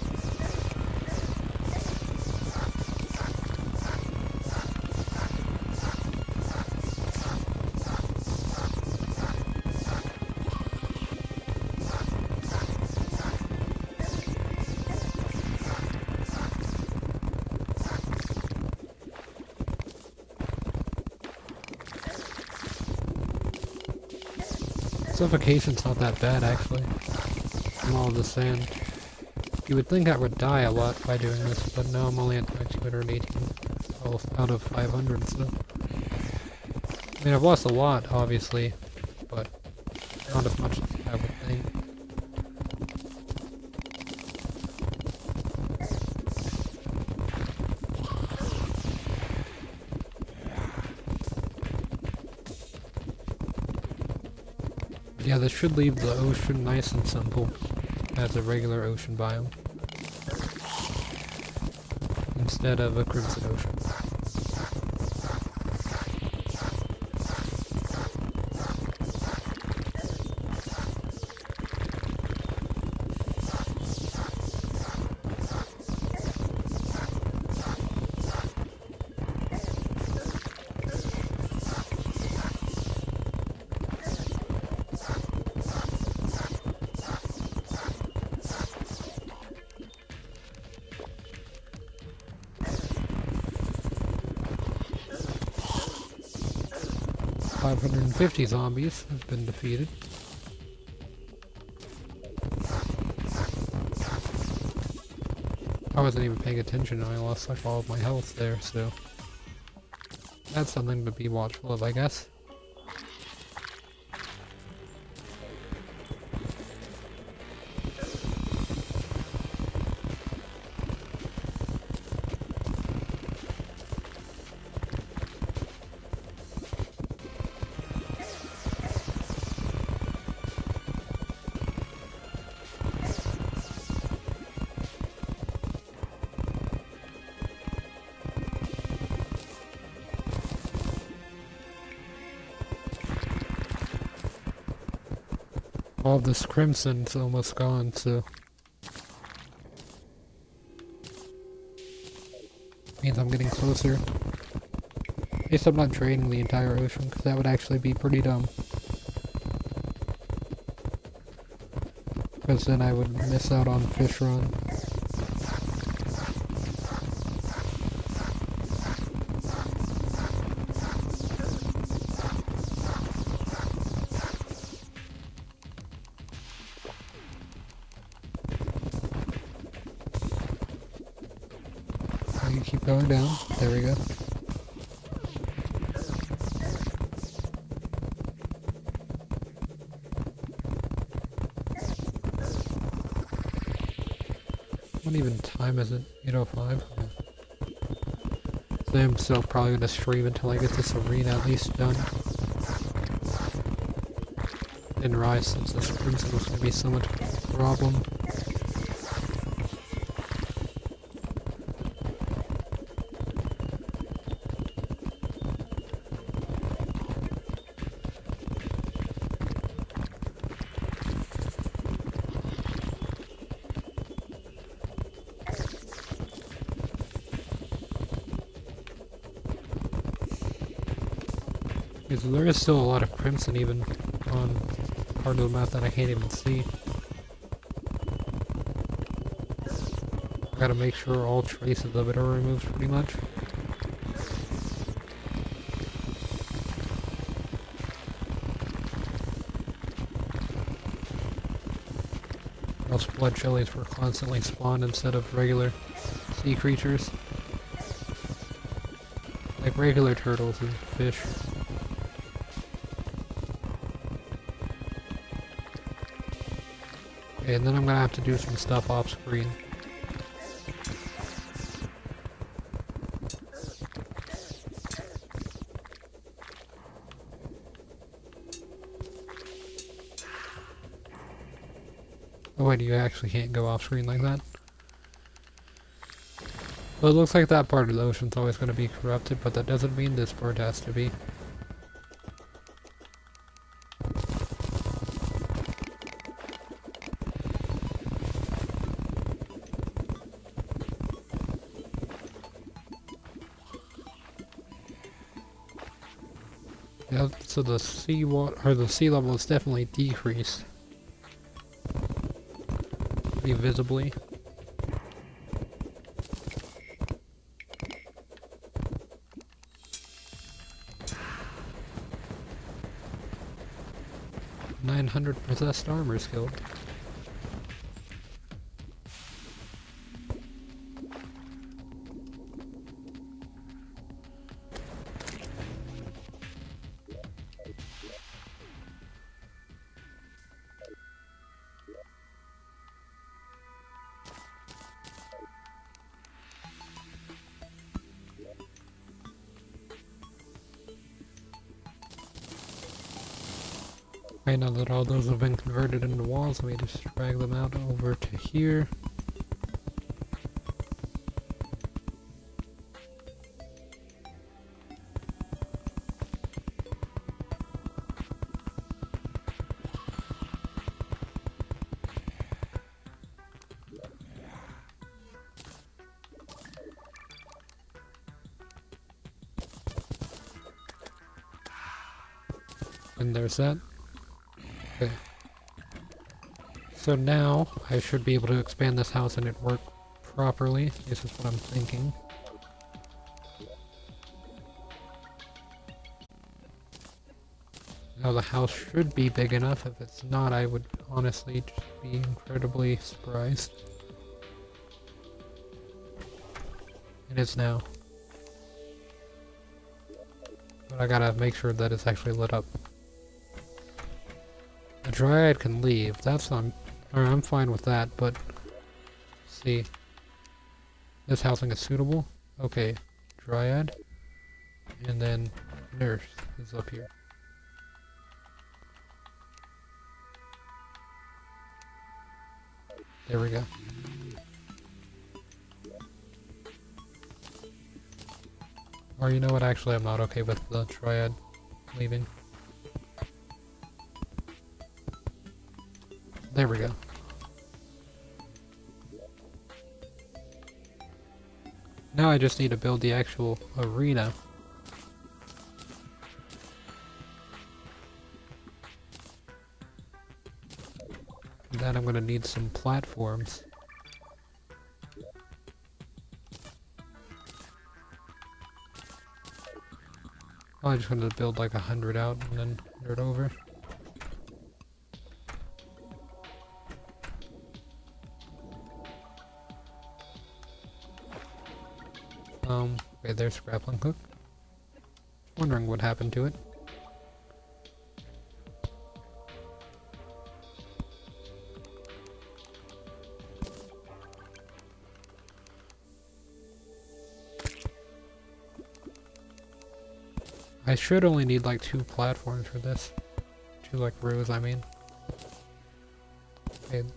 Suffocation's not that bad, actually, from all the sand. You would think I would die a lot by doing this, but now I'm only at 218 health out of 500, so... I mean, I've lost a lot, obviously, but not as much as I would think. Yeah, this should leave the ocean nice and simple as a regular ocean biome instead of a crimson ocean. $550 zombies have been defeated. I wasn't even paying attention and I lost like all of my health there, so that's something to be watchful of, I guess. All this crimson's almost gone, so means I'm getting closer. At least I'm not draining the entire ocean, because that would actually be pretty dumb. Because then I would miss out on Fish Run. You keep going down. There we go. What even time is it? 8:05? Yeah. So I'm still probably going to stream until I get this arena at least done. Didn't realize since this crimson was going to be so much of a problem. Because there is still a lot of crimson even on part of the map that I can't even see. I gotta make sure all traces of it are removed pretty much. Those blood jellies were constantly spawned instead of regular sea creatures. Like regular turtles and fish. Okay, and then I'm gonna have to do some stuff off screen. Oh wait, you actually can't go off screen like that? Well, it looks like that part of the ocean's always going to be corrupted, but that doesn't mean this part has to be. Yeah, so the sea level is definitely decreased. Pretty visibly. Possessed armor skilled. Okay, now that all those have been converted into walls, let me just drag them out over to here. And there's that. Okay. So now, I should be able to expand this house and it work properly. This is what I'm thinking. Now the house should be big enough. If it's not, I would honestly just be incredibly surprised. It is now. But I gotta make sure that it's actually lit up. The Dryad can leave. That's not... Or I'm fine with that, but... See. This housing is suitable? Okay. Dryad. And then Nurse is up here. There we go. Or you know what, actually I'm not okay with the Triad leaving. There we go. Now I just need to build the actual arena. And then I'm gonna need some platforms. I'm just gonna build like 100 out and then start over. Okay, there's grappling hook. Wondering what happened to it. I should only need like 2 platforms for this. 2 like rows, I mean. Okay, the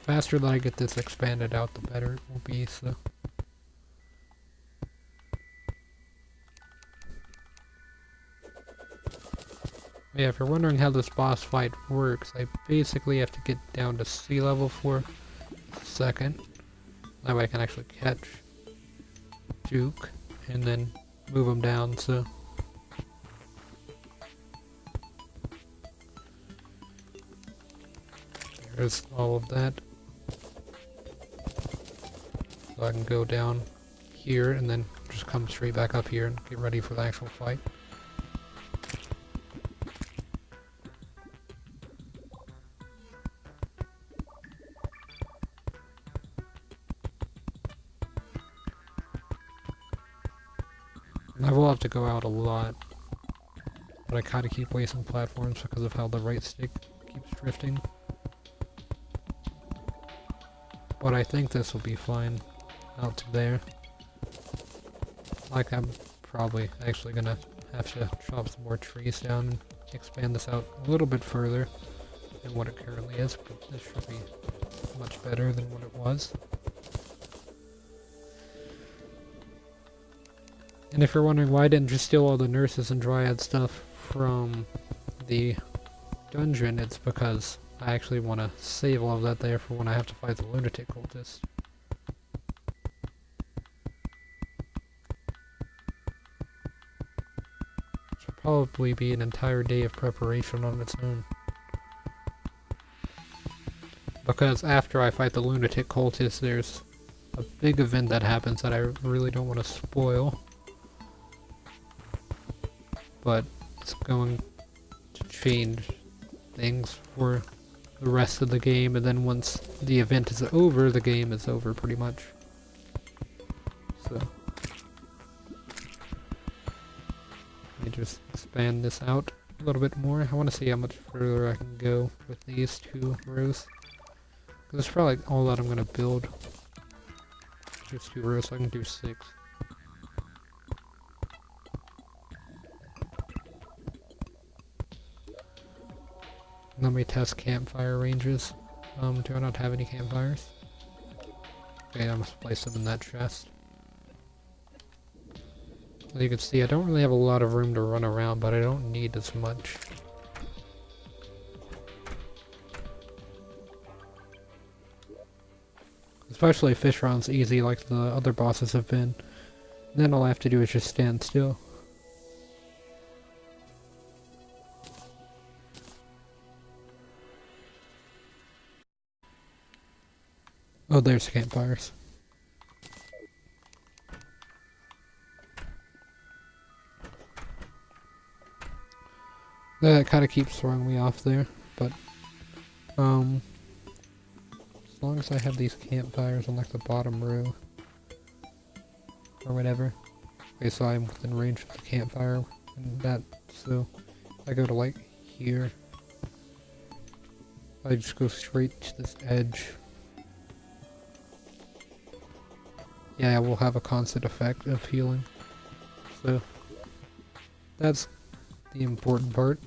faster that I get this expanded out, the better it will be, so... Yeah, if you're wondering how this boss fight works, I basically have to get down to sea level for a second. That way I can actually catch Duke and then move him down, so... There's all of that. So I can go down here and then just come straight back up here and get ready for the actual fight. And I will have to go out a lot, but I kind of keep wasting platforms because of how the right stick keeps drifting. But I think this will be fine out to there. Like, I'm probably actually gonna have to chop some more trees down and expand this out a little bit further than what it currently is, but this should be much better than what it was. And if you're wondering why I didn't just steal all the nurses and dryad stuff from the dungeon, it's because I actually want to save all of that there for when I have to fight the lunatic cultist. Which will probably be an entire day of preparation on its own. Because after I fight the lunatic cultist, there's a big event that happens that I really don't want to spoil. But it's going to change things for the rest of the game, and then once the event is over, the game is over pretty much. So let me just expand this out a little bit more. I want to see how much further I can go with these 2 rows. Because that's probably all that I'm going to build. Just 2 rows, so I can do 6. Let me test campfire ranges. Do I not have any campfires? Okay, I must place them in that chest. As you can see, I don't really have a lot of room to run around, but I don't need as much. Especially if fish round's easy like the other bosses have been. Then all I have to do is just stand still. Oh, there's campfires. That kind of keeps throwing me off there, but as long as I have these campfires on like the bottom row or whatever. Okay, so I'm within range of the campfire and that, so I go to like here. I just go straight to this edge. Yeah, we'll have a constant effect of healing. So that's the important part.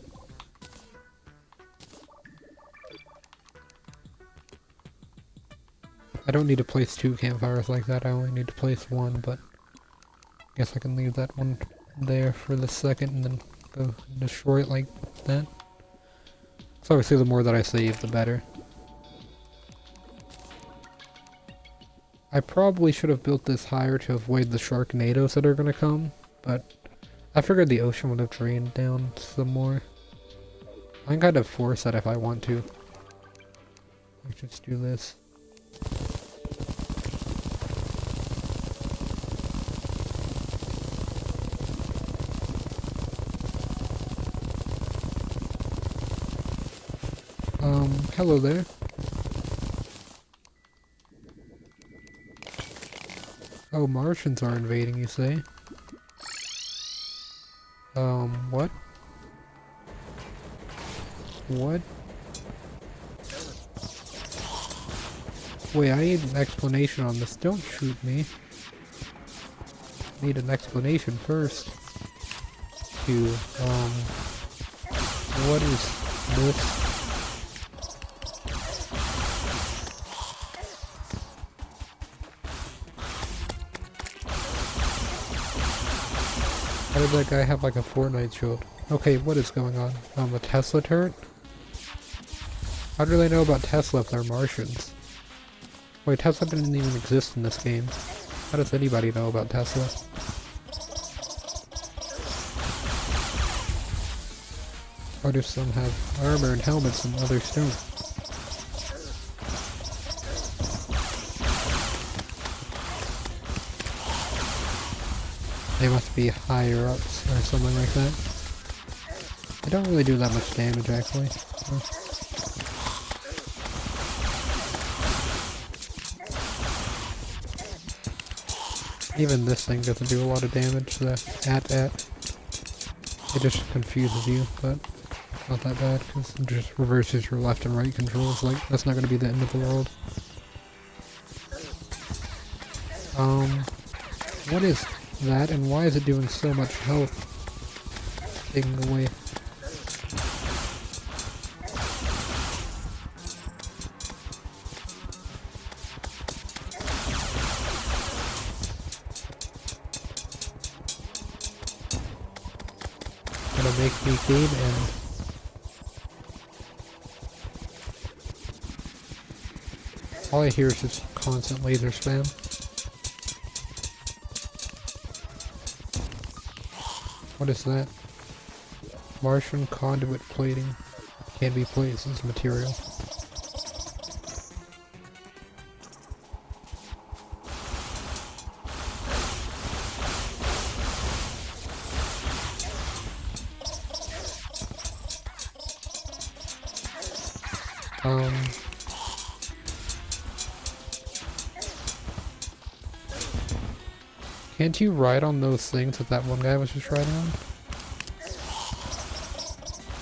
I don't need to place 2 campfires like that, I only need to place 1, but I guess I can leave that one there for the second and then go destroy it like that. So obviously the more that I save, the better. I probably should have built this higher to avoid the sharknadoes that are gonna come, but I figured the ocean would have drained down some more. I can kind of force that if I want to. Let's just do this. Hello there. Oh, Martians are invading, you say? What? What? Wait, I need an explanation on this. Don't shoot me. I need an explanation first. What is this? How did that guy have like a Fortnite shield? Okay, what is going on? A Tesla turret? How do they know about Tesla if they're Martians? Wait, Tesla didn't even exist in this game. How does anybody know about Tesla? Why do some have armor and helmets and others don't? They must be higher ups or something like that. They don't really do that much damage actually. So. Even this thing doesn't do a lot of damage, the at. It just confuses you, but not that bad, because it just reverses your left and right controls. Like, that's not going to be the end of the world. What is that, and why is it doing so much health? Taking away. Gonna make me game end. All I hear is just constant laser spam. What is that? Martian conduit plating can be placed as material. Can't you ride on those things that that one guy was just riding on?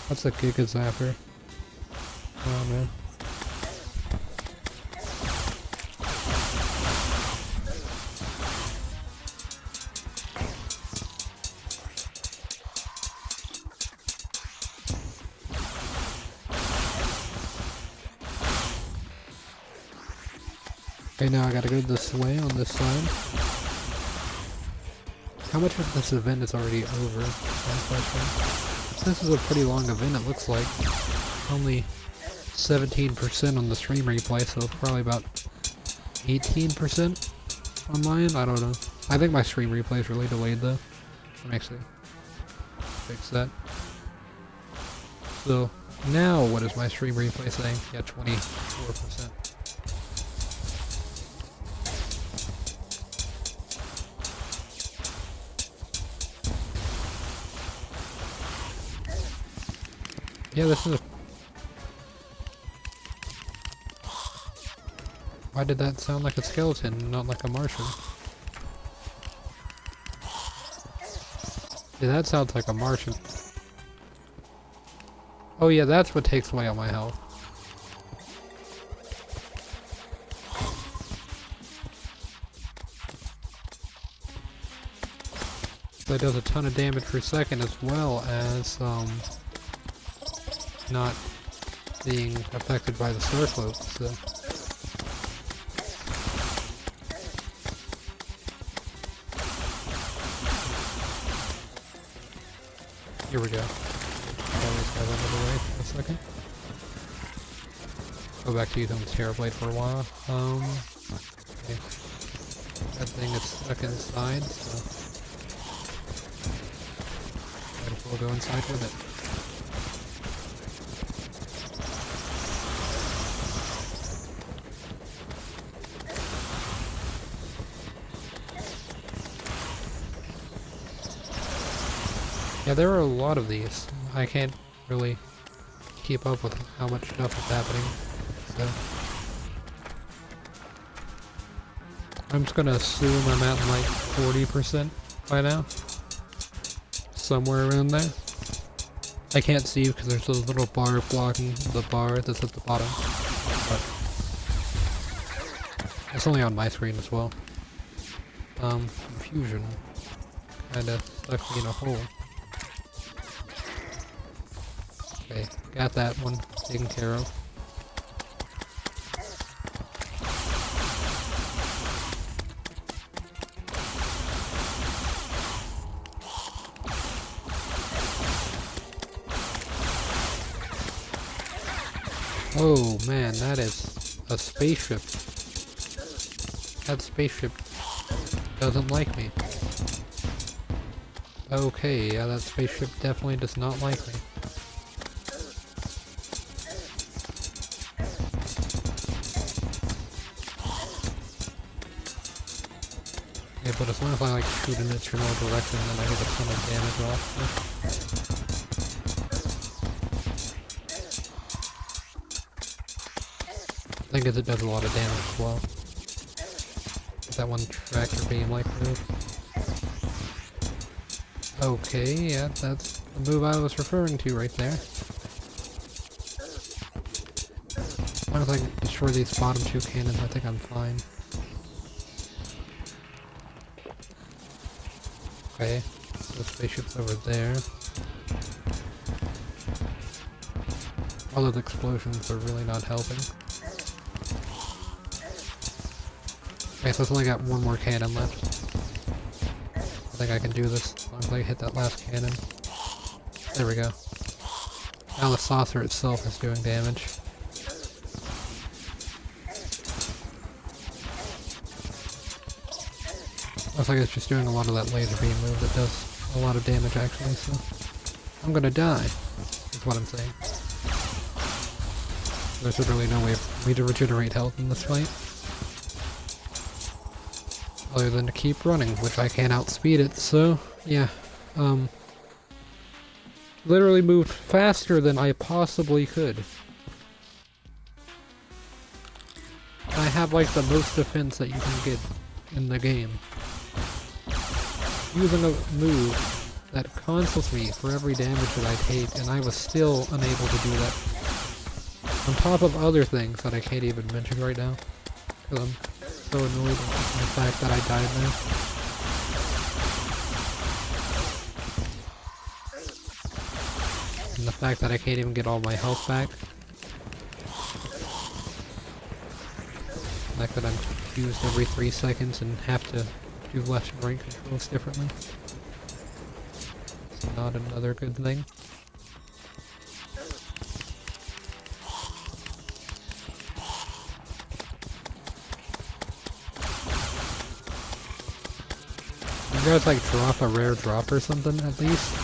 What's a Giga Zapper? Oh man. Okay, now I gotta go this way on this side. How much of this event is already over? This is a pretty long event, it looks like. Only 17% on the stream replay, so probably about 18% on mine? I don't know. I think my stream replay is really delayed though. Let me actually fix that. So, now what is my stream replay saying? Yeah, 24%. Yeah, this is a... Why did that sound like a skeleton, not like a Martian? Yeah, that sounds like a Martian. Oh yeah, that's what takes away all my health. So it does a ton of damage per second as well as, not being affected by the star cloak, so. Here we go. This guy went away for a second. Go back to using the Terrablade for a while. Okay. That thing is stuck inside, so might as well go inside with it. Yeah, there are a lot of these. I can't really keep up with how much stuff is happening, so I'm just gonna assume I'm at like 40% by now. Somewhere around there. I can't see because there's a little bar blocking the bar that's at the bottom, but it's only on my screen as well. Confusion kinda stuck me in a hole. Okay, got that one taken care of. Oh man, that is a spaceship. That spaceship doesn't like me. Okay, yeah, that spaceship definitely does not like me. Okay, but as long as I like shoot in its general direction, then I get a ton of damage off. I think it does a lot of damage as well. That one tractor beam like move. Okay, yeah, that's the move I was referring to right there. As long as I destroy these bottom two cannons, I think I'm fine. Okay, the spaceship's over there. All those explosions are really not helping. Okay, so it's only got one more cannon left. I think I can do this as long as I hit that last cannon. There we go. Now the saucer itself is doing damage. Looks like it's just doing a lot of that laser beam move that does a lot of damage actually, so... I'm gonna die, is what I'm saying. There's literally no way for me to regenerate health in this fight. Other than to keep running, which I can't outspeed it, so... yeah. Literally moved faster than I possibly could. I have like the most defense that you can get in the game. Using a move that consoles me for every damage that I take, and I was still unable to do that. On top of other things that I can't even mention right now, because I'm so annoyed with the fact that I died there. And the fact that I can't even get all my health back. The fact that I'm used every 3 seconds and have to do left and right controls differently. It's not another good thing. You guys like drop a rare drop or something at least?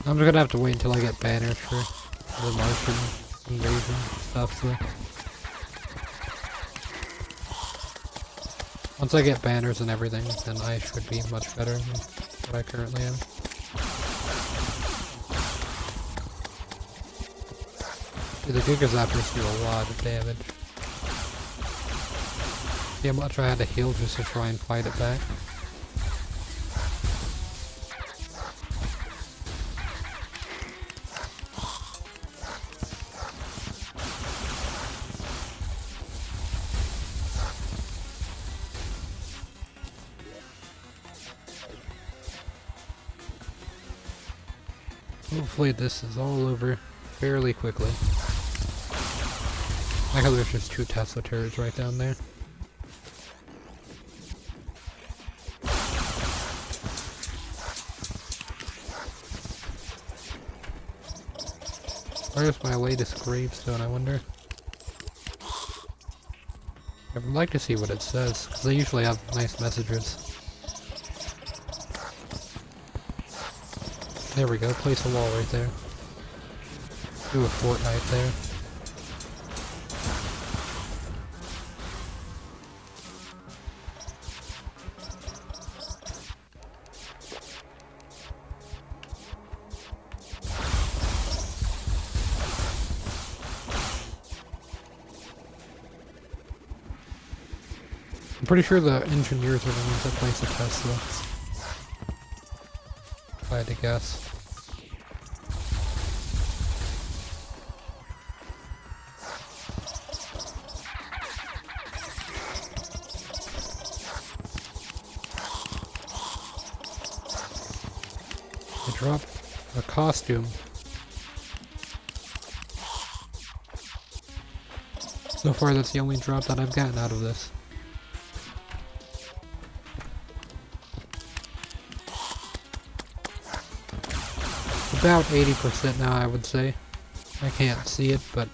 I'm just gonna have to wait until I get banners for the Martian invasion stuff, so... Once I get banners and everything, then I should be much better than what I currently am. Dude, the Gigazaptors do a lot of damage. See how much I had to heal just to try and fight it back? Hopefully this is all over fairly quickly. I know there's just 2 Tesla turrets right down there. Where's my latest gravestone, I wonder? I would like to see what it says, because they usually have nice messages. There we go, place a wall right there. Do a Fortnite there. I'm pretty sure the engineers are the ones that place the Tesla. If I had to guess. I dropped a costume. So far that's the only drop that I've gotten out of this. About 80% now, I would say. I can't see it, but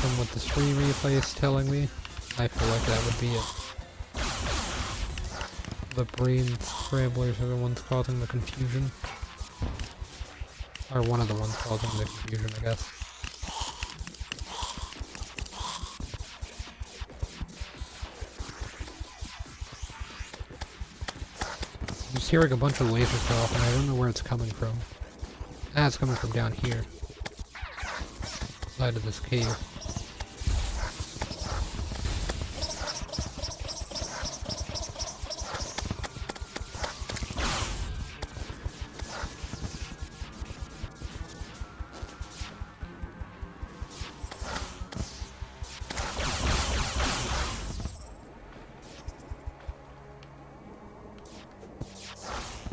from what the stream replay is telling me, I feel like that would be it. The brain scramblers are the ones causing the confusion. Or one of the ones causing the confusion, I guess. I'm just hearing a bunch of lasers go off and I don't know where it's coming from. Ah, it's coming from down here. Side of this cave.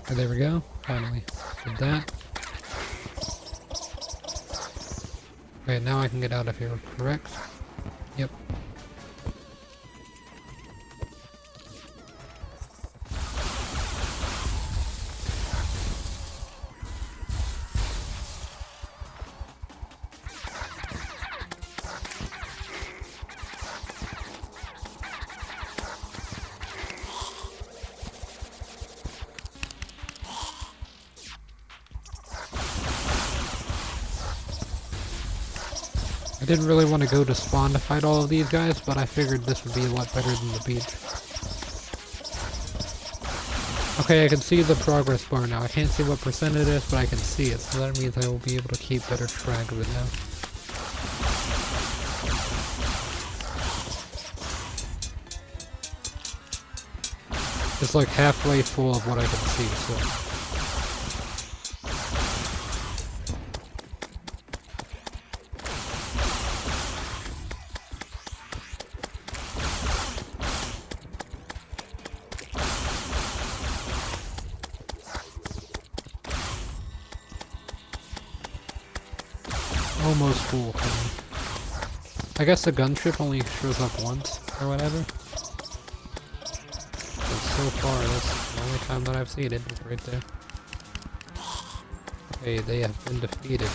Oh, there we go. Finally did that. Okay, now I can get out of here, correct? Yep. I didn't really want to go to spawn to fight all of these guys, but I figured this would be a lot better than the beach. Okay, I can see the progress bar now. I can't see what percent it is, but I can see it, so that means I will be able to keep better track of it now. It's like halfway full of what I can see, so... Almost full for me. I guess the gunship only shows up once, or whatever. But so far, that's the only time that I've seen it, right there. Okay, they have been defeated.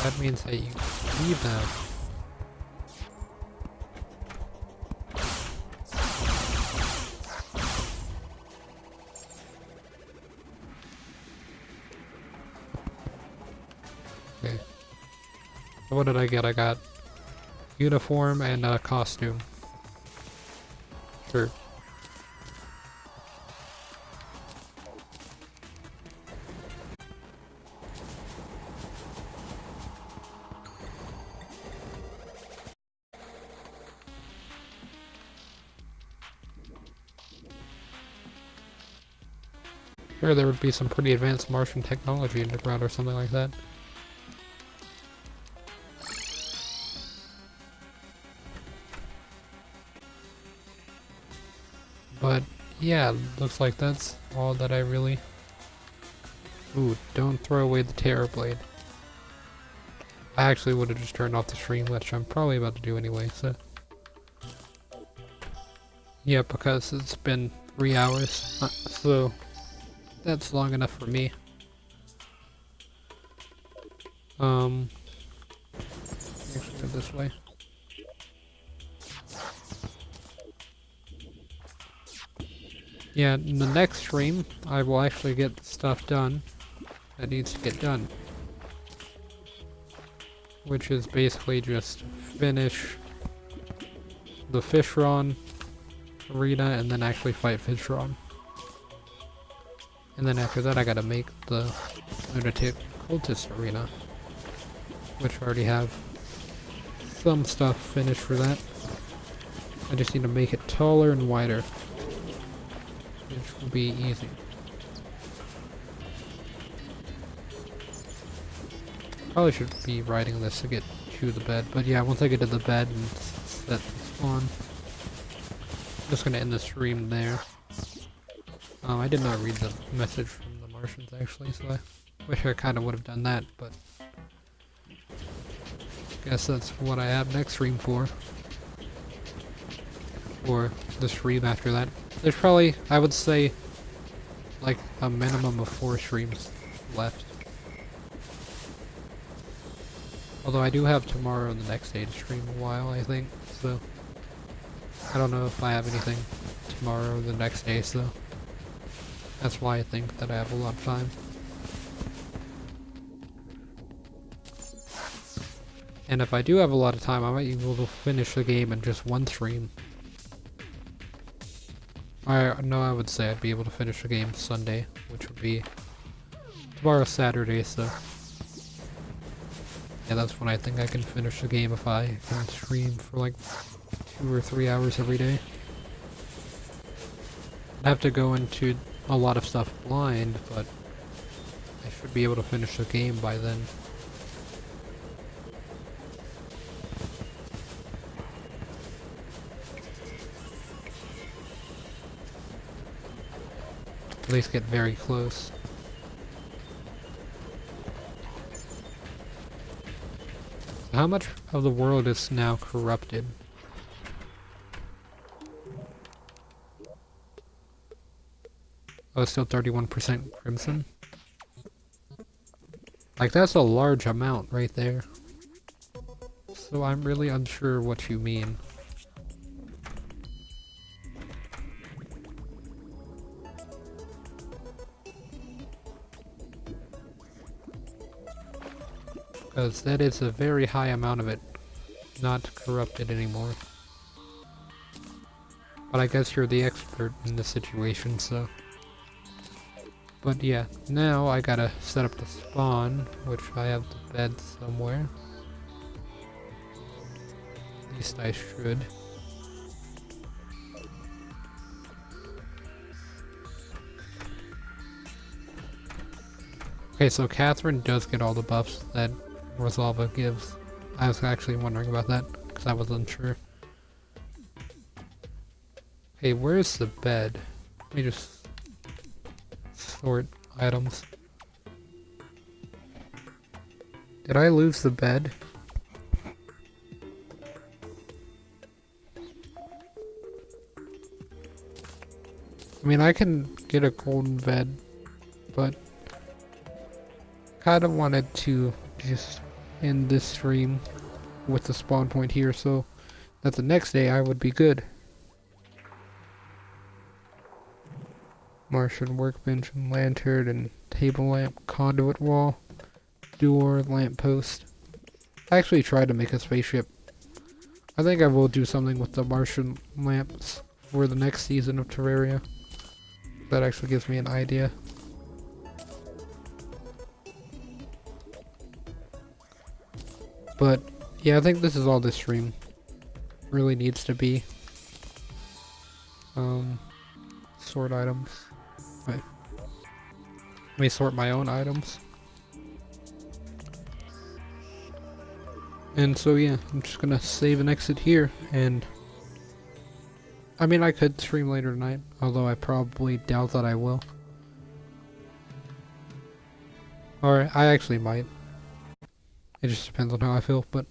That means that you leave now. Okay. So what did I get? I got uniform and a costume. Sure. Sure, there would be some pretty advanced Martian technology in the ground or something like that. But yeah, looks like that's all that I really... Ooh, don't throw away the Terror Blade. I actually would have just turned off the stream, which I'm probably about to do anyway, so... Yeah, because it's been 3 hours, so that's long enough for me. Actually go this way. Yeah, in the next stream, I will actually get the stuff done that needs to get done. Which is basically just finish the Fishron arena and then actually fight Fishron. And then after that I gotta make the Lunatic Cultist arena. Which I already have some stuff finished for that. I just need to make it taller and wider. Which will be easy. Probably should be riding this to get to the bed, but yeah, once I get to the bed and set the spawn, I'm just gonna end the stream there. I did not read the message from the Martians actually, so I wish I kind of would have done that, but guess that's what I have next stream for. Or the stream after that. There's probably, I would say, like a minimum of 4 streams left. Although I do have tomorrow and the next day to stream a while, I think, so I don't know if I have anything tomorrow or the next day, so that's why I think that I have a lot of time. And if I do have a lot of time, I might be able to finish the game in just one stream. I would say I'd be able to finish the game Sunday, which would be tomorrow's Saturday, so yeah, that's when I think I can finish the game if I can stream for like 2 or 3 hours every day. I have to go into a lot of stuff blind, but I should be able to finish the game by then. At least get very close. How much of the world is now corrupted? Oh, it's still 31% crimson? Like, that's a large amount right there. So I'm really unsure what you mean. Because that is a very high amount of it not corrupted anymore. But I guess you're the expert in this situation, so... But yeah, now I gotta set up the spawn, which I have the bed somewhere. At least I should. Okay, so Catherine does get all the buffs that Rosalva gives. I was actually wondering about that, because I was unsure. Hey, where's the bed? Let me just sort items. Did I lose the bed? I mean, I can get a golden bed, but kind of wanted to just end this stream with the spawn point here so that the next day I would be good. Martian workbench and lantern and table lamp, conduit wall, door, lamp post. I actually tried to make a spaceship. I think I will do something with the Martian lamps for the next season of Terraria. That actually gives me an idea. But yeah, I think this is all this stream really needs to be. Sort items. Wait. Let me sort my own items. And so yeah, I'm just gonna save and exit here, and I mean, I could stream later tonight, although I probably doubt that I will. Or I actually might. It just depends on how I feel, but